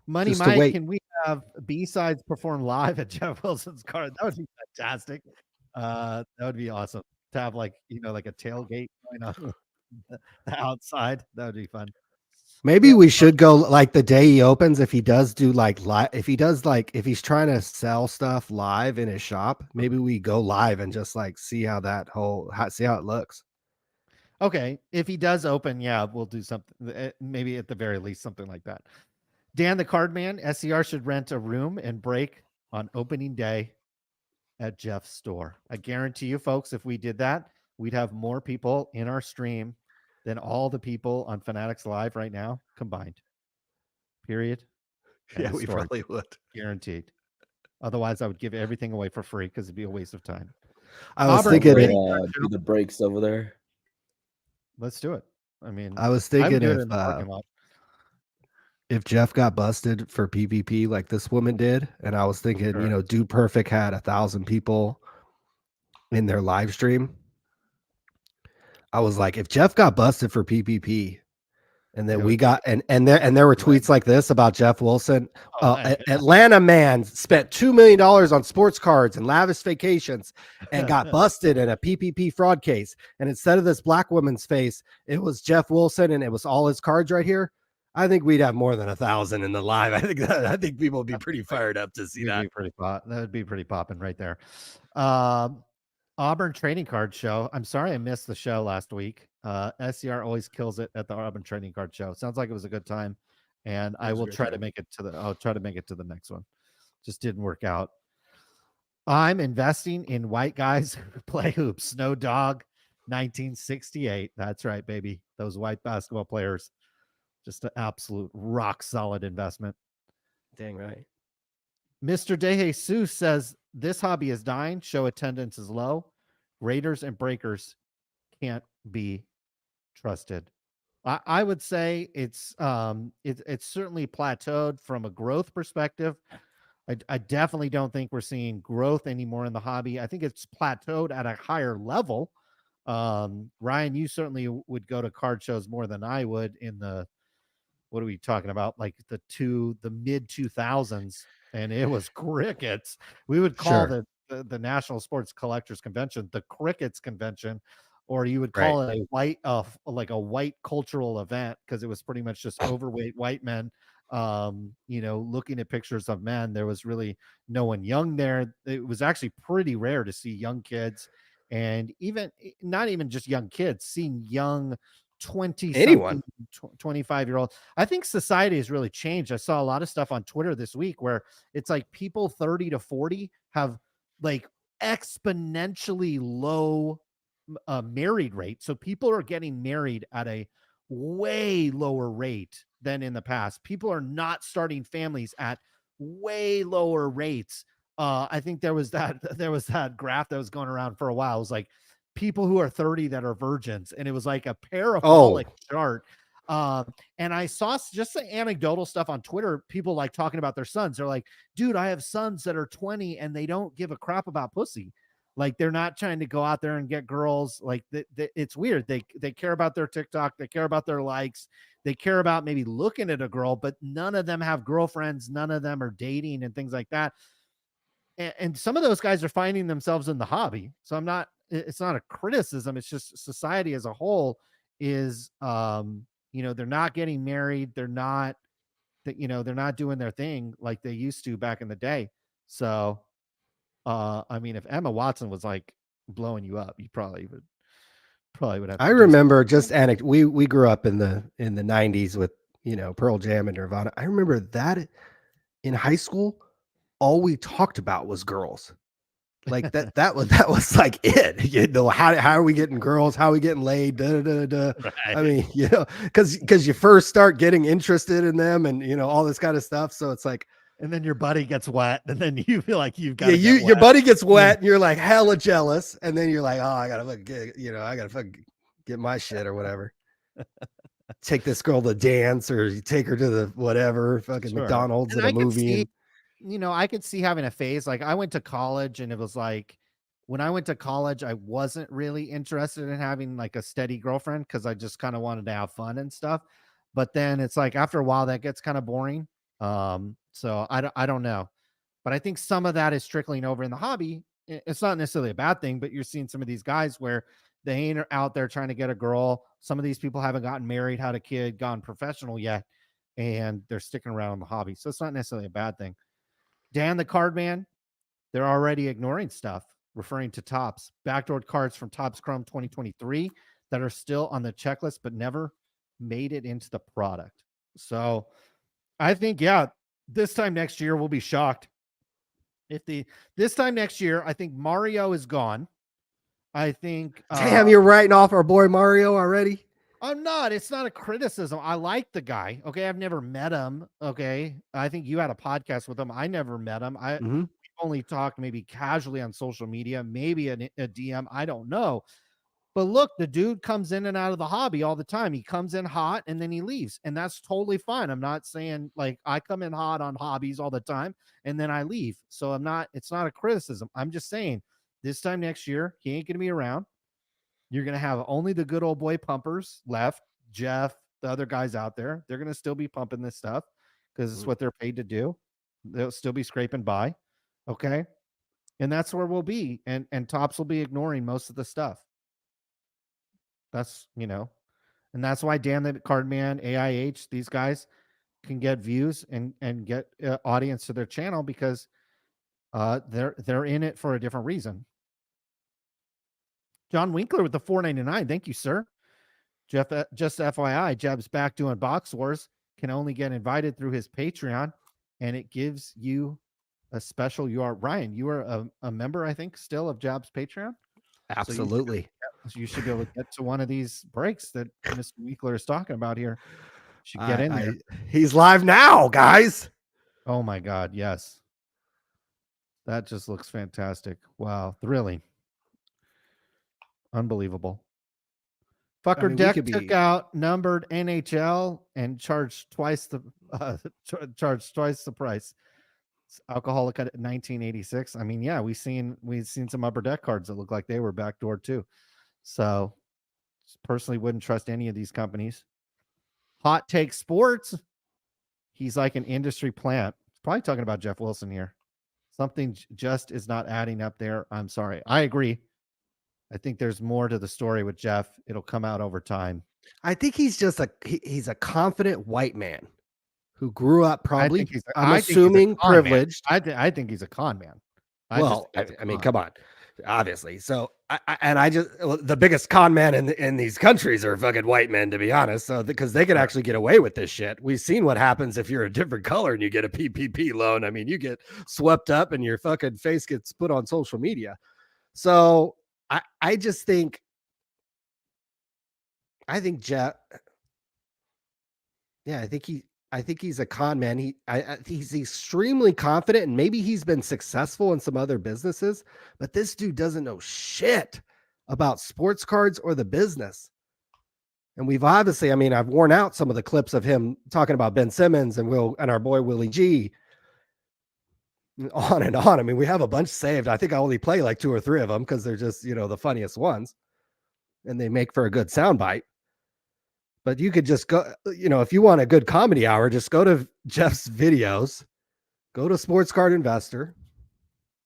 Money Just Mike, can we have B-sides perform live at Geoff Wilson's card? That would be fantastic. That would be awesome to have, like, like a tailgate going on the outside. That would be fun. Maybe we should go like the day he opens. If he does do like live, if he's trying to sell stuff live in his shop, maybe we go live and just like see how it looks. Okay, if he does open, yeah, we'll do something. Maybe at the very least, something like that. Dan the Card Man, SCR should rent a room and break on opening day at Geoff's store. I guarantee you, folks, if we did that, we'd have more people in our stream than all the people on Fanatics Live right now combined. Period. Yeah, we probably would. Guaranteed. Otherwise, I would give everything away for free because it'd be a waste of time. I was thinking do the breaks over there. Let's do it. I mean, I was thinking if Geoff got busted for PvP like this woman did, and I was thinking, Dude Perfect had 1,000 people in their live stream. I was like, if Geoff got busted for PvP, and then we got and there were tweets like this about Geoff Wilson. Atlanta man spent $2 million on sports cards and lavish vacations and got busted in a PvP fraud case. And instead of this black woman's face, it was Geoff Wilson, and it was all his cards right here. I think we'd have more than 1,000 in the live. I think people would be pretty fired up to see that. That would be pretty popping right there. Auburn Trading Card Show. I'm sorry I missed the show last week. SCR always kills it at the Auburn Trading Card Show. Sounds like it was a good time, and I will try to make it to the. I'll try to make it to the next one. Just didn't work out. I'm investing in white guys who play hoops. Snow Dog, 1968. That's right, baby. Those white basketball players. Just an absolute rock solid investment. Dang right. Mr. DeJesus says this hobby is dying. Show attendance is low. Raiders and breakers can't be trusted. I would say it's certainly plateaued from a growth perspective. I definitely don't think we're seeing growth anymore in the hobby. I think it's plateaued at a higher level. Ryan, you certainly would go to card shows more than I would in the, what are we talking about? Like the mid 2000s, and it was crickets. We would call the National Sports Collectors Convention the Crickets Convention, or you would call it a white cultural event, because it was pretty much just overweight white men looking at pictures of men. There was really no one young there. It was actually pretty rare to see young kids, and not even just young kids, seeing young 25-year-old. I think society has really changed. I saw a lot of stuff on Twitter this week where it's like people 30 to 40 have like exponentially low married rate. So people are getting married at a way lower rate than in the past. People are not starting families at way lower rates. I think there was that graph that was going around for a while. It was like people who are 30 that are virgins, and it was like a parabolic chart. And I saw just the anecdotal stuff on Twitter, people like talking about their sons. They're like, dude, I have sons that are 20 and they don't give a crap about pussy. Like, they're not trying to go out there and get girls. Like, it's weird. They care about their TikTok. They care about their likes. They care about maybe looking at a girl, but none of them have girlfriends. None of them are dating and things like that. And some of those guys are finding themselves in the hobby. So it's not a criticism. It's just society as a whole is, they're not getting married. They're not doing their thing like they used to back in the day. So, I mean, if Emma Watson was like blowing you up, you probably would have. I remember we grew up in the 90s with, Pearl Jam and Nirvana. I remember that in high school, all we talked about was girls. Like that was like it. You know, how are we getting girls? How are we getting laid? I Right. mean, you know, because you first start getting interested in them and you know all this kind of stuff. So it's like, And then your buddy gets wet, and then you feel like you've got yeah, to get your wet. buddy gets wet and you're like hella jealous, and then you're like, oh, I gotta fucking get, you know, I gotta fucking get my shit or whatever. Take this girl to dance or you take her to the whatever fucking Sure. McDonald's And at a I could movie. see, I could see having a phase. Like I went to college, and it was like when I went to college, I wasn't really interested in having like a steady girlfriend because I just kind of wanted to have fun and stuff. But then it's like after a while that gets kind of boring. So I don't know. But I think some of that is trickling over in the hobby. It's not necessarily a bad thing, but you're seeing some of these guys where they ain't out there trying to get a girl. Some of these people haven't gotten married, had a kid, gone professional yet, and they're sticking around in the hobby. So it's not necessarily a bad thing. Dan the Card Man, they're already ignoring stuff, referring to tops, backdoor cards from Topps Chrome 2023 that are still on the checklist but never made it into the product. So I think, yeah, this time next year we'll be shocked. This time next year, I think Mario is gone. I think Damn, you're writing off our boy Mario already. I'm not. It's not a criticism. I like the guy. Okay. I've never met him. Okay. I think you had a podcast with him. I never met him. I only talked maybe casually on social media, maybe a DM. I don't know. But look, the dude comes in and out of the hobby all the time. He comes in hot and then he leaves. And that's totally fine. I'm not saying like I come in hot on hobbies all the time and then I leave. So it's not a criticism. I'm just saying this time next year, he ain't going to be around. You're going to have only the good old boy pumpers left. Geoff, the other guys out there, they're going to still be pumping this stuff because it's what they're paid to do. They'll still be scraping by. Okay. And that's where we'll be. And Topps will be ignoring most of the stuff. That's, and that's why Dan the Cardman, AIH, these guys can get views and get audience to their channel because they're in it for a different reason. John Winkler with the $4.99. Thank you, sir. Geoff, just FYI, Jeb's back doing box wars. Can only get invited through his Patreon, and it gives you a special. You are Ryan. You are a member, I think, still of Jeb's Patreon. Absolutely. So you should be able to get to one of these breaks that Mr. Winkler is talking about here. Should get in there. He's live now, guys. Oh my God, yes. That just looks fantastic. Wow, thrilling. Unbelievable. Fucker Deck took out numbered NHL and charged twice the price. It's alcoholic at 1986. I mean, yeah, we've seen some upper deck cards that look like they were backdoor too. So personally wouldn't trust any of these companies. Hot Take Sports. He's like an industry plant. Probably talking about Jeff Wilson here. Something just is not adding up there. I'm sorry. I agree. I think there's more to the story with Geoff. It'll come out over time. I think he's just he's a confident white man who grew up probably, I'm assuming, privileged. I think he's a con man. I mean, come on. Obviously. So the biggest con man in these countries are fucking white men, to be honest. So because they can actually get away with this shit. We've seen what happens if you're a different color and you get a PPP loan. I mean, you get swept up and your fucking face gets put on social media. So I just think Jeff. Yeah, I think he's a con man. He's extremely confident, and maybe he's been successful in some other businesses, but this dude doesn't know shit about sports cards or the business. And we've obviously, I mean, I've worn out some of the clips of him talking about Ben Simmons and our boy Willie G. On and on. I mean, we have a bunch saved. I think I only play like 2 or 3 of them because they're just, the funniest ones, and they make for a good soundbite. But you could just go, if you want a good comedy hour, just go to Geoff's videos, go to Sports Card Investor.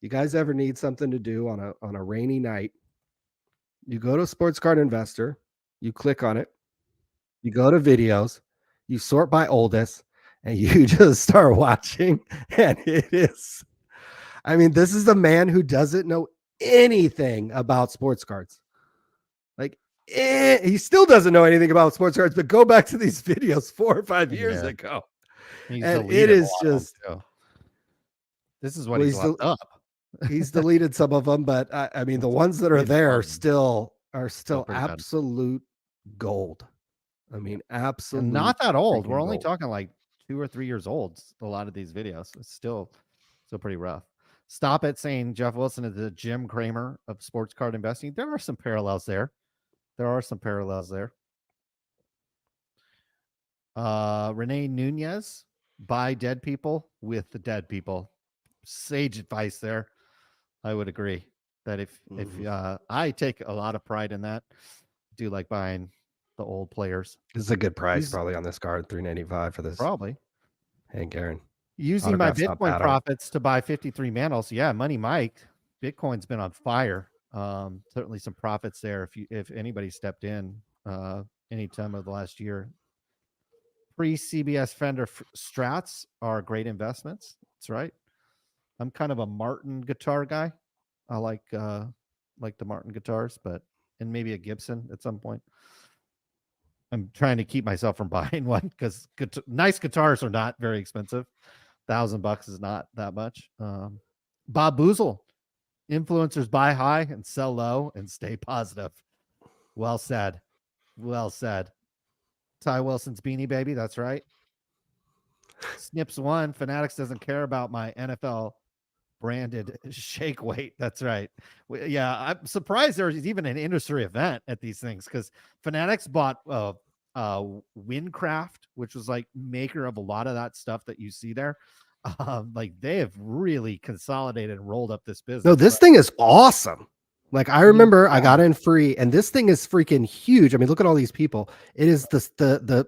You guys ever need something to do on a rainy night? You go to Sports Card Investor, you click on it, you go to videos, you sort by oldest, and you just start watching. And it is, I mean, this is the man who doesn't know anything about sports cards. Like, he still doesn't know anything about sports cards, but go back to these videos 4 or 5 years ago. And it is just, this is what he's locked up. He's deleted some of them, but I mean, the ones that are It's there fun. are still pretty bad. absolute gold. I mean, And absolute not that old. We're freaking only gold. talking like 2 or 3 years old. A lot of these videos. It's still pretty rough. Stop it saying Geoff Wilson is the Jim Cramer of sports card investing. There are some parallels there. Renee Nunez, buy dead people with the dead people. Sage advice there. I would agree that if I take a lot of pride in that. Do like buying the old players. This is a good price He's probably on this card, $395 for this. probably Hank Aaron. using my Autograph's not Bitcoin bad. profits to buy 53 Manos. Yeah, Money Mike, Bitcoin's been on fire. Certainly some profits there if anybody stepped in any time of the last year. Pre-CBS Fender Strats are great investments. That's right. I'm kind of a Martin guitar guy. I like the Martin guitars, and maybe a Gibson at some point. I'm trying to keep myself from buying one because nice guitars are not very expensive. $1,000 is not that much. Bob Boozle, influencers buy high and sell low and stay positive. Well said. Ty Wilson's Beanie Baby. That's right. Snips one. Fanatics doesn't care about my NFL branded shake weight. That's right. Yeah, I'm surprised there's even an industry event at these things because Fanatics bought Windcraft, which was like maker of a lot of that stuff that you see there. Like they have really consolidated and rolled up this business. No, this thing is awesome. Like I remember I got in free and this thing is freaking huge. I mean, look at all these people. It is the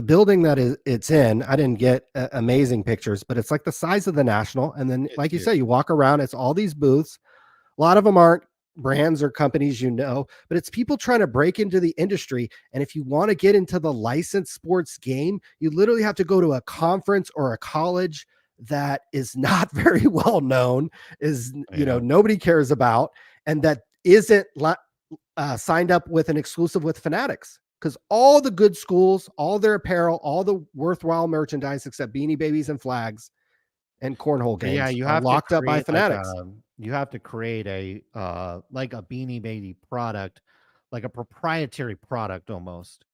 building that it's in. I didn't get amazing pictures, but it's like the size of the National. And then, like you say, you walk around, it's all these booths. A lot of them aren't brands or companies, but it's people trying to break into the industry. And if you want to get into the licensed sports game, you literally have to go to a conference or a college that is not very well known, nobody cares about, and that isn't signed up with an exclusive with Fanatics. Because all the good schools, all their apparel, all the worthwhile merchandise, except Beanie Babies and flags and cornhole games, you have locked up by Fanatics. You have to create a like a Beanie Baby product, like a proprietary product almost,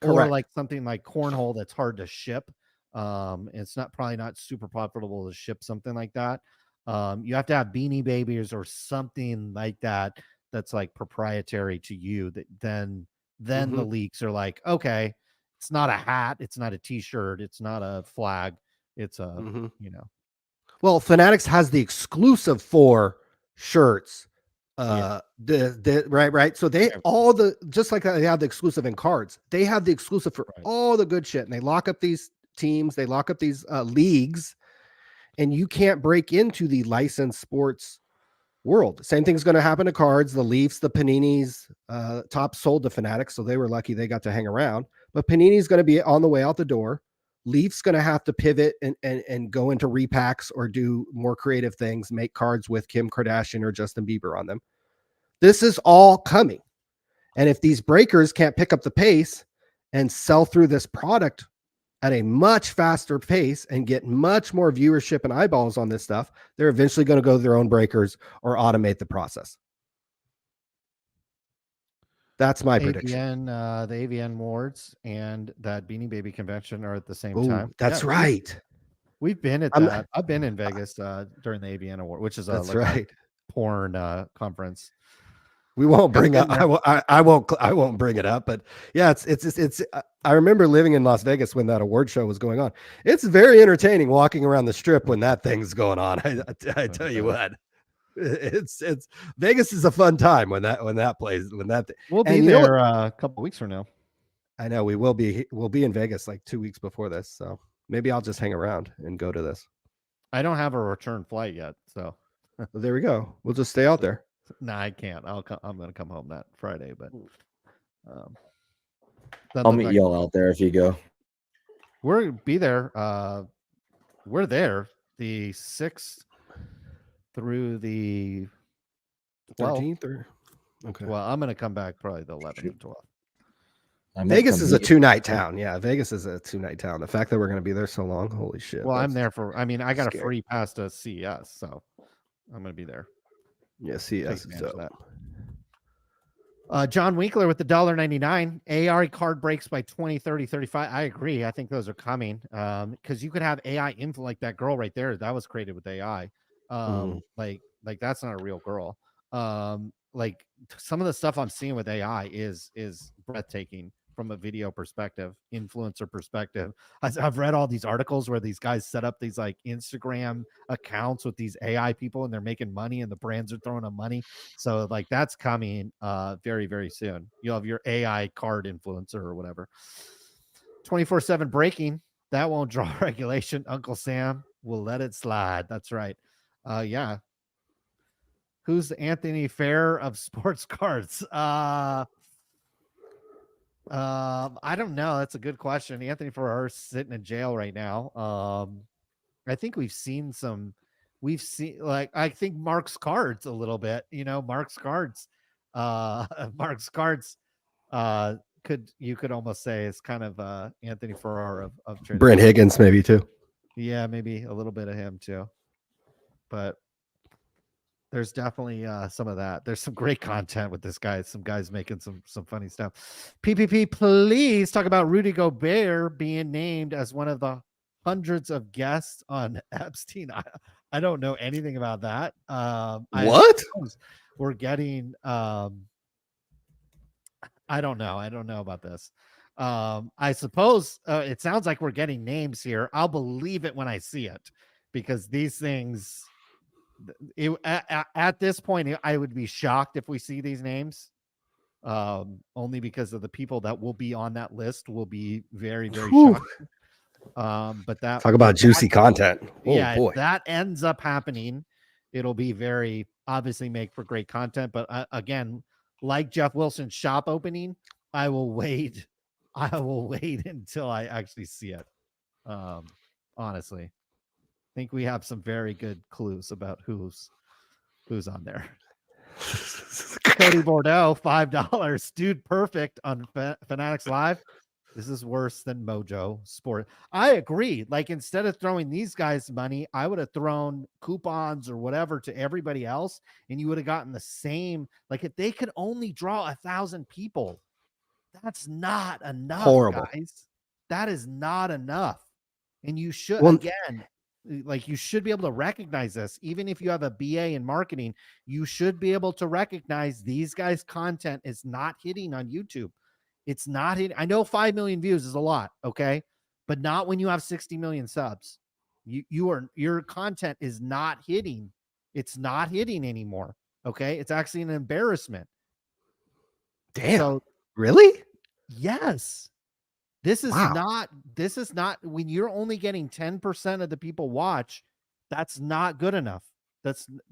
or like something like cornhole that's hard to ship. It's probably not super profitable to ship something like that. You have to have Beanie Babies or something like that that's like proprietary to you. That then the leaks are like, okay, it's not a hat, it's not a t-shirt, it's not a flag, it's a Well, Fanatics has the exclusive for shirts. Right. So they just like they have the exclusive in cards, they have the exclusive for all the good shit, and they lock up these teams, they lock up these leagues, and you can't break into the licensed sports world. Same thing's going to happen to cards. The Leafs, the Paninis, top sold to Fanatics, so they were lucky they got to hang around. But Panini's going to be on the way out the door. Leafs going to have to pivot and go into repacks or do more creative things, make cards with Kim Kardashian or Justin Bieber on them. This is all coming. And if these breakers can't pick up the pace and sell through this product at a much faster pace and get much more viewership and eyeballs on this stuff, they're eventually going to go to their own breakers or automate the process. That's my prediction. The AVN Awards and that Beanie Baby convention are at the same time. That's right. We've been at that. I've been in Vegas during the AVN Award, which is a porn conference. We won't bring up. I won't bring it up. But yeah, it's. I remember living in Las Vegas when that award show was going on. It's very entertaining walking around the strip when that thing's going on. I tell you what, it's Vegas is a fun time when that plays. We'll be there a couple weeks from now. I know we will be. We'll be in Vegas like 2 weeks before this, so maybe I'll just hang around and go to this. I don't have a return flight yet, so well, there we go. We'll just stay out there. No, I can't. I'm going to come home that Friday, but I'll meet y'all out there if you go. We'll be there. We're there the 6th through the 13th, or okay. Well, I'm going to come back probably the 11th and 12th. Vegas is a 2-night town. Yeah, Vegas is a 2-night town. The fact that we're going to be there so long, holy shit. Well, I'm there I got a free pass to CES, so I'm gonna be there. Yeah, Take CS is advantage of dope. that. John Winkler with the $1.99. AI card breaks by 20, 30, 35. I agree. I think those are coming. Because you could have AI influence like that girl right there. That was created with AI. Like that's not a real girl. Like some of the stuff I'm seeing with AI is breathtaking from a video perspective, influencer perspective. I've read all these articles where these guys set up these like Instagram accounts with these AI people and they're making money and the brands are throwing them money. So like that's coming very, very soon. You'll have your AI card influencer or whatever. 24/7 breaking. That won't draw regulation. Uncle Sam will let it slide. That's right. Yeah. Who's the Anthony Fair of sports cards? I don't know. That's a good question. Anthony Ferrar's sitting in jail right now. I think we've seen like I think Mark's cards a little bit, Mark's cards. Mark's cards you could almost say is kind of Anthony Ferrar of trading. Brent Higgins maybe too. Yeah, maybe a little bit of him too. But there's definitely some of that. There's some great content with this guy. Some guys making some funny stuff. PPP, please talk about Rudy Gobert being named as one of the hundreds of guests on Epstein. I don't know anything about that. What? We're getting I don't know. I don't know about this. I suppose it sounds like we're getting names here. I'll believe it when I see it because these things at this point, I would be shocked if we see these names. Only because of the people that will be on that list will be very, very shocked. But that talk about juicy content. Yeah, boy. If that ends up happening, it'll be very obviously make for great content. But again, like Jeff Wilson's shop opening, I will wait. I will wait until I actually see it. Honestly. I think we have some very good clues about who's on there. Cody Bordeaux, $5. Dude, perfect on Fanatics Live. This is worse than Mojo Sport. I agree. Like instead of throwing these guys money, I would have thrown coupons or whatever to everybody else, and you would have gotten the same. Like if they could only draw 1,000 people, that's not enough. Horrible, guys. That is not enough. And you should again. Like you should be able to recognize this. Even if you have a BA in marketing, you should be able to recognize these guys' content is not hitting on YouTube. It's not hitting. I know 5 million views is a lot, okay? But not when you have 60 million subs. Your content is not hitting. It's not hitting anymore. Okay. It's actually an embarrassment. Damn. So, really? Yes. This is not when you're only getting 10% of the people watch. That's not good enough.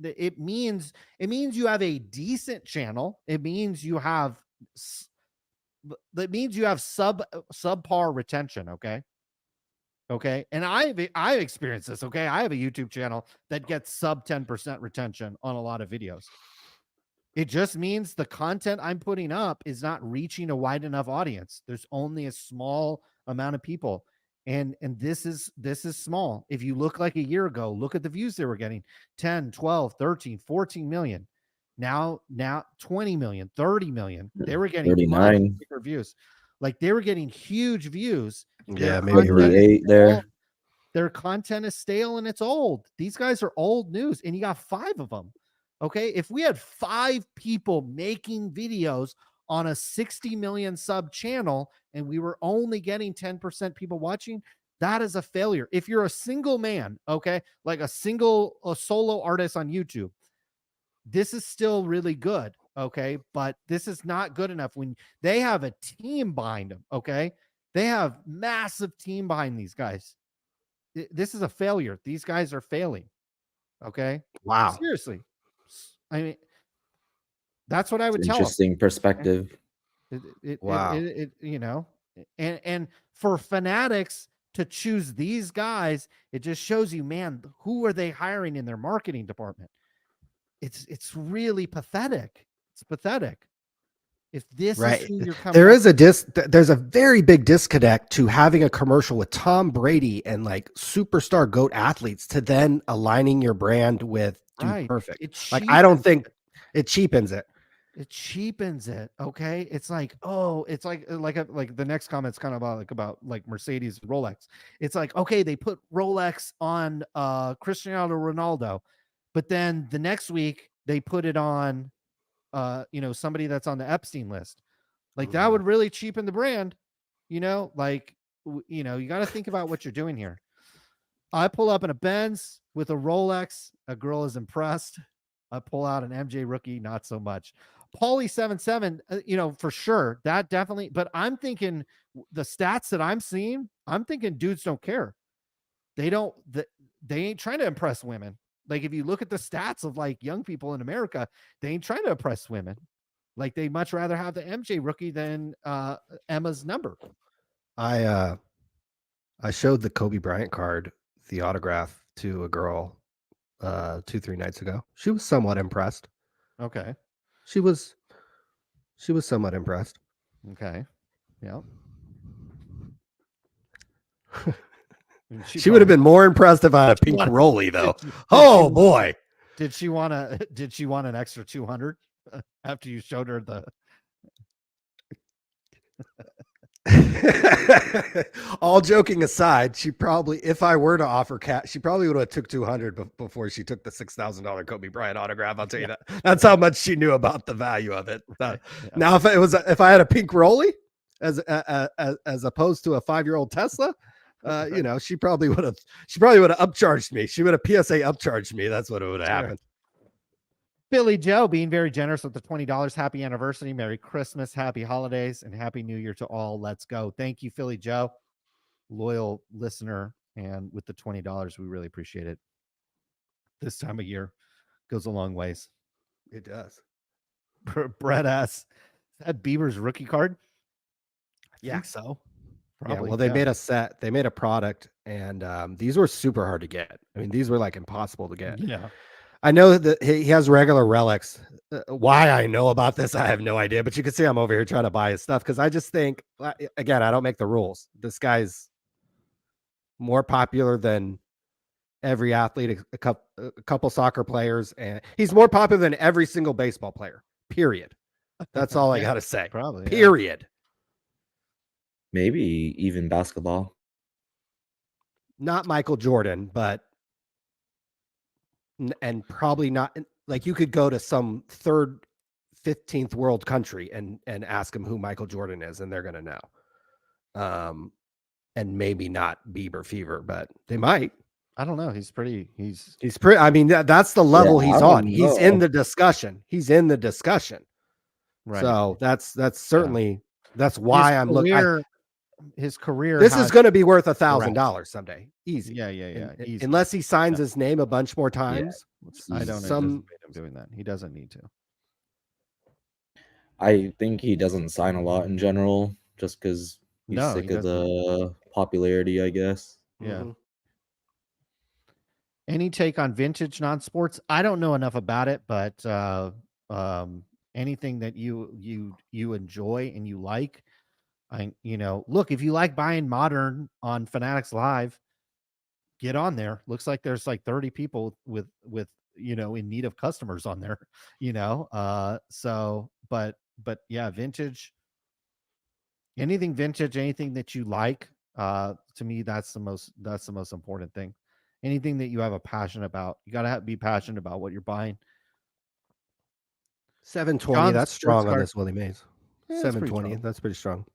It means you have a decent channel. It means you have subpar retention. Okay. And I've experienced this. Okay. I have a YouTube channel that gets sub 10% retention on a lot of videos. It just means the content I'm putting up is not reaching a wide enough audience. There's only a small amount of people. And this is small. If you look like a year ago, look at the views they were getting 10, 12, 13, 14 million. Now 20 million, 30 million. They were getting 39 views. Like they were getting huge views. Yeah, maybe 8 there. Their content is stale and it's old. These guys are old news and you got 5 of them. Okay, if we had 5 people making videos on a 60 million sub channel and we were only getting 10% people watching, that is a failure. If you're a single man, okay, like a solo artist on YouTube, this is still really good, okay? But this is not good enough when they have a team behind them, okay? They have massive team behind these guys. This is a failure. These guys are failing, okay? Wow. Seriously. I mean, that's what I would tell them. Interesting perspective. Wow. And for Fanatics to choose these guys, it just shows you, man, who are they hiring in their marketing department? It's really pathetic. It's pathetic. If this is who you're coming, there's a very big disconnect to having a commercial with Tom Brady and like superstar GOAT athletes to then aligning your brand with do Right. perfect. It Like I don't cheapens think it cheapens it. It cheapens it. Okay. It's like, oh, it's like the next comment's kind of about Mercedes and Rolex. It's like, okay, they put Rolex on Cristiano Ronaldo, but then the next week they put it on somebody that's on the Epstein list. Like that would really cheapen the brand, you got to think about what you're doing here. I pull up in a Benz with a Rolex. A girl is impressed. I pull out an MJ rookie, not so much. Paulie 77, for sure. That definitely. But I'm thinking the stats that I'm seeing, I'm thinking dudes don't care. They don't. They ain't trying to impress women. Like if you look at the stats of like young people in America, they ain't trying to impress women. Like they much rather have the MJ rookie than Emma's number. I showed the Kobe Bryant card, the autograph, to a girl 2-3 nights ago. She was somewhat impressed. Okay. She was somewhat impressed. Okay. Yeah. She would have been more impressed if I had a pink Rolly, though. Oh boy! Did she want an extra 200 after you showed her the? All joking aside, she probably, if I were to offer cash, she probably would have took 200 before she took the $6,000 Kobe Bryant autograph. I'll tell you that. That's how much she knew about the value of it. Right. Now, if I had a pink Rolly as opposed to a 5-year-old Tesla, she probably would have upcharged me. She would have PSA upcharged me. That's what would have happened. Billy Joe being very generous with the $20. Happy anniversary, Merry Christmas, Happy Holidays, and Happy New Year to all. Let's go. Thank you, Philly Joe, loyal listener, and with the $20, we really appreciate it. This time of year goes a long ways. It does. Brett asks, is that Bieber's rookie card? I think so. Probably. Yeah, well, they made a set, they made a product, and these were super hard to get. I mean, these were like impossible to get. Yeah. I know that he has regular relics. Why I know about this, I have no idea. But you can see I'm over here trying to buy his stuff because I just think, again, I don't make the rules. This guy's more popular than every athlete, a couple soccer players, and he's more popular than every single baseball player. Period. That's all I got to say. Probably. Period. Yeah. Maybe even basketball. Not Michael Jordan, but and probably not like you could go to some 3rd, 15th world country and ask them who Michael Jordan is, and they're gonna know. And maybe not Bieber fever, but they might. I don't know. He's pretty. I mean, that's the level he's on. Know. He's in the discussion. Right. So that's certainly that's why I'm looking. His career. This is going to be worth $1,000 someday. Easy. Yeah. Easy. Unless he signs his name a bunch more times. I don't anticipate him doing that. He doesn't need to. I think he doesn't sign a lot in general, just because he's sick of the popularity, I guess. Yeah. Mm-hmm. Any take on vintage non-sports? I don't know enough about it, but anything that you enjoy and you like, look, if you like buying modern on Fanatics Live, get on there. Looks like there's like 30 people with in need of customers on there, so but yeah, vintage, anything vintage, anything that you like, to me, that's the most important thing. Anything that you have a passion about, you got to be passionate about what you're buying. 720, John's that's strong sports on card. this Willie Mays. Yeah, 720, that's pretty strong.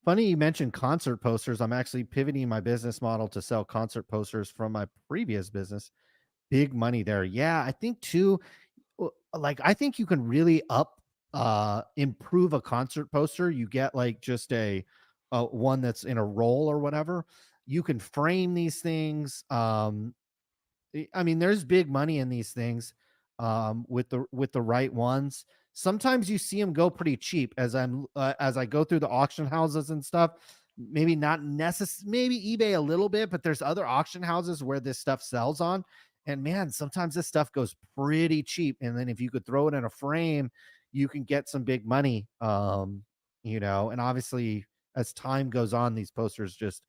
Funny you mentioned concert posters. I'm actually pivoting my business model to sell concert posters from my previous business. Big money there. Yeah, I think too, like I think you can really improve a concert poster. You get like just a one that's in a roll or whatever. You can frame these things. I mean, there's big money in these things with the right ones. Sometimes you see them go pretty cheap as I go through the auction houses and stuff. Maybe not maybe eBay a little bit, but there's other auction houses where this stuff sells on. And man, sometimes this stuff goes pretty cheap. And then if you could throw it in a frame, you can get some big money. And obviously as time goes on, these posters just,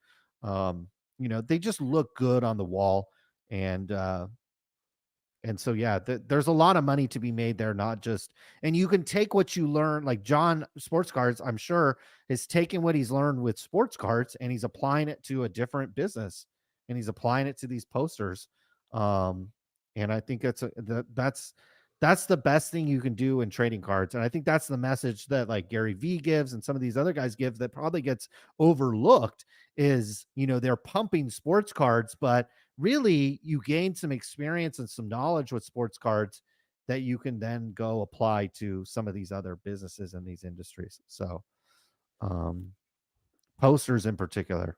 they just look good on the wall. And And so, yeah, there's a lot of money to be made there, not just, and you can take what you learn, like John Sports Cards, I'm sure, is taking what he's learned with sports cards and he's applying it to a different business and he's applying it to these posters. And I think that's the best thing you can do in trading cards. And I think that's the message that like Gary V gives and some of these other guys give that probably gets overlooked is, they're pumping sports cards, but really you gain some experience and some knowledge with sports cards that you can then go apply to some of these other businesses in these industries. So, posters in particular,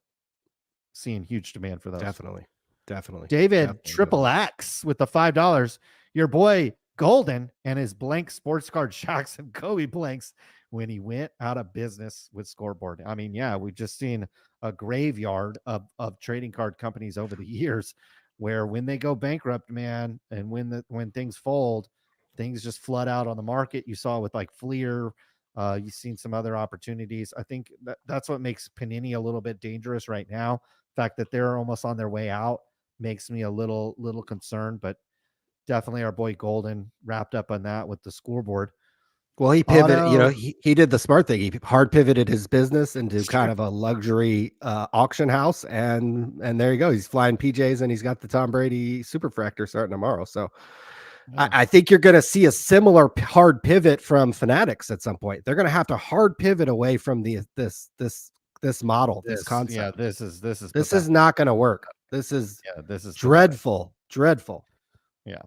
seeing huge demand for those. Definitely. David Definitely. Triple X with the $5. Your boy Golden and his blank sports card Shaqs and Kobe blanks when he went out of business with Scoreboard. I mean, yeah, we've just seen a graveyard of trading card companies over the years where when they go bankrupt, man, and when things fold, things just flood out on the market. You saw with like Fleer, you've seen some other opportunities. I think that's what makes Panini a little bit dangerous right now. The fact that they're almost on their way out makes me a little concerned, but definitely our boy Golden wrapped up on that with the Scoreboard. Well, he pivoted, he did the smart thing. He hard pivoted his business into kind of a luxury auction house. And there you go. He's flying PJs and he's got the Tom Brady superfractor starting tomorrow. So I think you're going to see a similar hard pivot from Fanatics at some point. They're going to have to hard pivot away from this model, this concept. Yeah, this is not going to work. This is dreadful. Yeah.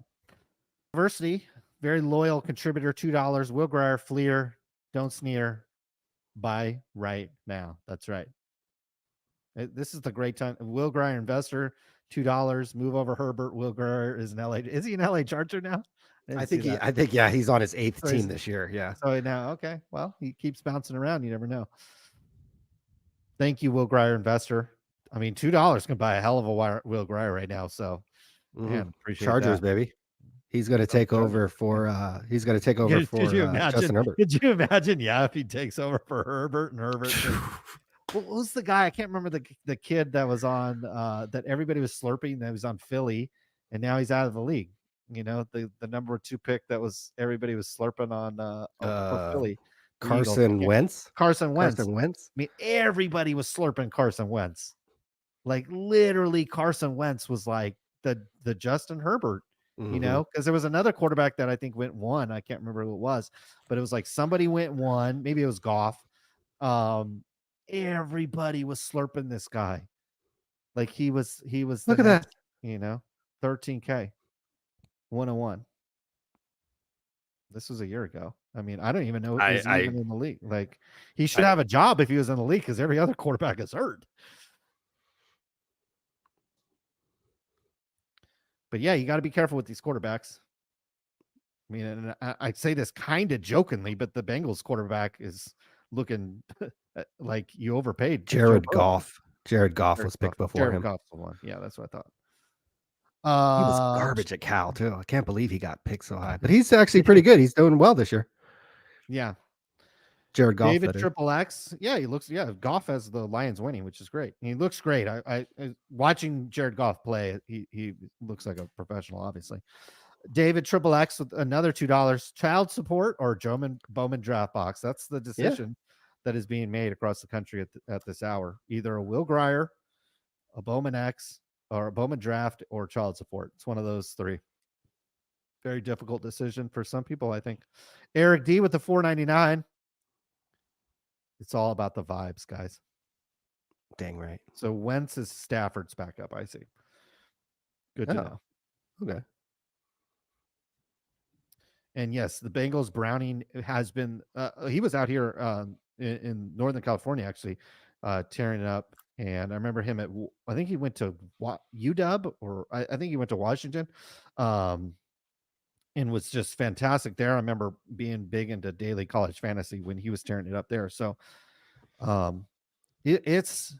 University, very loyal contributor, $2. Will Grier, Fleer, don't sneer, buy right now. That's right. This is the great time. Will Grier, investor, $2. Move over Herbert. Will Grier is in LA. Is he an LA Charger now? I think he's on his 8th team this year. Yeah. So now, okay. Well, he keeps bouncing around. You never know. Thank you, Will Grier, investor. I mean, $2 can buy a hell of a Will Grier right now. So, man, appreciate Chargers, that. baby. He's going to take over for Justin Herbert. Could you imagine? Yeah, if he takes over for Herbert and Herbert. What was the guy? I can't remember the kid that was on that everybody was slurping that was on Philly, and now he's out of the league. The number 2 pick that was everybody was slurping on for Philly. Carson Wentz. I mean, everybody was slurping Carson Wentz. Like literally, Carson Wentz was like the Justin Herbert. Because there was another quarterback that I think went 1. I can't remember who it was, but it was like somebody went 1. Maybe it was Geoff. Everybody was slurping this guy. Like he was. Look at that. 13K, 101. This was a year ago. I mean, I don't even know if he's even in the league. Like he should have a job if he was in the league because every other quarterback is hurt. But yeah, you got to be careful with these quarterbacks. I mean, and I say this kind of jokingly, but the Bengals quarterback is looking like you overpaid. Jared Goff. Jared Goff was picked before him. Goff's the one. Yeah, that's what I thought. He was garbage at Cal too. I can't believe he got picked so high, but he's actually pretty good. He's doing well this year. Yeah. Jared Goff. David Triple X. Yeah, he looks. Yeah, Goff has the Lions winning, which is great. He looks great. I watching Jared Goff play. He looks like a professional, obviously. David Triple X with another $2. Child support or Bowman draft box. That's the decision that is being made across the country at this hour. Either a Will Grier, a Bowman X, or a Bowman draft, or child support. It's one of those 3. Very difficult decision for some people, I think. Eric D with the $4.99. It's all about the vibes, guys. Dang right. So Wentz is Stafford's backup, I see. Good to know. Okay. And yes, the Bengals Browning has been he was out here in Northern California actually tearing it up. And I remember him I think he went to UW or I think he went to Washington and was just fantastic there. I remember being big into daily college fantasy when he was tearing it up there. So it's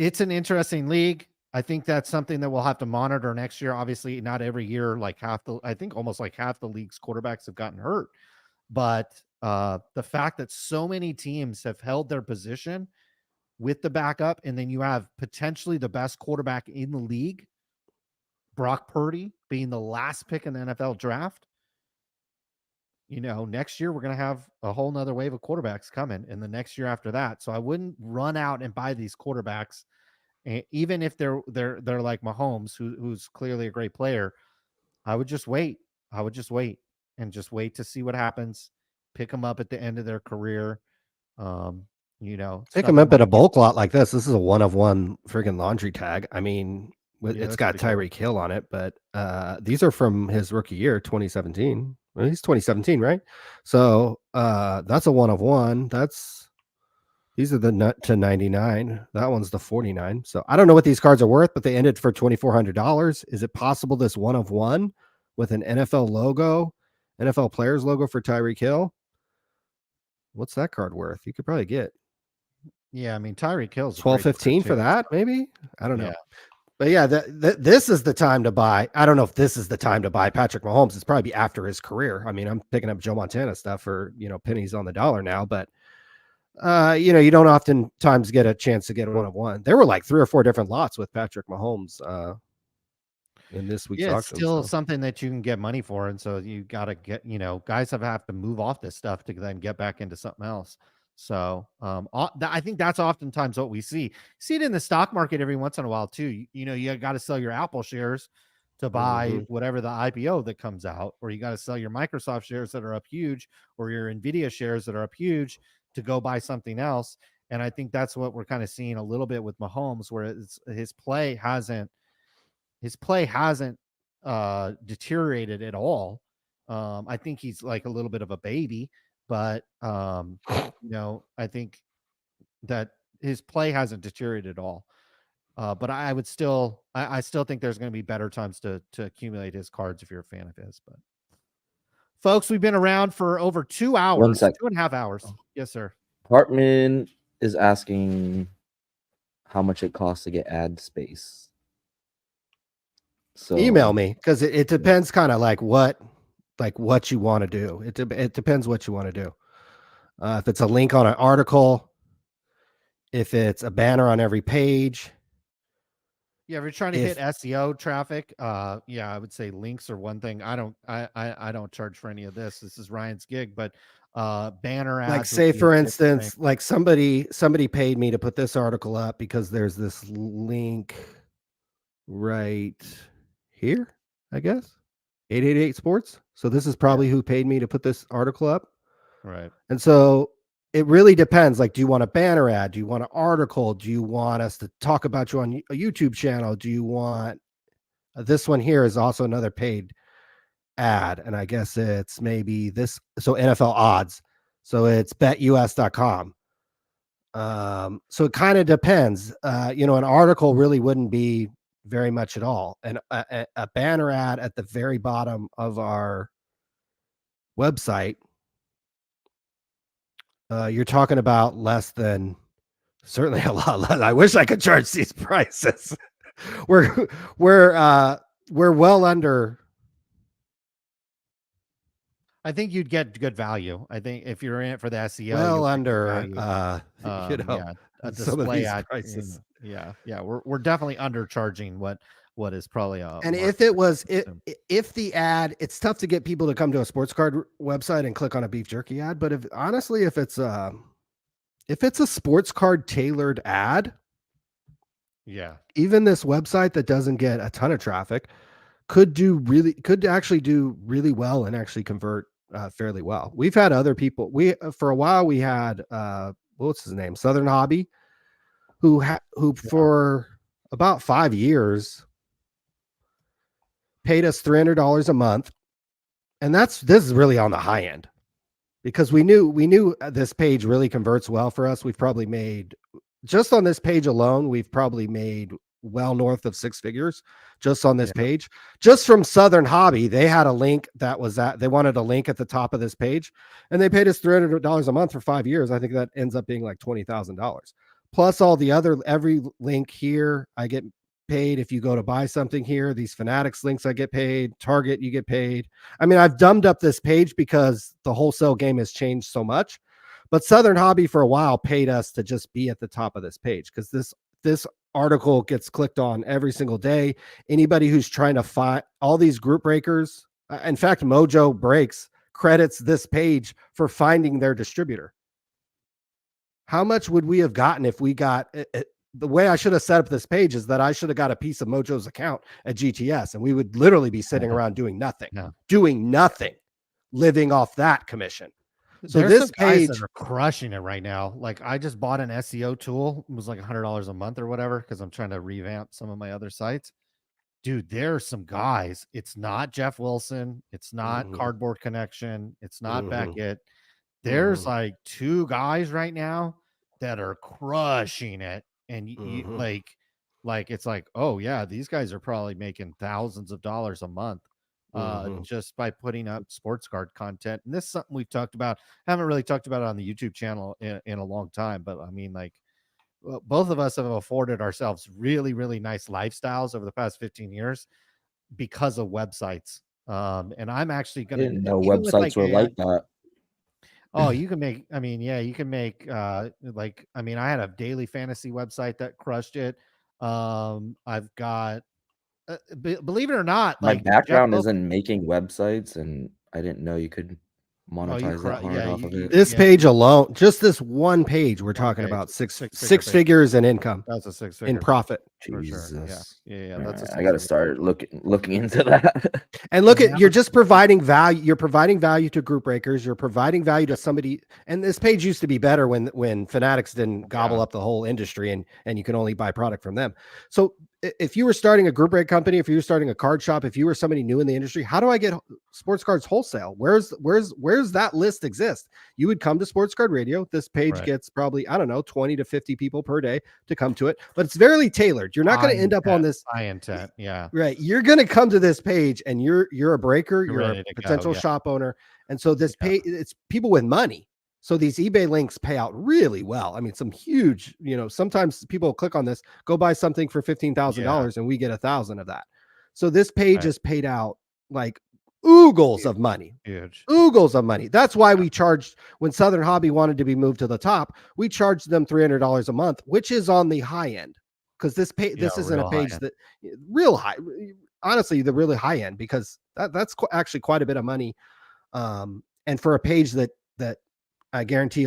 an interesting league. I think that's something that we'll have to monitor next year. Obviously, not every year, I think almost like half the league's quarterbacks have gotten hurt. But the fact that so many teams have held their position with the backup, and then you have potentially the best quarterback in the league Brock Purdy being the last pick in the NFL draft, next year we're going to have a whole nother wave of quarterbacks coming in the next year after that. So I wouldn't run out and buy these quarterbacks, even if they're like Mahomes, who's clearly a great player. I would just wait. And just wait to see what happens. Pick them up at the end of their career. Pick them up at a bulk lot like this. This is a 1-of-1 freaking laundry tag. I mean, it's got Tyreek Hill on it, but these are from his rookie year, 2017. Well, he's 2017, right? So that's a 1-of-1. These are the nut to 99. That one's the 49. So I don't know what these cards are worth, but they ended for $2,400. Is it possible this 1-of-1 with an NFL logo, NFL players logo for Tyreek Hill? What's that card worth? You could probably get. Yeah, I mean Tyreek Hill's $12.15 for that, maybe. I don't know. But yeah, this is the time to buy. I don't know if this is the time to buy Patrick Mahomes. It's probably after his career. I mean, I'm picking up Joe Montana stuff for pennies on the dollar now, but you don't oftentimes get a chance to get a 1-of-1. There were like 3 or 4 different lots with Patrick Mahomes in this week's auction. It's still something that you can get money for, and so you got to get guys have to move off this stuff to then get back into something else. So I think that's oftentimes what we see it in the stock market every once in a while too. You got to sell your Apple shares to buy whatever the IPO that comes out, or you got to sell your Microsoft shares that are up huge, or your Nvidia shares that are up huge to go buy something else. And I think that's what we're kind of seeing a little bit with Mahomes, where his play hasn't deteriorated at all. I think he's like a little bit of a baby, but I think that his play hasn't deteriorated at all. But I would still, I still think there's going to be better times to accumulate his cards if you're a fan of his. But folks, we've been around for over 2 hours, 2.5 hours. Yes, sir. Hartman is asking how much it costs to get ad space. So email me, because it depends kind of like what you want to do. It depends what you want to do. If it's a link on an article, if it's a banner on every page. Yeah, if you're trying to hit SEO traffic, I would say links are one thing. I don't charge for any of this. This is Ryan's gig, but banner ads. Like say for instance, like somebody paid me to put this article up because there's this link right here, I guess. 888 Sports. So this is probably who paid me to put this article up. Right. And so it really depends. Like, do you want a banner ad? Do you want an article? Do you want us to talk about you on a YouTube channel? Do you want this one here is also another paid ad. And I guess it's maybe this. So NFL odds. So it's betus.com. So it kind of depends. An article really wouldn't be very much at all. And a banner ad at the very bottom of our website, you're talking about less than, certainly a lot less. I wish I could charge these prices. we're well under. I think you'd get good value. I think if you're in it for the SEO, well under a display ad prices. We're definitely undercharging what is probably a. And if the ad, it's tough to get people to come to a sports card website and click on a beef jerky ad. But if it's a sports card tailored ad, even this website that doesn't get a ton of traffic could actually do really well and actually convert fairly well. We've had other people. For a while we had what's his name, Southern Hobby, who for about 5 years paid us $300 a month, and this is really on the high end, because we knew this page really converts well for us. We've probably made, just on this page alone, we've probably made well north of 6 figures just on this page. Just from Southern Hobby, they had a link they wanted a link at the top of this page, and they paid us $300 a month for 5 years. I think that ends up being like $20,000 plus all the other, every link here I get paid. If you go to buy something here, these Fanatics links, I get paid. Target, you get paid. I mean, I've dumbed up this page because the wholesale game has changed so much, but Southern Hobby for a while paid us to just be at the top of this page, because this article gets clicked on every single day. Anybody who's trying to find all these group breakers, in fact, Mojo Breaks credits this page for finding their distributor. How much would we have gotten if we got the way I should have set up this page is that I should have got a piece of Mojo's account at GTS, and we would literally be sitting around doing nothing, living off that commission. So There's this some guys page that are crushing it right now. Like I just bought an SEO tool. It was like $100 a month or whatever because I'm trying to revamp some of my other sites. Dude, there are some guys. It's not Jeff Wilson. It's not Cardboard Connection. It's not Beckett. There's like 2 guys right now that are crushing it. And you like it's like, oh yeah, these guys are probably making thousands of dollars a month just by putting up sports card content. And this is something we've talked about. Haven't really talked about it on the YouTube channel in a long time, but I mean, like, well, both of us have afforded ourselves really, really nice lifestyles over the past 15 years because of websites. And I'm actually I going didn't know even with, websites were AI like that. Oh, you can make, I mean, yeah, you can make, like, I mean, I had a daily fantasy website that crushed it. I've got, believe it or not, My like Jeff background is Wilson, in making websites, and I didn't know you could oh, you monetize that hard yeah, off of it. this yeah, page alone, just this one page, we're one talking page, about six page. figures in income, That's a in six-figure profit. for sure. Yeah, Jesus. yeah, All that's a right, I got to six-figure. start looking into that. And look And at, you're just providing value. You're providing value to group breakers. You're providing value to somebody. And this page used to be better when Fanatics didn't gobble up the whole industry and you can only buy product from them. So if you were starting a group break company, if you were starting a card shop, if you were somebody new in the industry, how do I get sports cards wholesale? Where's that list exist? You would come to Sports Card Radio. This page gets probably, I don't know, 20 to 50 people per day to come to it, but it's very tailored. You're not going to end up on this high intent. Yeah. Right. You're going to come to this page and you're a breaker, you're a ready to potential go, shop owner. And so this page, it's people with money. So these eBay links pay out really well. I mean, some huge, sometimes people click on this, go buy something for $15,000 and we get 1,000 of that. So this page is paid out like oogles of money. Huge. Oogles of money. That's why we charged, when Southern Hobby wanted to be moved to the top, we charged them $300 a month, which is on the high end. Because this isn't a page that real high, honestly, the really high end, because that's actually quite a bit of money. And for a page that I guarantee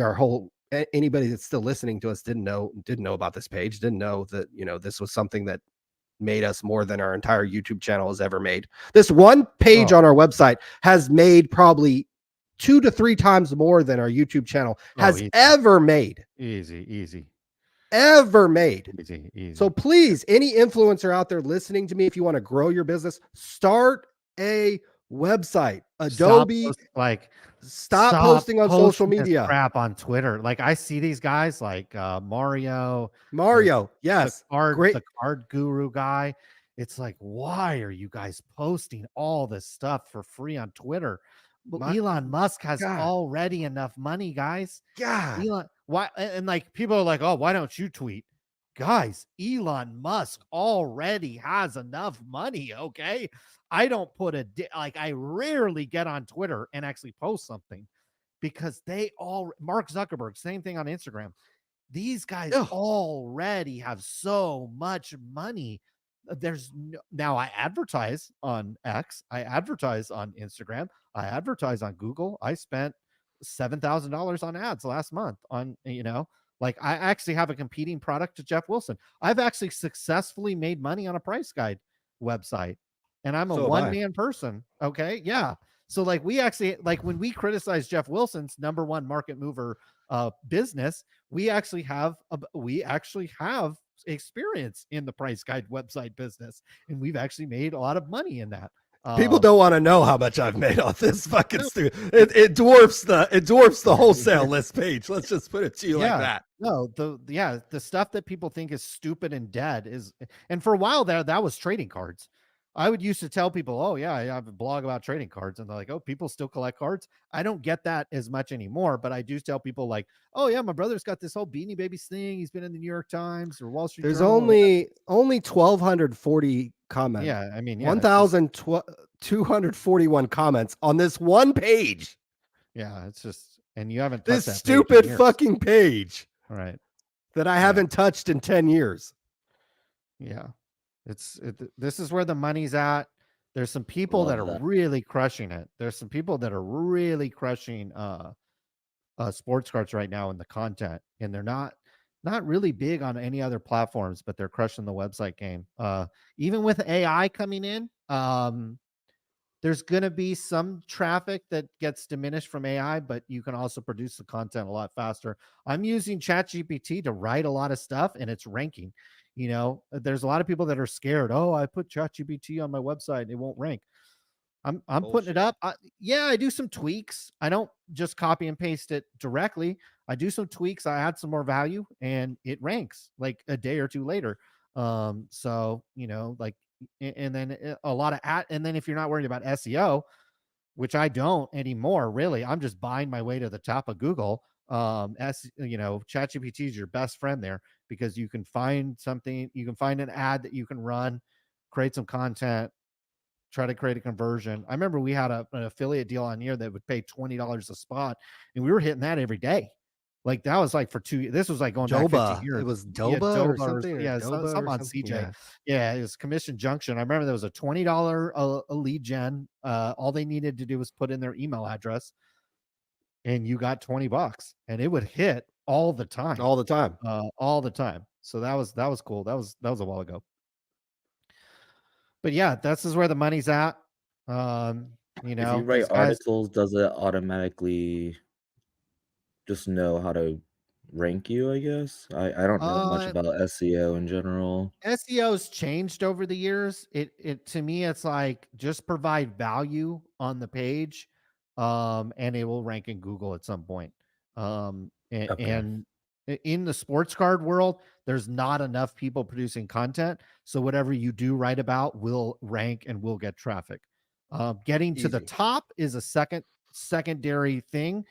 anybody that's still listening to us didn't know about this page, didn't know that, this was something that made us more than our entire YouTube channel has ever made. This one page on our website has made probably 2 to 3 times more than our YouTube channel has ever made. Easy. Ever made. Easy. So please, any influencer out there listening to me, if you want to grow your business, start a website. Adobe, stop posting on social media. Crap on Twitter. Like I see these guys like Mario, yes, the card guru guy. It's like, why are you guys posting all this stuff for free on Twitter? Elon Musk has already enough money, guys. Elon, why? And like people are like, oh, why don't you tweet? Guys, Elon Musk already has enough money. Okay. I don't put I rarely get on Twitter and actually post something because Mark Zuckerberg, same thing on Instagram. These guys already have so much money. Now I advertise on X, I advertise on Instagram, I advertise on Google. I spent $7,000 on ads last month on, like I actually have a competing product to Jeff Wilson. I've actually successfully made money on a price guide website. And I'm a one-man person. Okay. Yeah. So like we actually, like when we criticize Jeff Wilson's number one market mover business, we actually have experience in the price guide website business. And we've actually made a lot of money in that. People don't want to know how much I've made off this fucking it dwarfs the wholesale list page. Let's just put it to you like that. No, the stuff that people think is stupid and dead and for a while there, that was trading cards. I would used to tell people, oh yeah, I have a blog about trading cards. And they're like, oh, people still collect cards. I don't get that as much anymore, but I do tell people like, oh yeah, my brother's got this whole Beanie Babies thing. He's been in the New York Times or Wall Street There's Journal. only 1,240 comments. Yeah. I mean, 1,241 comments on this one page. Yeah. It's just, and you haven't this touched that stupid fucking page. All right. That I haven't touched in 10 years. Yeah. This is where the money's at. There's some people that Love are that. really crushing it. There's some people that are really crushing sports cards right now in the content, and they're not really big on any other platforms, but they're crushing the website game. Even with AI coming in, there's going to be some traffic that gets diminished from AI, but you can also produce the content a lot faster. I'm using ChatGPT to write a lot of stuff, and it's ranking. There's a lot of people that are scared. Oh, I put ChatGPT on my website, it won't rank. I'm putting it up. Yeah, I do some tweaks. I don't just copy and paste it directly. I do some tweaks. I add some more value, and it ranks like a day or two later. So like, and then a lot of and then if you're not worried about SEO, which I don't anymore, really, I'm just buying my way to the top of Google. ChatGPT is your best friend there because you can find something, you can find an ad that you can run, create some content, try to create a conversion. I remember we had an affiliate deal on here that would pay $20 a spot, and we were hitting that every day. Like that was like for 2 this was like going back 15 Doba. years. It was Yeah, Doba or something, or yeah, Doba something or on something. CJ. Yeah. Yeah, it was Commission Junction. I remember there was a $20 a lead gen. All they needed to do was put in their email address, and you got $20, and it would hit all the time. All the time. All the time. So that was cool. That was a while ago. But yeah, this is where the money's at. If you write articles, does it automatically just know how to rank you? I guess I don't know much about SEO in general. SEO's changed over the years. It to me, it's like just provide value on the page, and it will rank in Google at some point. And in the sports card world, there's not enough people producing content, so whatever you do write about will rank and will get traffic. Getting to the top is a secondary thing.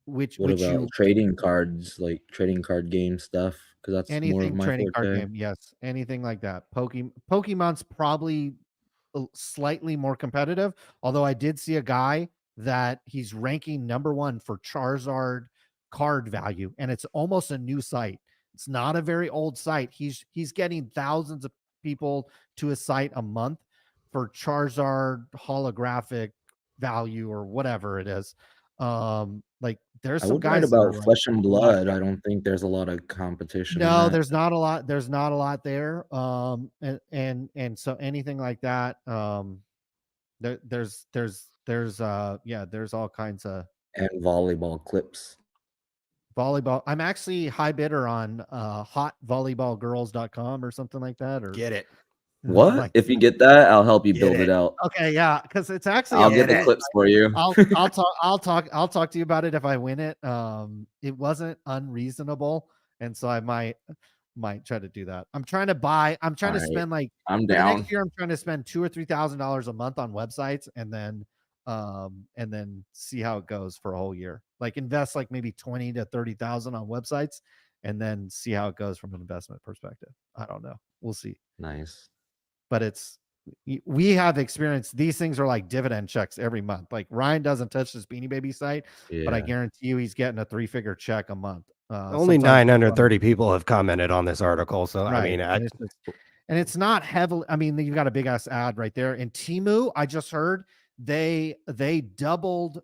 What about trading cards, like trading card game stuff? Because that's more of anything my trading card forte. game, yes, anything like that. Pokemon's probably slightly more competitive, although I did see a guy that he's ranking number 1 for Charizard card value, and it's almost a new site. It's not a very old site. He's getting thousands of people to his site a month for Charizard holographic value or whatever it is. Like there's I some would write guys that are about like Flesh and crushing. Blood. I don't think there's a lot of competition in No, that. there's not a lot. There's not a lot there. And so anything like that, there's there's all kinds of And volleyball clips. volleyball. I'm actually high bidder on hotvolleyballgirls.com or something like that. Or Get it. What? like, If you get that, I'll help you Get build it. it out. okay, yeah, because it's actually I'll a get the legit clips site. for you. I'll talk to you about it if I win it. It wasn't unreasonable, and so I might try to do that. I'm trying to spend like I'm for the down. next year, I'm trying to spend $2,000 or $3,000 a month on websites, and then see how it goes for a whole year. Like invest like maybe 20 to 30,000 on websites, and then see how it goes from an investment perspective. I don't know. We'll see. Nice. But we have experienced these things are like dividend checks every month. Like Ryan doesn't touch this Beanie Baby site, but I guarantee you he's getting a 3-figure check a month. Only 930 people have commented on this article, so right. I mean, and it's not heavily. I mean, you've got a big ass ad right there. And Temu, I just heard they doubled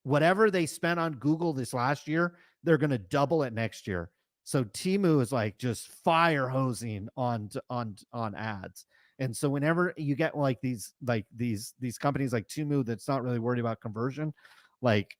whatever they spent on Google this last year. They're going to double it next year. So Temu is like just fire hosing on ads. And so whenever you get like these companies like Temu that's not really worried about conversion, like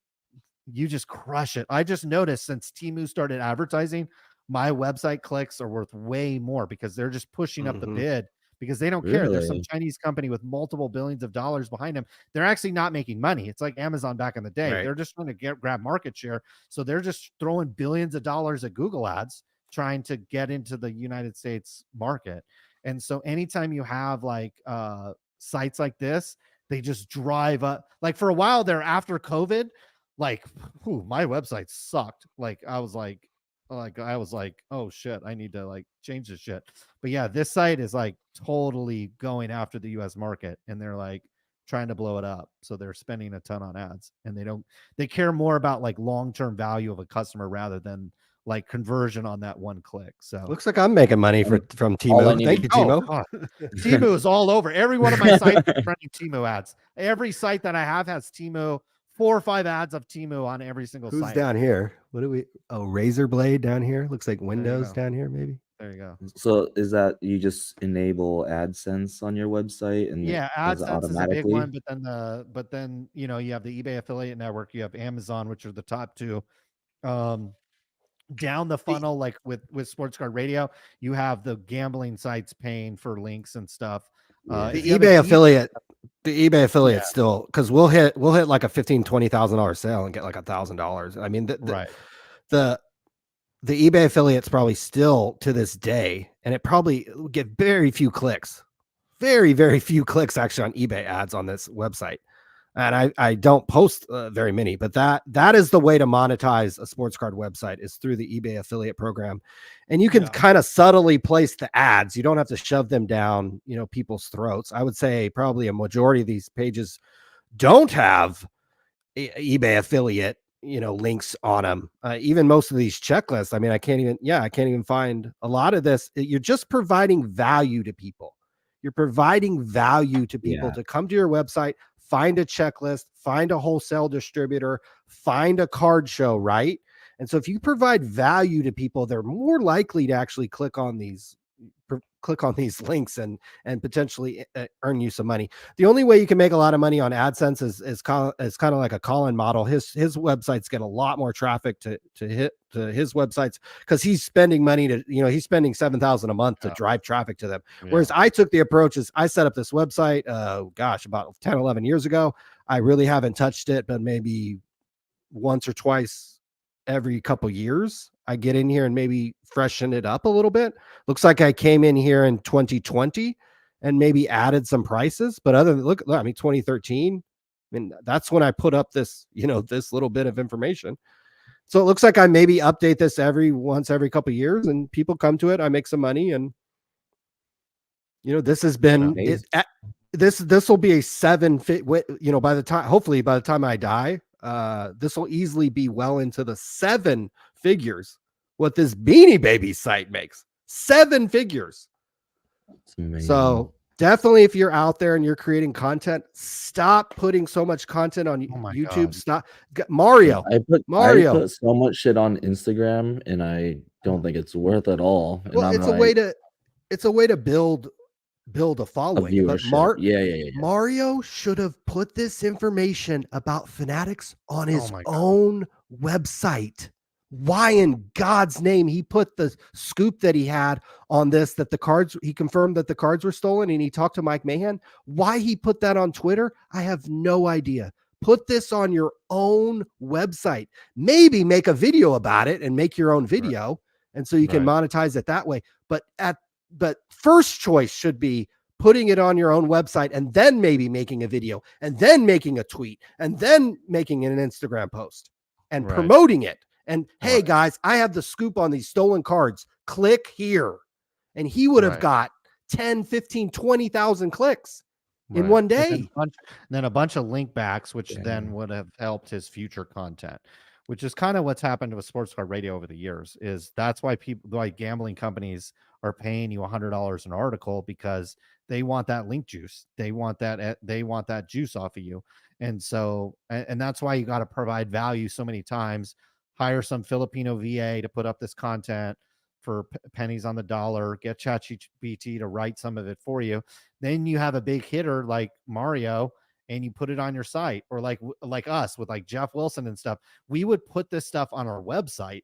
you just crush it. I just noticed since Temu started advertising, my website clicks are worth way more because they're just pushing up the bid because they don't care. There's some Chinese company with multiple billions of dollars behind them. They're actually not making money. It's like Amazon back in the day. Right. They're just trying to grab market share. So they're just throwing billions of dollars at Google ads, trying to get into the United States market. And so anytime you have like sites like this, they just drive up. Like for a while there after COVID, like, my website sucked. Like I was like, oh shit, I need to like change this shit. But yeah, this site is like totally going after the US market, and they're like trying to blow it up. So they're spending a ton on ads, and they care more about like long-term value of a customer rather than like conversion on that one click. So looks like I'm making money from All I Timo. need Thank to- you, Timo. God. Timo is all over. Every one of my sites is running Timo ads. Every site that I have has Timo, 4 or 5 ads of Timo on every single Who's site. down here? What do we? Oh, Razor Blade down here. Looks like you Windows go. down here, maybe. There you go. So is that you just enable AdSense on your website and Yeah, it does it AdSense is a big automatically? one, but then you know you have the eBay affiliate network, you have Amazon, which are the top two. Down the funnel, like with Sports Card Radio, you have the gambling sites paying for links and stuff. Yeah. The If you have a eBay deep- affiliate, the eBay affiliate Yeah. still, because we'll hit like a $15,000-$20,000 sale and get like $1,000. I mean, right. the eBay affiliate's probably still to this day, and it probably will get very few clicks, very, very few clicks actually on eBay ads on this website. And I don't post very many, but that is the way to monetize a sports card website is through the eBay affiliate program. And you can kind of subtly place the ads. You don't have to shove them down, you know, people's throats. I would say probably a majority of these pages don't have eBay affiliate, you know, links on them. Even most of these checklists. I mean, I can't even find a lot of this. You're just providing value to people. You're providing value to people to come to your website, find a checklist, find a wholesale distributor, find a card show, right? And so if you provide value to people, they're more likely to actually click on these links and potentially earn you some money. The only way you can make a lot of money on AdSense is kind of like a Colin model. His websites get a lot more traffic to his websites because he's spending money to, you know, he's spending $7,000 a month to drive traffic to them. Whereas I took the approach is I set up this website, about 10, 11 years ago. I really haven't touched it, but maybe once or twice every couple years I get in here and maybe freshen it up a little bit. Looks like I came in here in 2020 and maybe added some prices, but other than 2013, I mean, that's when I put up this, you know, this little bit of information. So it looks like I maybe update this every couple of years and people come to it. I make some money and, you know, this has been this will be a 7 fit, you know, hopefully by the time I die, this will easily be well into the 7 figures what this Beanie Baby site makes. 7 figures. So definitely if you're out there and you're creating content, stop putting so much content on YouTube. God. Stop. Mario. I put so much shit on Instagram and I don't think it's worth it all. And well, it's a way to build a following. But Mario should have put this information about Fanatics on his own website. Why in God's name he put the scoop that he had on this, that the cards, he confirmed that the cards were stolen and he talked to Mike Mahan. Why he put that on Twitter, I have no idea. Put this on your own website. Maybe make a video about it and make your own video. And so you can monetize it that way. But first choice should be putting it on your own website and then maybe making a video and then making a tweet and then making an Instagram post and promoting it. And hey, guys, I have the scoop on these stolen cards. Click here. And he would have got 10, 15, 20,000 clicks in one day. Then a bunch of link backs, which then would have helped his future content, which is kind of what's happened with Sports Card Radio over the years. Is that's why people, like gambling companies, are paying you $100 an article because they want that link juice. They want that juice off of you. And so, and that's why you got to provide value so many times. Hire some Filipino VA to put up this content for pennies on the dollar, get ChatGPT to write some of it for you. Then you have a big hitter like Mario and you put it on your site, or like us with like Geoff Wilson and stuff. We would put this stuff on our website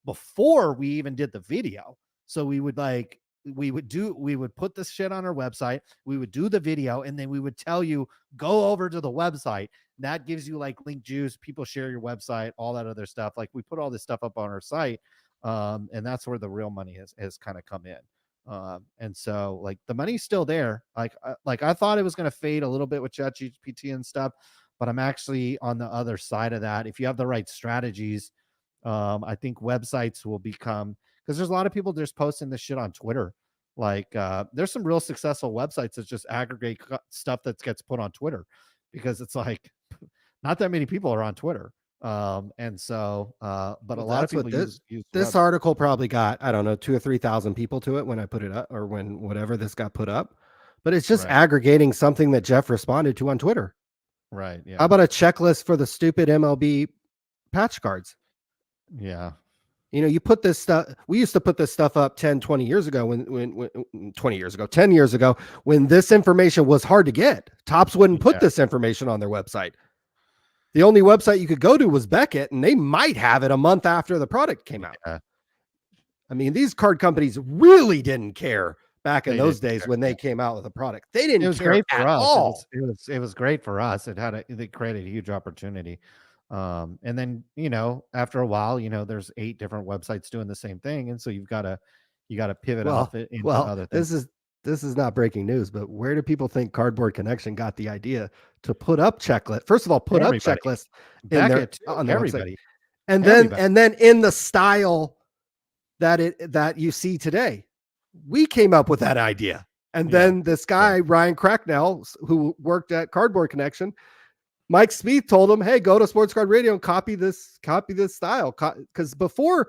before we even did the video. So we would put this shit on our website. We would do the video and then we would tell you, go over to the website. That gives you like link juice. People share your website, all that other stuff. Like we put all this stuff up on our site. And that's where the real money has kind of come in. And so like the money's still there. Like I thought it was going to fade a little bit with ChatGPT and stuff, but I'm actually on the other side of that. If you have the right strategies, I think websites will become, because there's a lot of people just posting this shit on Twitter. Like there's some real successful websites that just aggregate stuff that gets put on Twitter, because it's like not that many people are on Twitter. And so, but Well, a lot of that's what people use this web. article probably got, I don't know, 2 or 3,000 people to it when I put it up, or when whatever this got put up. But it's just Right. aggregating something that Geoff responded to on Twitter. Right. Yeah. How about a checklist for the stupid MLB patch cards? Yeah. You know, you put this stuff, we used to put this stuff up 10, 20 years ago, when 20 years ago, 10 years ago, when this information was hard to get. Tops wouldn't put this information on their website. The only website you could go to was Beckett, and they might have it a month after the product came out. I mean, these card companies really didn't care back in those days when they came out with a product. They didn't care great for at us. all. It was great for us. It created a huge opportunity. And then, after a while, there's 8 different websites doing the same thing. And so you got to pivot off it into other things. This is not breaking news, but where do people think Cardboard Connection got the idea to put up checklist? First of all, put up checklist in their on their website, and then in the style that you see today. We came up with that idea, and then this guy Ryan Cracknell, who worked at Cardboard Connection, Mike Spieth told him, "Hey, go to Sports Card Radio and copy this style." Because before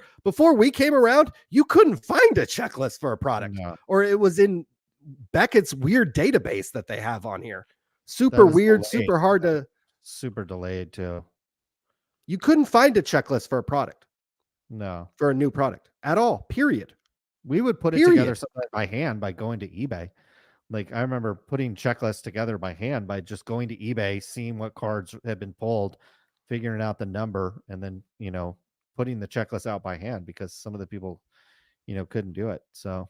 we came around, you couldn't find a checklist for a product, or it was in Beckett's weird database that they have on here. Super weird, delayed. Super hard to, super delayed too. You couldn't find a checklist for a product. No, for a new product at all. Period. We would put it together by hand by going to eBay. Like I remember putting checklists together by hand by just going to eBay, seeing what cards had been pulled, figuring out the number, and then, putting the checklist out by hand because some of the people, couldn't do it. So,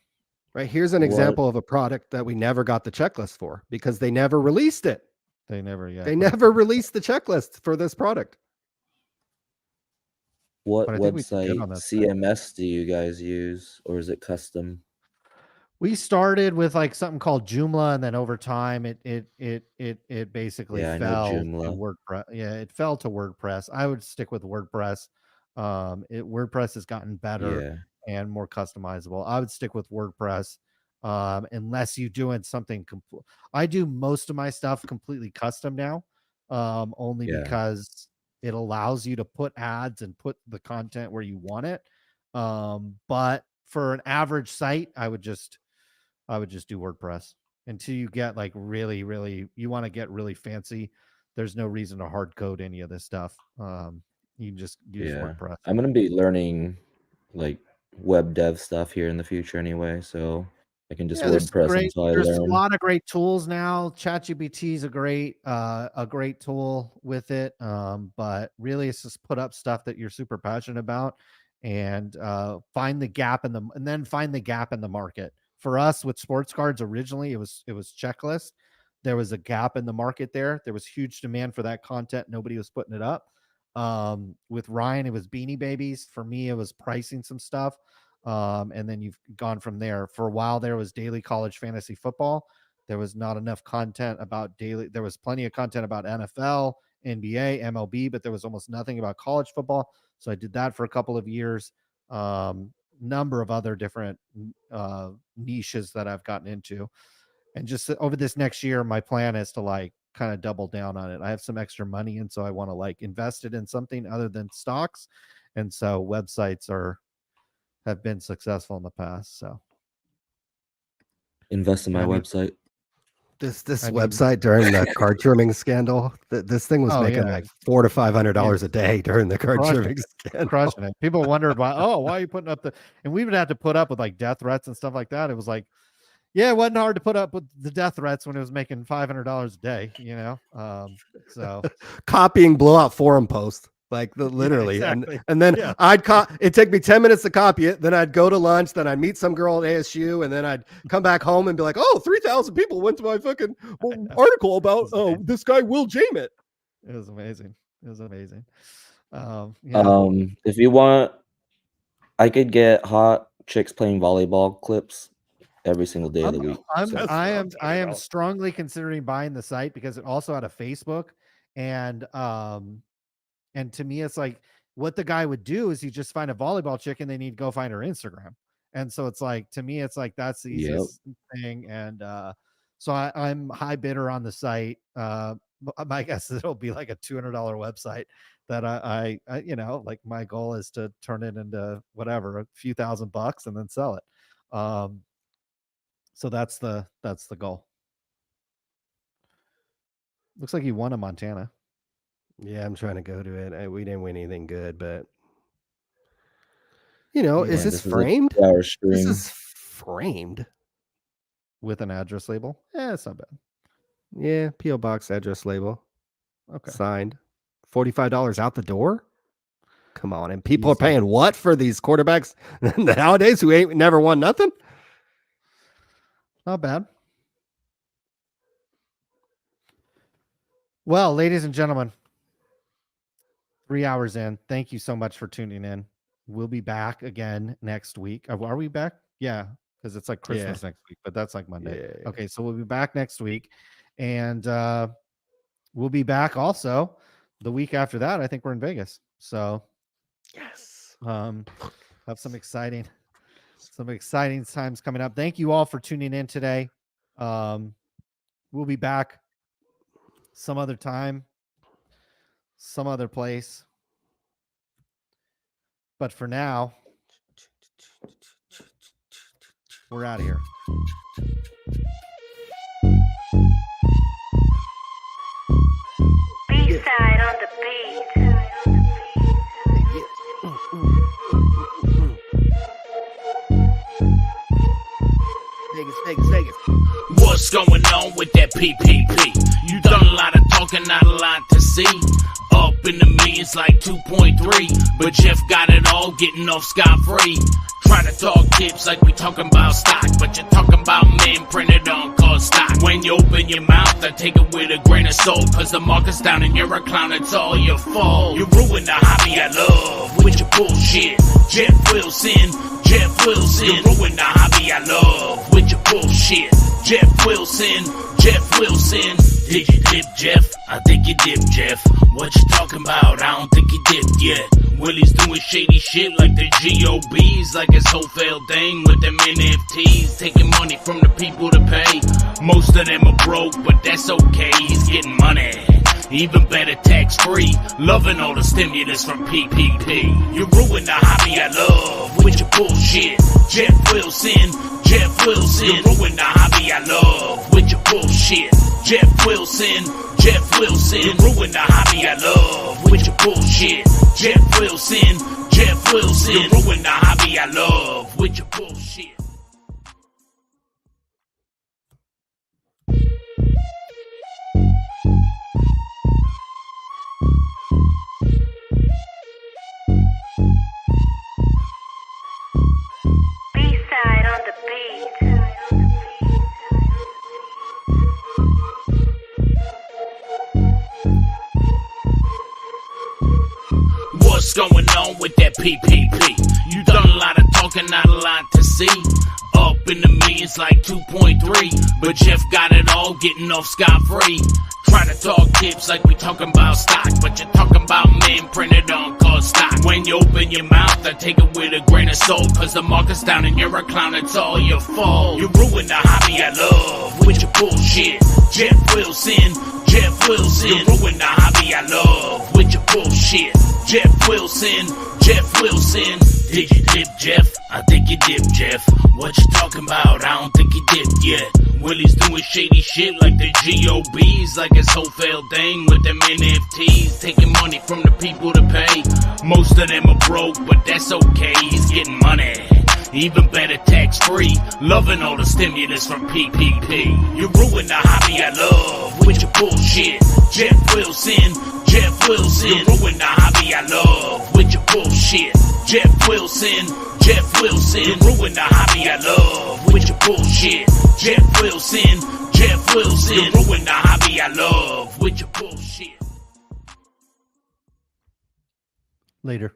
right, here's an example of a product that we never got the checklist for because they never released it. They never released the checklist for this product. What website CMS do you guys use, or is it custom? We started with like something called Joomla, and then over time it basically fell to WordPress. Yeah, it fell to WordPress. I would stick with WordPress. WordPress has gotten better and more customizable. I would stick with WordPress unless you're doing something. I do most of my stuff completely custom now, only because it allows you to put ads and put the content where you want it. But for an average site, I would just do WordPress until you get like really, really, you want to get really fancy. There's no reason to hard code any of this stuff. You can just use WordPress. I'm going to be learning like web dev stuff here in the future anyway. So I can just WordPress until I learn. There's a lot of great tools now. ChatGPT is a great tool with it. But really it's just put up stuff that you're super passionate about and find the gap in the market. For us with sports cards, originally it was checklist. There was a gap in the market there. There was huge demand for that content. Nobody was putting it up. With Ryan, it was Beanie Babies. For me, it was pricing some stuff. And then you've gone from there. For a while, there was daily college fantasy football. There was not enough content about daily. There was plenty of content about NFL, NBA, MLB, but there was almost nothing about college football. So I did that for a couple of years. Number of other different niches that I've gotten into. And just over this next year, my plan is to like kind of double down on it. I have some extra money, and so I want to like invest it in something other than stocks. And so websites have been successful in the past. So invest in my website. This website during the card trimming scandal, this thing was making like $400 to $500 a day during the card trimming scandal. Crushing it. People wondered why are you putting up and we would have to put up with like death threats and stuff like that. It was like, it wasn't hard to put up with the death threats when it was making $500 a day, so copying blowout forum posts. Like literally, exactly. and then it'd take me 10 minutes to copy it. Then I'd go to lunch. Then I'd meet some girl at ASU, and then I'd come back home and be like, "Oh, 3,000 people went to my fucking article about this guy Will Jamit." It was amazing. If you want, I could get hot chicks playing volleyball clips every single day of the week. I am strongly considering buying the site because it also had a Facebook, and to me, it's like what the guy would do is he just find a volleyball chick and then he'd go find her Instagram. And so it's like, to me, it's like, that's the easiest thing. And so I'm high bidder on the site. my guess is it'll be like a $200 website that I like my goal is to turn it into whatever, a few $1,000 and then sell it. So that's the goal. Looks like you won a Montana. Yeah, I'm trying to go to it. We didn't win anything good, but is this framed? This is framed with an address label. It's not bad. Yeah, P.O. Box address label. Okay. Signed. $45 out the door? Come on. And people are paying what for these quarterbacks nowadays who ain't never won nothing? Not bad. Well, ladies and gentlemen, 3 hours in. Thank you so much for tuning in. We'll be back again next week. Are we back? Yeah, because it's like Christmas next week, but that's like Monday. Yeah. Okay, so we'll be back next week. And we'll be back also the week after that. I think we're in Vegas. So yes. Have some exciting times coming up. Thank you all for tuning in today. We'll be back some other time, some other place. But for now, we're out of here. B-side on the beat. Vegas. What's going on with that PPP? You done a lot of talking, not a lot to see. Up in the millions like 2.3, but Geoff got it all, getting off scot-free. Trying to talk tips like we talking about stock, but you're talking about men printed on called stock. When you open your mouth, I take it with a grain of salt, cause the market's down and you're a clown, it's all your fault. You ruin the hobby I love with your bullshit. Geoff Wilson. You ruin the hobby I love with your bullshit. Geoff Wilson. Did you dip, Geoff? I think you dipped, Geoff. What you talking about? I don't think you dipped yet. Willie's doing shady shit like the GOBs, like his whole failed thing with them NFTs, taking money from the people to pay. Most of them are broke, but that's okay, he's getting money. Even better, tax-free, loving all the stimulus from PPP. You ruin the hobby I love with your bullshit. Geoff Wilson. You ruin the hobby I love with your bullshit. Geoff Wilson. You ruin the hobby I love with your bullshit. Geoff Wilson. You ruin the hobby I love with your bullshit. B-side on the beat. What's going on with that PPP? You done a lot of talking, not a lot to see. Up in the millions like 2.3, but Geoff got it all, getting off scot-free. Trying to talk tips like we talking about stock, but you're talking about men printed on called stock. When you open your mouth, I take it with a grain of salt, cause the market's down and you're a clown, it's all your fault. You ruin the hobby I love with your bullshit. Geoff Wilson. You ruin the hobby I love with your bullshit. Geoff Wilson. Did you dip, Geoff? I think you dipped, Geoff. What you talking about? I don't think you dipped yet. Willie's doing shady shit like the GOBs, like his whole failed thing with them NFTs, taking money from the people to pay. Most of them are broke, but that's okay, he's getting money. Even better, tax-free, loving all the stimulus from PPP. You ruin the hobby I love with your bullshit. Geoff Wilson. You ruin the hobby I love with your bullshit. Geoff Wilson. You ruin the hobby I love with your bullshit. Geoff Wilson. You ruin the hobby I love with your bullshit. Later.